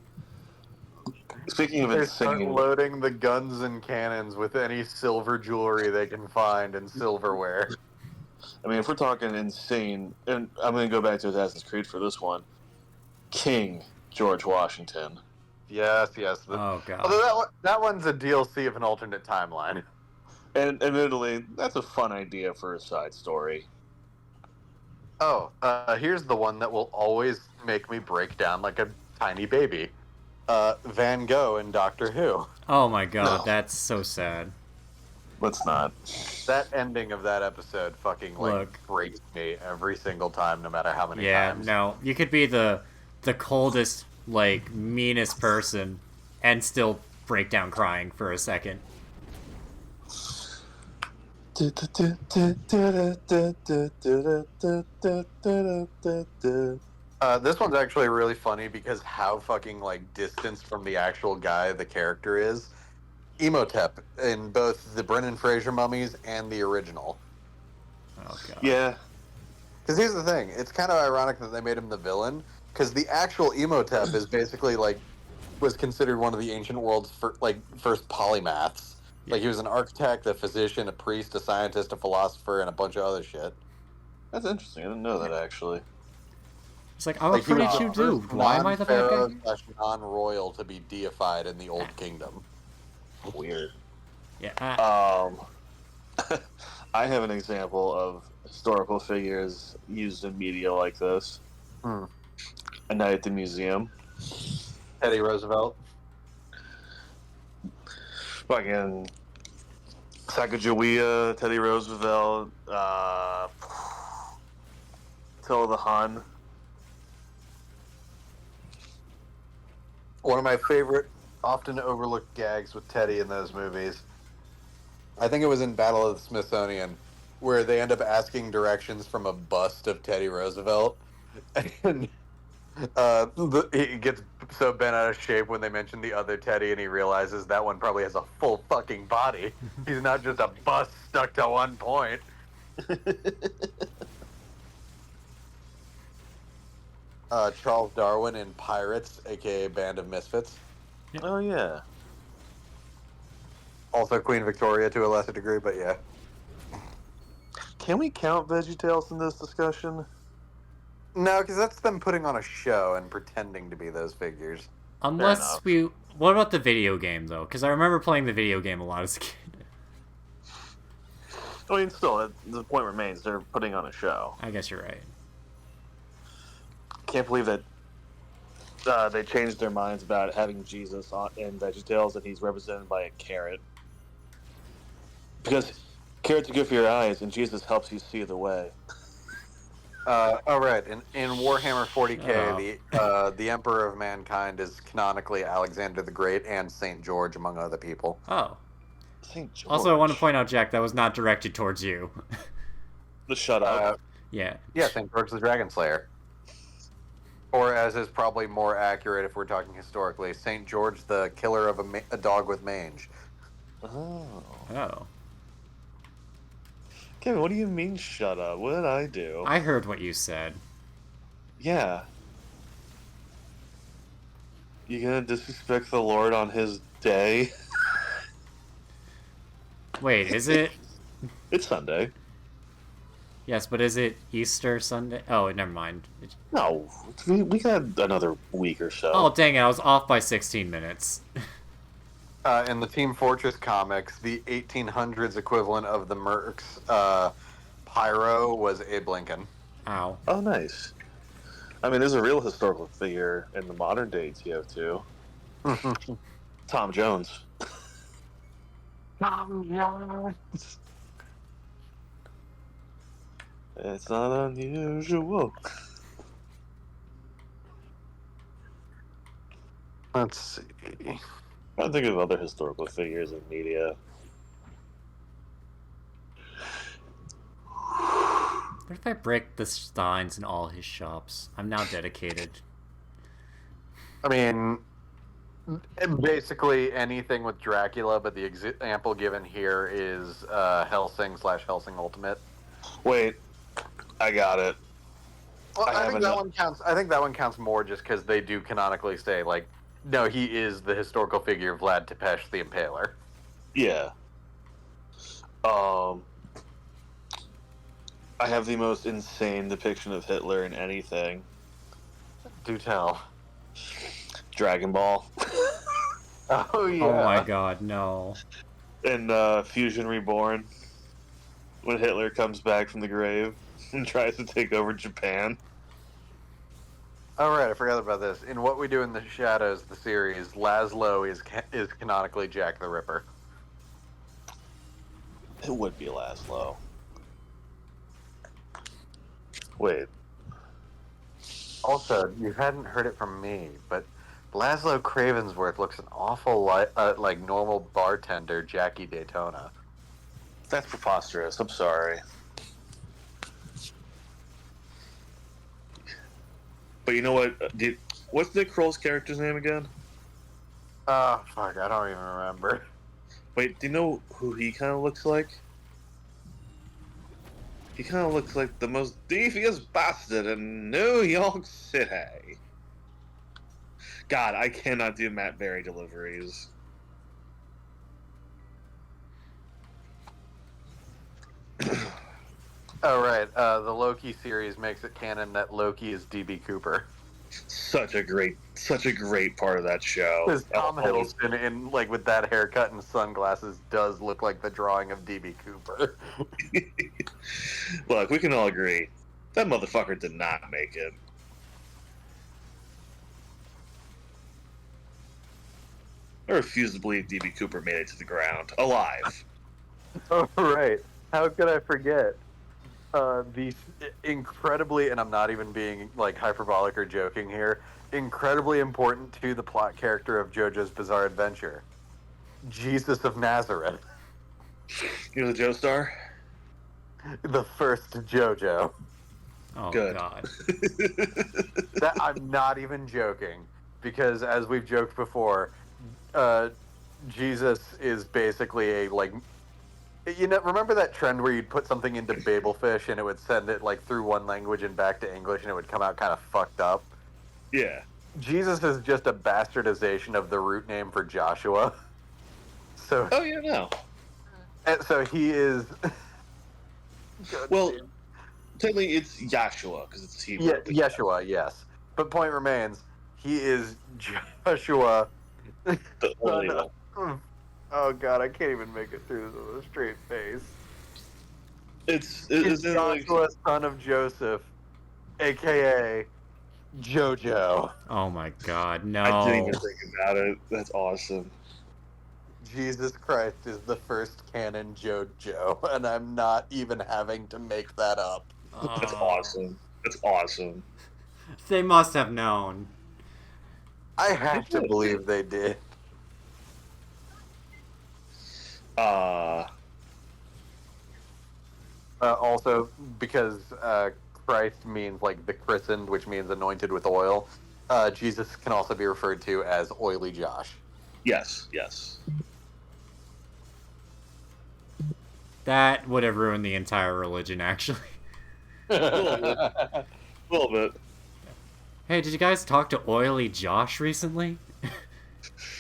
Speaking of They start insane, loading the guns and cannons with any silver jewelry they can find and silverware. I mean, if we're talking insane, and I'm going to go back to Assassin's Creed for this one, King George Washington. Yes. Oh Although god. that one's a DLC of an alternate timeline. And admittedly, that's a fun idea for a side story. Oh, here's the one that will always make me break down like a tiny baby. Van Gogh in Doctor Who. Oh my god, No. that's so sad. Let's not. That ending of that episode fucking like Look. breaks me every single time, no matter how many Yeah, times. no. You could be the coldest, like, meanest person and still break down crying for a second. This one's actually really funny because how fucking like distanced from the actual guy the character is. Emotep in both the Brendan Fraser mummies and the original. Oh god. Yeah. Because here's the thing, it's kind of ironic that they made him the villain, because the actual Emotep is basically like was considered one of the ancient world's first polymaths. Like he was an architect, a physician, a priest, a scientist, a philosopher, and a bunch of other shit. That's interesting. I didn't know that, actually. It's like, I'm Like he afraid was you the do. first Why am I the bad non-pharaoh guy? / non-royal to be deified in the Old Kingdom. Weird. Yeah. I have an example of historical figures used in media like this. Hmm. A Night at the Museum. Teddy Roosevelt. Fucking Sacagawea, Teddy Roosevelt, Attila the Hun. One of my favorite, often overlooked gags with Teddy in those movies. I think it was in Battle of the Smithsonian, where they end up asking directions from a bust of Teddy Roosevelt, and he gets so bent out of shape when they mention the other Teddy, and he realizes that one probably has a full fucking body. He's not just a bust stuck to one point. Charles Darwin in Pirates, aka Band of Misfits. Oh, yeah. Also Queen Victoria to a lesser degree, but yeah. Can we count VeggieTales in this discussion? No, because that's them putting on a show and pretending to be those figures. Unless enough. we. What about the video game, though? Because I remember playing the video game a lot as a kid. I mean, still, the point remains they're putting on a show. I guess you're right. Can't believe that they changed their minds about having Jesus in VeggieTales, and he's represented by a carrot. Because carrots are good for your eyes, and Jesus helps you see the way. Oh right, in Warhammer 40k, Oh. the Emperor of Mankind is canonically Alexander the Great and Saint George, among other people. Oh. St. George. Also, I want to point out, Jack, that was not directed towards you. Just shut up. Yeah. Yeah, Saint George the Dragon Slayer. Or, as is probably more accurate if we're talking historically, Saint George the Killer of a dog with mange. Oh. Oh. Kevin, what do you mean, shut up? What did I do? I heard what you said. Yeah. You gonna disrespect the Lord on his day? Wait, is it? It's Sunday. Yes, but is it Easter Sunday? Oh, never mind. No, we got another week or so. Oh, dang it, I was off by 16 minutes. In the Team Fortress comics, the 1800s equivalent of the Mercs Pyro was Abe Lincoln. Ow. Oh, nice. I mean, there's a real historical figure in the modern day TF2. Tom Jones. Tom Jones. It's not unusual. Let's see. I think of other historical figures in media. What if I break the signs in all his shops? I'm now dedicated. I mean, basically anything with Dracula, but the example given here is Helsing / Helsing Ultimate. Wait, I got it. Well, I I think haven't that done- one counts. I think that one counts more just because they do canonically say like No, he is the historical figure Vlad Tepes the Impaler. Yeah. I have the most insane depiction of Hitler in anything. Do tell. Dragon Ball. Oh yeah. Oh my god, no. And Fusion Reborn. When Hitler comes back from the grave and tries to take over Japan. All right, I forgot about this. In What We Do in the Shadows, the series, Laszlo is canonically Jack the Ripper. It would be Laszlo. Wait. Also, you hadn't heard it from me, but Laszlo Cravensworth looks an awful like normal bartender Jackie Daytona. That's preposterous. I'm sorry. But you know what? What's Nick Kroll's character's name again? Oh, fuck, I don't even remember. Wait, do you know who he kind of looks like? He kind of looks like the most devious bastard in New York City. God, I cannot do Matt Berry deliveries. Oh, right. The Loki series makes it canon that Loki is DB Cooper. Such a great part of that show. Because Tom Hiddleston, in like with that haircut and sunglasses, does look like the drawing of DB Cooper. Look, we can all agree that motherfucker did not make it. I refuse to believe DB Cooper made it to the ground alive. Oh, right. How could I forget? The incredibly, and I'm not even being like hyperbolic or joking here, incredibly important to the plot character of JoJo's Bizarre Adventure, Jesus of Nazareth. You're the Joe Star? The first JoJo. Oh Good. god. That I'm not even joking, because as we've joked before, Jesus is basically a like. You know, remember that trend where you'd put something into Babelfish and it would send it like through one language and back to English and it would come out kind of fucked up? Yeah. Jesus is just a bastardization of the root name for Joshua. So, Oh, yeah, no. and so he is. Well, technically it's Yahshua, because it's Hebrew. Yeah, Yeshua, yes. But point remains, he is Joshua. The Holy son One. of- Oh god, I can't even make it through this with a straight face. It's Joshua, son of Joseph, aka JoJo. Oh my god, I no. didn't even think about it. That's awesome. Jesus Christ is the first canon JoJo, and I'm not even having to make that up. That's Oh. awesome. That's awesome. They must have known. I have to believe they did. Also, because Christ means like the christened, which means anointed with oil, Jesus can also be referred to as Oily Josh. Yes, yes. That would have ruined the entire religion, actually. A little bit. Hey, did you guys talk to Oily Josh recently?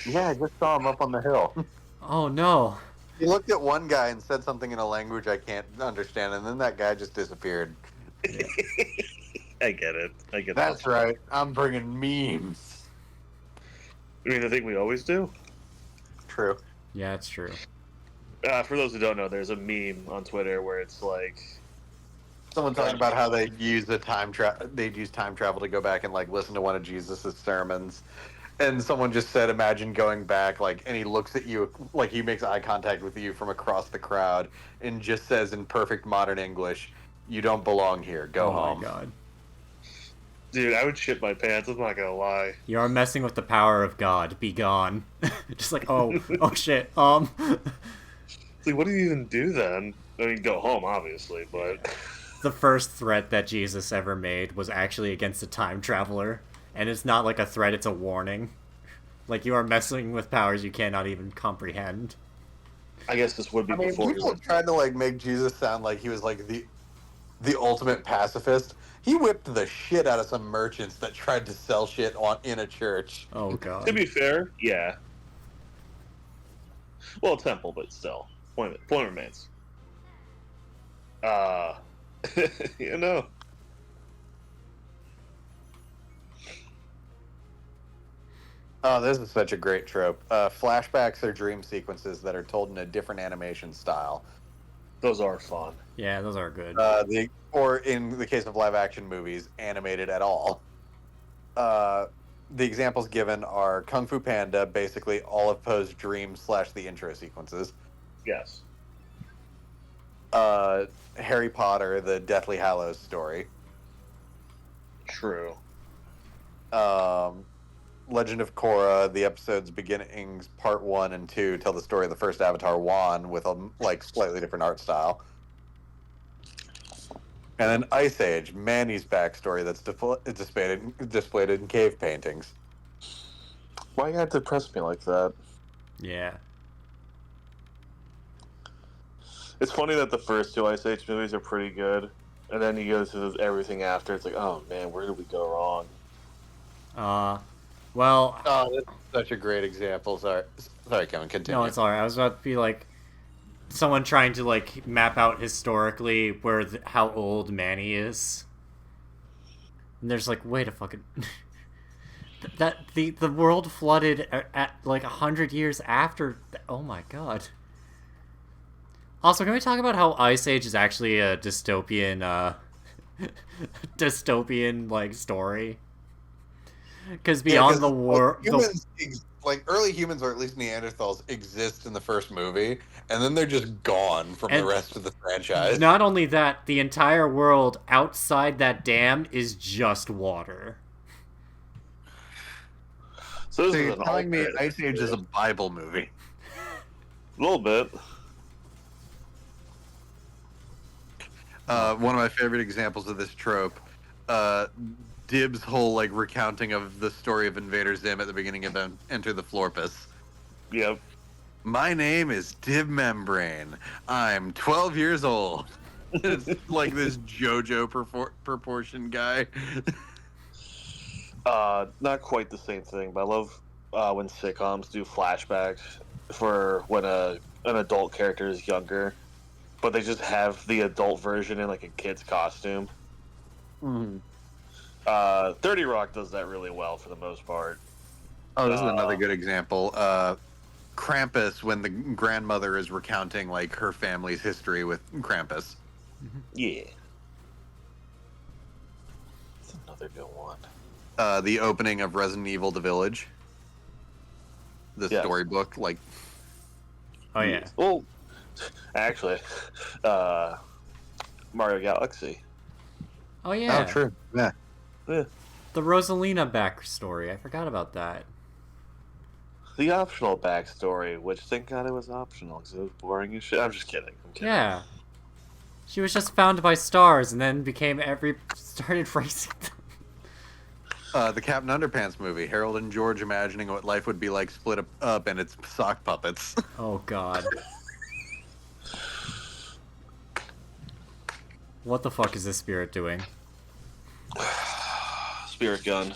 Yeah, I just saw him up on the hill. Oh no. He looked at one guy and said something in a language I can't understand, and then that guy just disappeared. I get it. That's right. I'm bringing memes. I mean, the thing we always do. True. Yeah, it's true. For those who don't know, there's a meme on Twitter where it's like Someone talking about how they use they'd use time travel to go back and like listen to one of Jesus's sermons. And someone just said, imagine going back, like, and he looks at you, like, he makes eye contact with you from across the crowd and just says in perfect modern English, you don't belong here, go home. Oh my god. Dude, I would shit my pants, I'm not gonna lie. You are messing with the power of God. Be gone. Just like, oh shit. It's like, what do you even do then? I mean, go home, obviously, but... The first threat that Jesus ever made was actually against a time traveler. And it's not like a threat, it's a warning. Like, you are messing with powers you cannot even comprehend. I guess this would be before... People tried to, like, make Jesus sound like he was, like, the ultimate pacifist. he whipped the shit out of some merchants that tried to sell shit in a church. Oh To god. be fair, yeah. Well, temple, but still. Point remains. Uh, you know. Oh, this is such a great trope. Flashbacks are dream sequences that are told in a different animation style. Those are fun. Yeah, those are good. Or in the case of live action movies, animated at all. The examples given are Kung Fu Panda, basically all of Poe's dreams / the intro sequences. Yes. Harry Potter, the Deathly Hallows story. True. Legend of Korra, the episodes beginnings part 1 and 2 tell the story of the first Avatar Wan with a slightly different art style. And then Ice Age, Manny's backstory that's displayed in cave paintings. Why you gotta depress me like that? Yeah. It's funny that the first two Ice Age movies are pretty good, and then you go to everything after. It's like, oh man, where did we go wrong? Well. Oh, that's such a great example. Sorry, Kevin, continue. No, it's alright. I was about to be like, someone trying to like map out historically where how old Manny is, and there's like, wait a fucking. That the world flooded at like 100 years after. Oh my god. Also, can we talk about how Ice Age is actually a dystopian, dystopian like story? Because beyond the war, early humans, or at least Neanderthals, exist in the first movie, and then they're just gone from the rest of the franchise. Not only that, the entire world outside that dam is just water. So you're telling me Ice Age is a Bible movie? A little bit. One of my favorite examples of this trope, Dib's whole recounting of the story of Invader Zim at the beginning of Enter the Florpus. Yep. My name is Dib Membrane. I'm 12 years old. It's like this JoJo proportion guy. Not quite the same thing, but I love when sitcoms do flashbacks for when an adult character is younger, but they just have the adult version in like a kid's costume. Mm-hmm. 30 Rock does that really well for the most part. Oh, this is another good example. Krampus, when the grandmother is recounting her family's history with Krampus. Yeah. That's another good one. The opening of Resident Evil: The Village. The storybook, Oh yeah. Well, actually, Mario Galaxy. Oh yeah. Oh, true. Yeah. Yeah. The Rosalina backstory. I forgot about that. The optional backstory, which thank God it was optional because it was boring as shit. I'm just kidding. Yeah. She was just found by stars and then started racing them. The Captain Underpants movie, Harold and George imagining what life would be like split up, and it's sock puppets. Oh god. What the fuck is this spirit doing? Spirit gun.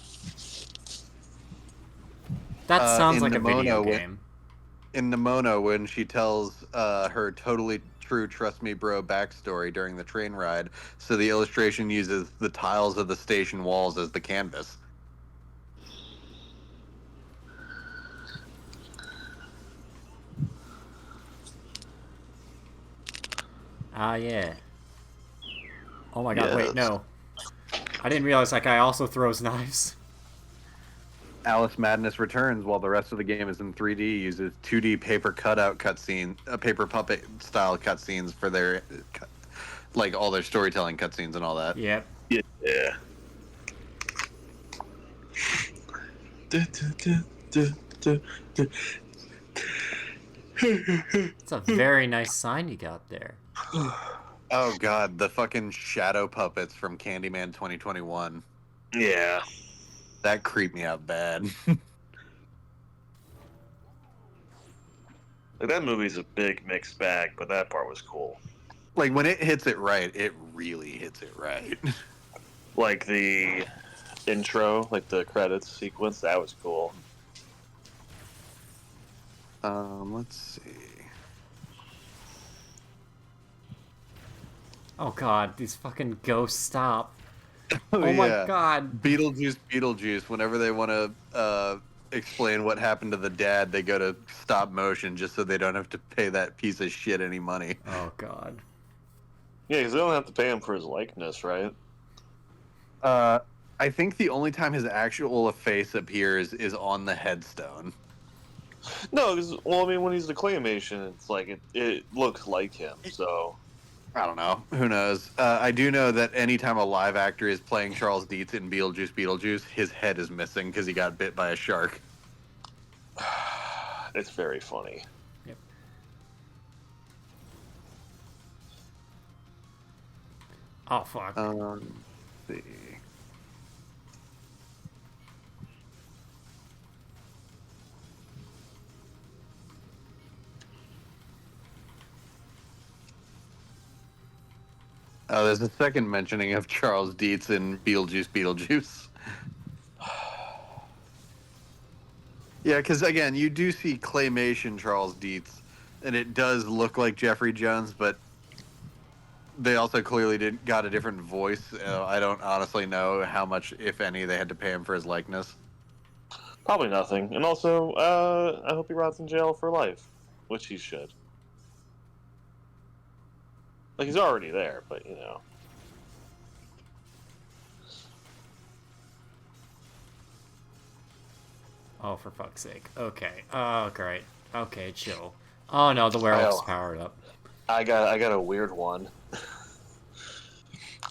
That sounds like a video game. In Nimona, when she tells her totally true trust me bro backstory during the train ride, so the illustration uses the tiles of the station walls as the canvas. Ah, yeah. Oh my god, wait, no. I didn't realize that guy also throws knives. Alice Madness Returns, while the rest of the game is in 3D, uses 2D paper paper puppet style cutscenes for their, all their storytelling cutscenes and all that. Yep. Yeah. It's a very nice sign you got there. Oh god, the fucking shadow puppets from Candyman 2021. Yeah. That creeped me out bad. That movie's a big mixed bag, but that part was cool. When it hits it right, it really hits it right. Like the intro, like the credits sequence, that was cool. Let's see. Oh god, these fucking ghosts stop. Oh, Oh my yeah. god. Beetlejuice. Whenever they want to explain what happened to the dad, they go to stop motion just so they don't have to pay that piece of shit any money. Oh god. Yeah, because they don't have to pay him for his likeness, right? I think the only time his actual face appears is on the headstone. No, because, well, I mean, when he's the claymation, it's like it looks like him, so. I don't know. Who knows? I do know that anytime a live actor is playing Charles Dietz in Beetlejuice, his head is missing because he got bit by a shark. It's very funny. Yep. Oh fuck. Let's see. There's a second mentioning of Charles Dietz in Beetlejuice. Yeah, because again, you do see claymation Charles Dietz, and it does look like Jeffrey Jones, but they also clearly got a different voice. I don't honestly know how much, if any, they had to pay him for his likeness. Probably nothing. And also, I hope he rots in jail for life, which he should. Like, he's already there, but, you know. Oh, for fuck's sake. Okay. Oh, great. Okay, chill. Oh no, the werewolf's powered up. I got a weird one.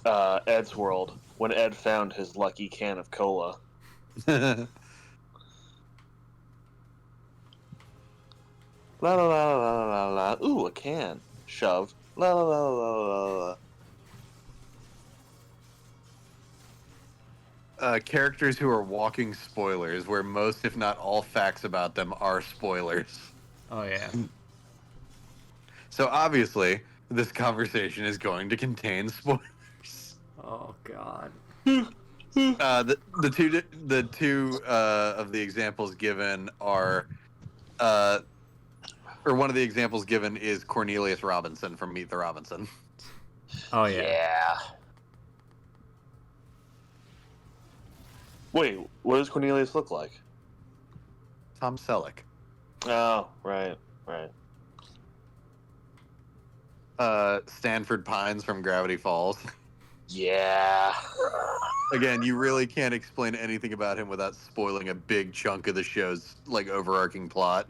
Ed's World, when Ed found his lucky can of cola. La la la la la la. Ooh, a can. Shove. La la la la la la. Characters who are walking spoilers, where most, if not all, facts about them are spoilers. Oh yeah. So obviously, this conversation is going to contain spoilers. Oh god. The two of the examples given are, or one of the examples given is Cornelius Robinson from Meet the Robinson. Oh yeah. Wait, what does Cornelius look like? Tom Selleck. Oh, right. Stanford Pines from Gravity Falls. Yeah. Again, you really can't explain anything about him without spoiling a big chunk of the show's like overarching plot.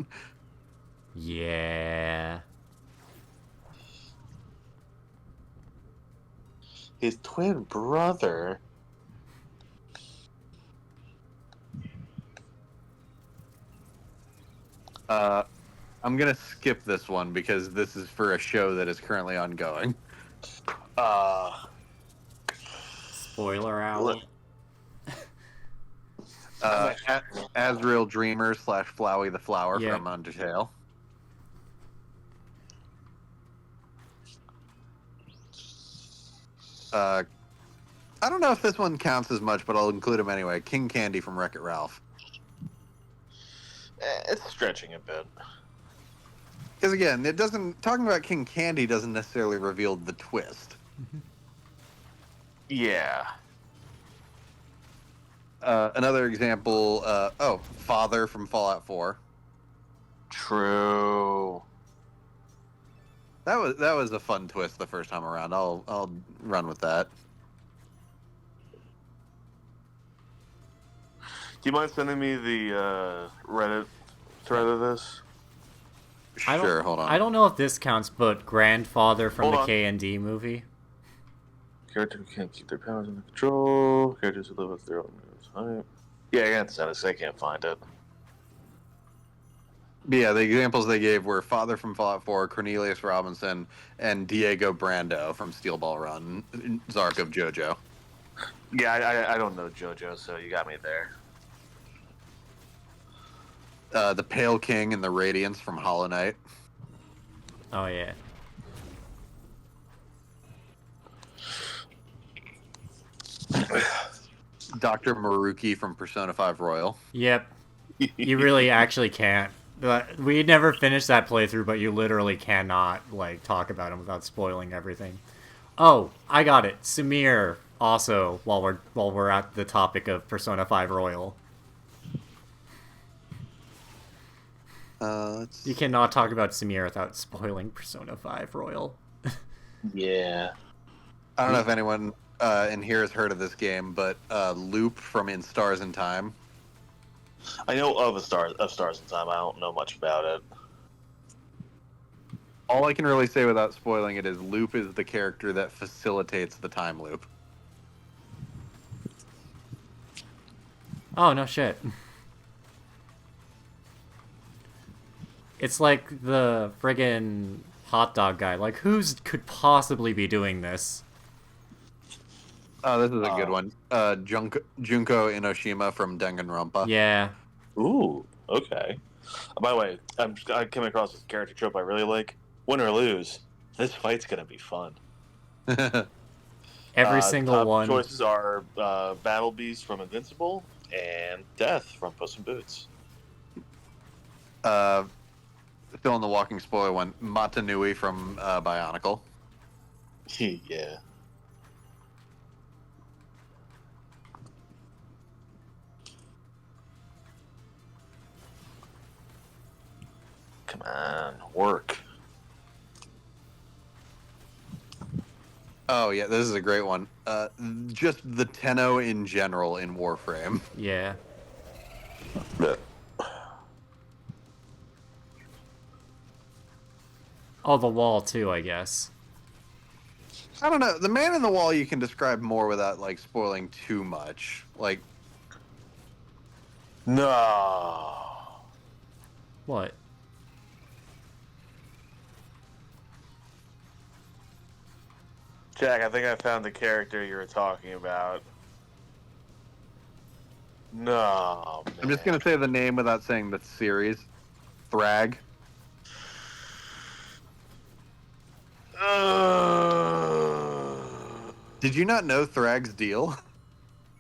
Yeah. His twin brother. I'm gonna skip this one because this is for a show that is currently ongoing. Spoiler out. Azrael Dreamer / Flowey the Flower Yeah. from Undertale. I don't know if this one counts as much, but I'll include him anyway. King Candy from Wreck-It Ralph. It's stretching a bit. Because again, it doesn't. Talking about King Candy doesn't necessarily reveal the twist. Yeah. Another example. Father from Fallout 4. True. That was a fun twist the first time around. I'll run with that. Do you mind sending me the Reddit thread of this? Sure, hold on. I don't know if this counts, but grandfather from Hold the on. K&D movie. Characters who can't keep their powers under control. Characters who live with their own moves. Right. Yeah, I got to send it 'cause I can't find it. But yeah, the examples they gave were Father from Fallout 4, Cornelius Robinson, and Diego Brando from Steel Ball Run, Zark of JoJo. Yeah, I don't know JoJo, so you got me there. The Pale King and the Radiance from Hollow Knight. Oh yeah. Dr. Maruki from Persona 5 Royal. Yep. You really actually can't. We never finished that playthrough, but you literally cannot like talk about him without spoiling everything. Oh, I got it. Samir also while we're at the topic of Persona 5 Royal. You cannot talk about Samir without spoiling Persona 5 Royal. Yeah. I don't know if anyone in here has heard of this game, but Loop from In Stars in Time. I know of Stars in Time. I don't know much about it. All I can really say without spoiling it is Loop is the character that facilitates the time loop. Oh, no shit. It's like the friggin' hot dog guy. Like, could possibly be doing this? Oh, this is a good one. Junko Inoshima from Danganronpa. Yeah. Ooh, okay. By the way, I came across this character trope I really like. Win or lose, this fight's gonna be fun. Every single top one. Choices are Battle Beast from Invincible and Death from Puss in Boots. Still in the walking spoiler one, Matanui from Bionicle. Yeah. Come on, work. Oh yeah, this is a great one. Just the Tenno in general in Warframe. Yeah. Oh, the wall too, I guess. I don't know. The Man in the Wall you can describe more without like spoiling too much. Like, No. What? Jack, I think I found the character you were talking about. No, man. I'm just gonna say the name without saying the series. Thrag. Did you not know Thrag's deal?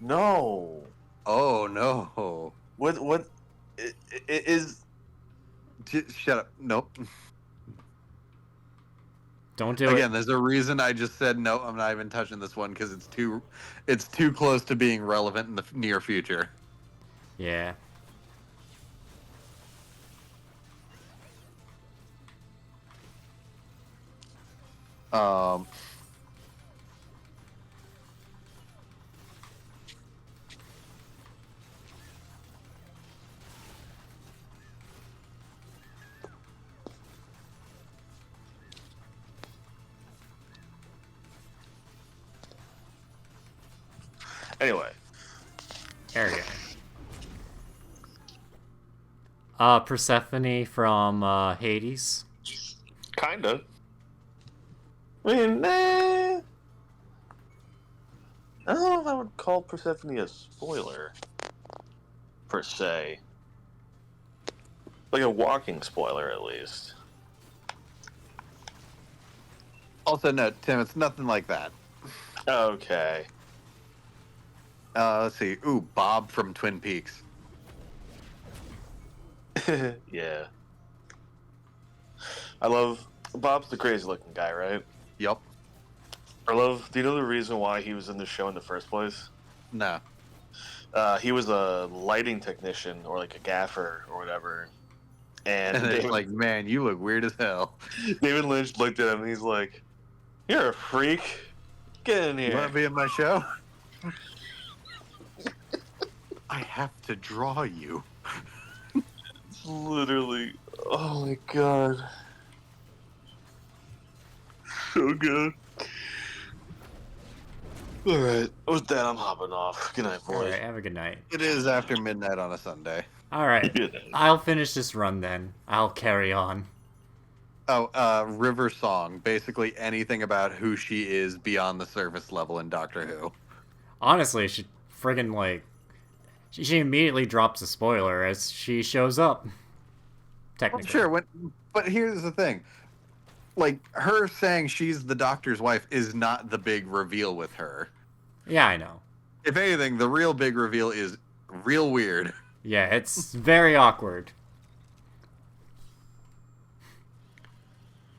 No. Oh no. What is Shut up. Nope. Don't do Again, it. there's a reason I just said no. I'm not even touching this one because it's too close to being relevant in the near future. Yeah. Um. anyway? There you go. Persephone from Hades. Kinda. I mean, I don't know if I would call Persephone a spoiler, per se. Like a walking spoiler, at least. Also, no, Tim, it's nothing like that. Okay. Let's see. Ooh, Bob from Twin Peaks. Yeah. I love... Bob's the crazy-looking guy, right? Yup. I love... Do you know the reason why he was in the show in the first place? No. He was a lighting technician, or like a gaffer, or whatever. And And it's David, like, man, you look weird as hell. David Lynch looked at him and he's like, "You're a freak. Get in You want here." to be in my show? I have to draw you. It's literally... Oh my god. So good. Alright. With that, I'm hopping off. Good night, boys. Alright, have a good night. It is after midnight on a Sunday. Alright. Good night. I'll finish this run then. I'll carry on. Oh, River Song. Basically anything about who she is beyond the surface level in Doctor Who. Honestly, she friggin' like... She immediately drops a spoiler as she shows up. Technically. Well, sure, but here's the thing. Like, her saying she's the Doctor's wife is not the big reveal with her. Yeah, I know. If anything, the real big reveal is real weird. Yeah, it's very awkward.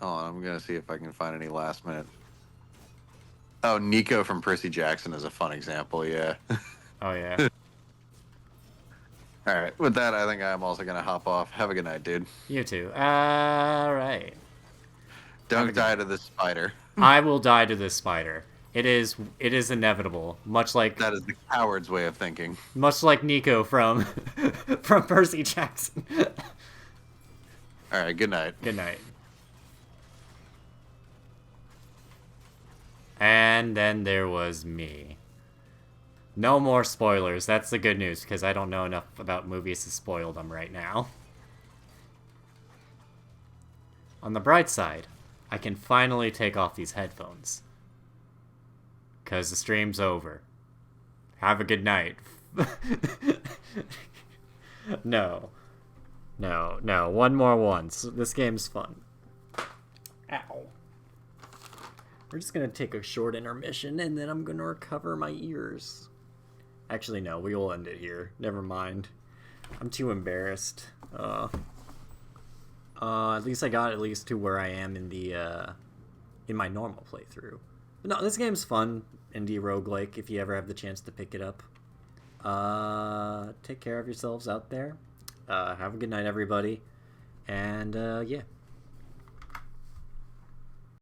Hold on, I'm gonna see if I can find any last minute. Oh, Nico from Percy Jackson is a fun example. Yeah. Oh yeah. All right. With that, I think I'm also gonna hop off. Have a good night, dude. You too. All right. Don't die to this spider. I will die to this spider. It is inevitable. Much like the coward's way of thinking. Nico from from Percy Jackson. All right. Good night. Good night. And then there was me. No more spoilers. That's the good news, because I don't know enough about movies to spoil them right now. On the bright side, I can finally take off these headphones. Because the stream's over. Have a good night. No. One more once. This game's fun. Ow. We're just gonna take a short intermission, and then I'm gonna recover my ears. Actually, no, we will end it here. Never mind. I'm too embarrassed. At least I got to where I am in the, in my normal playthrough. But no, this game's fun. Indie roguelike, if you ever have the chance to pick it up. Take care of yourselves out there. Have a good night, everybody. And, yeah.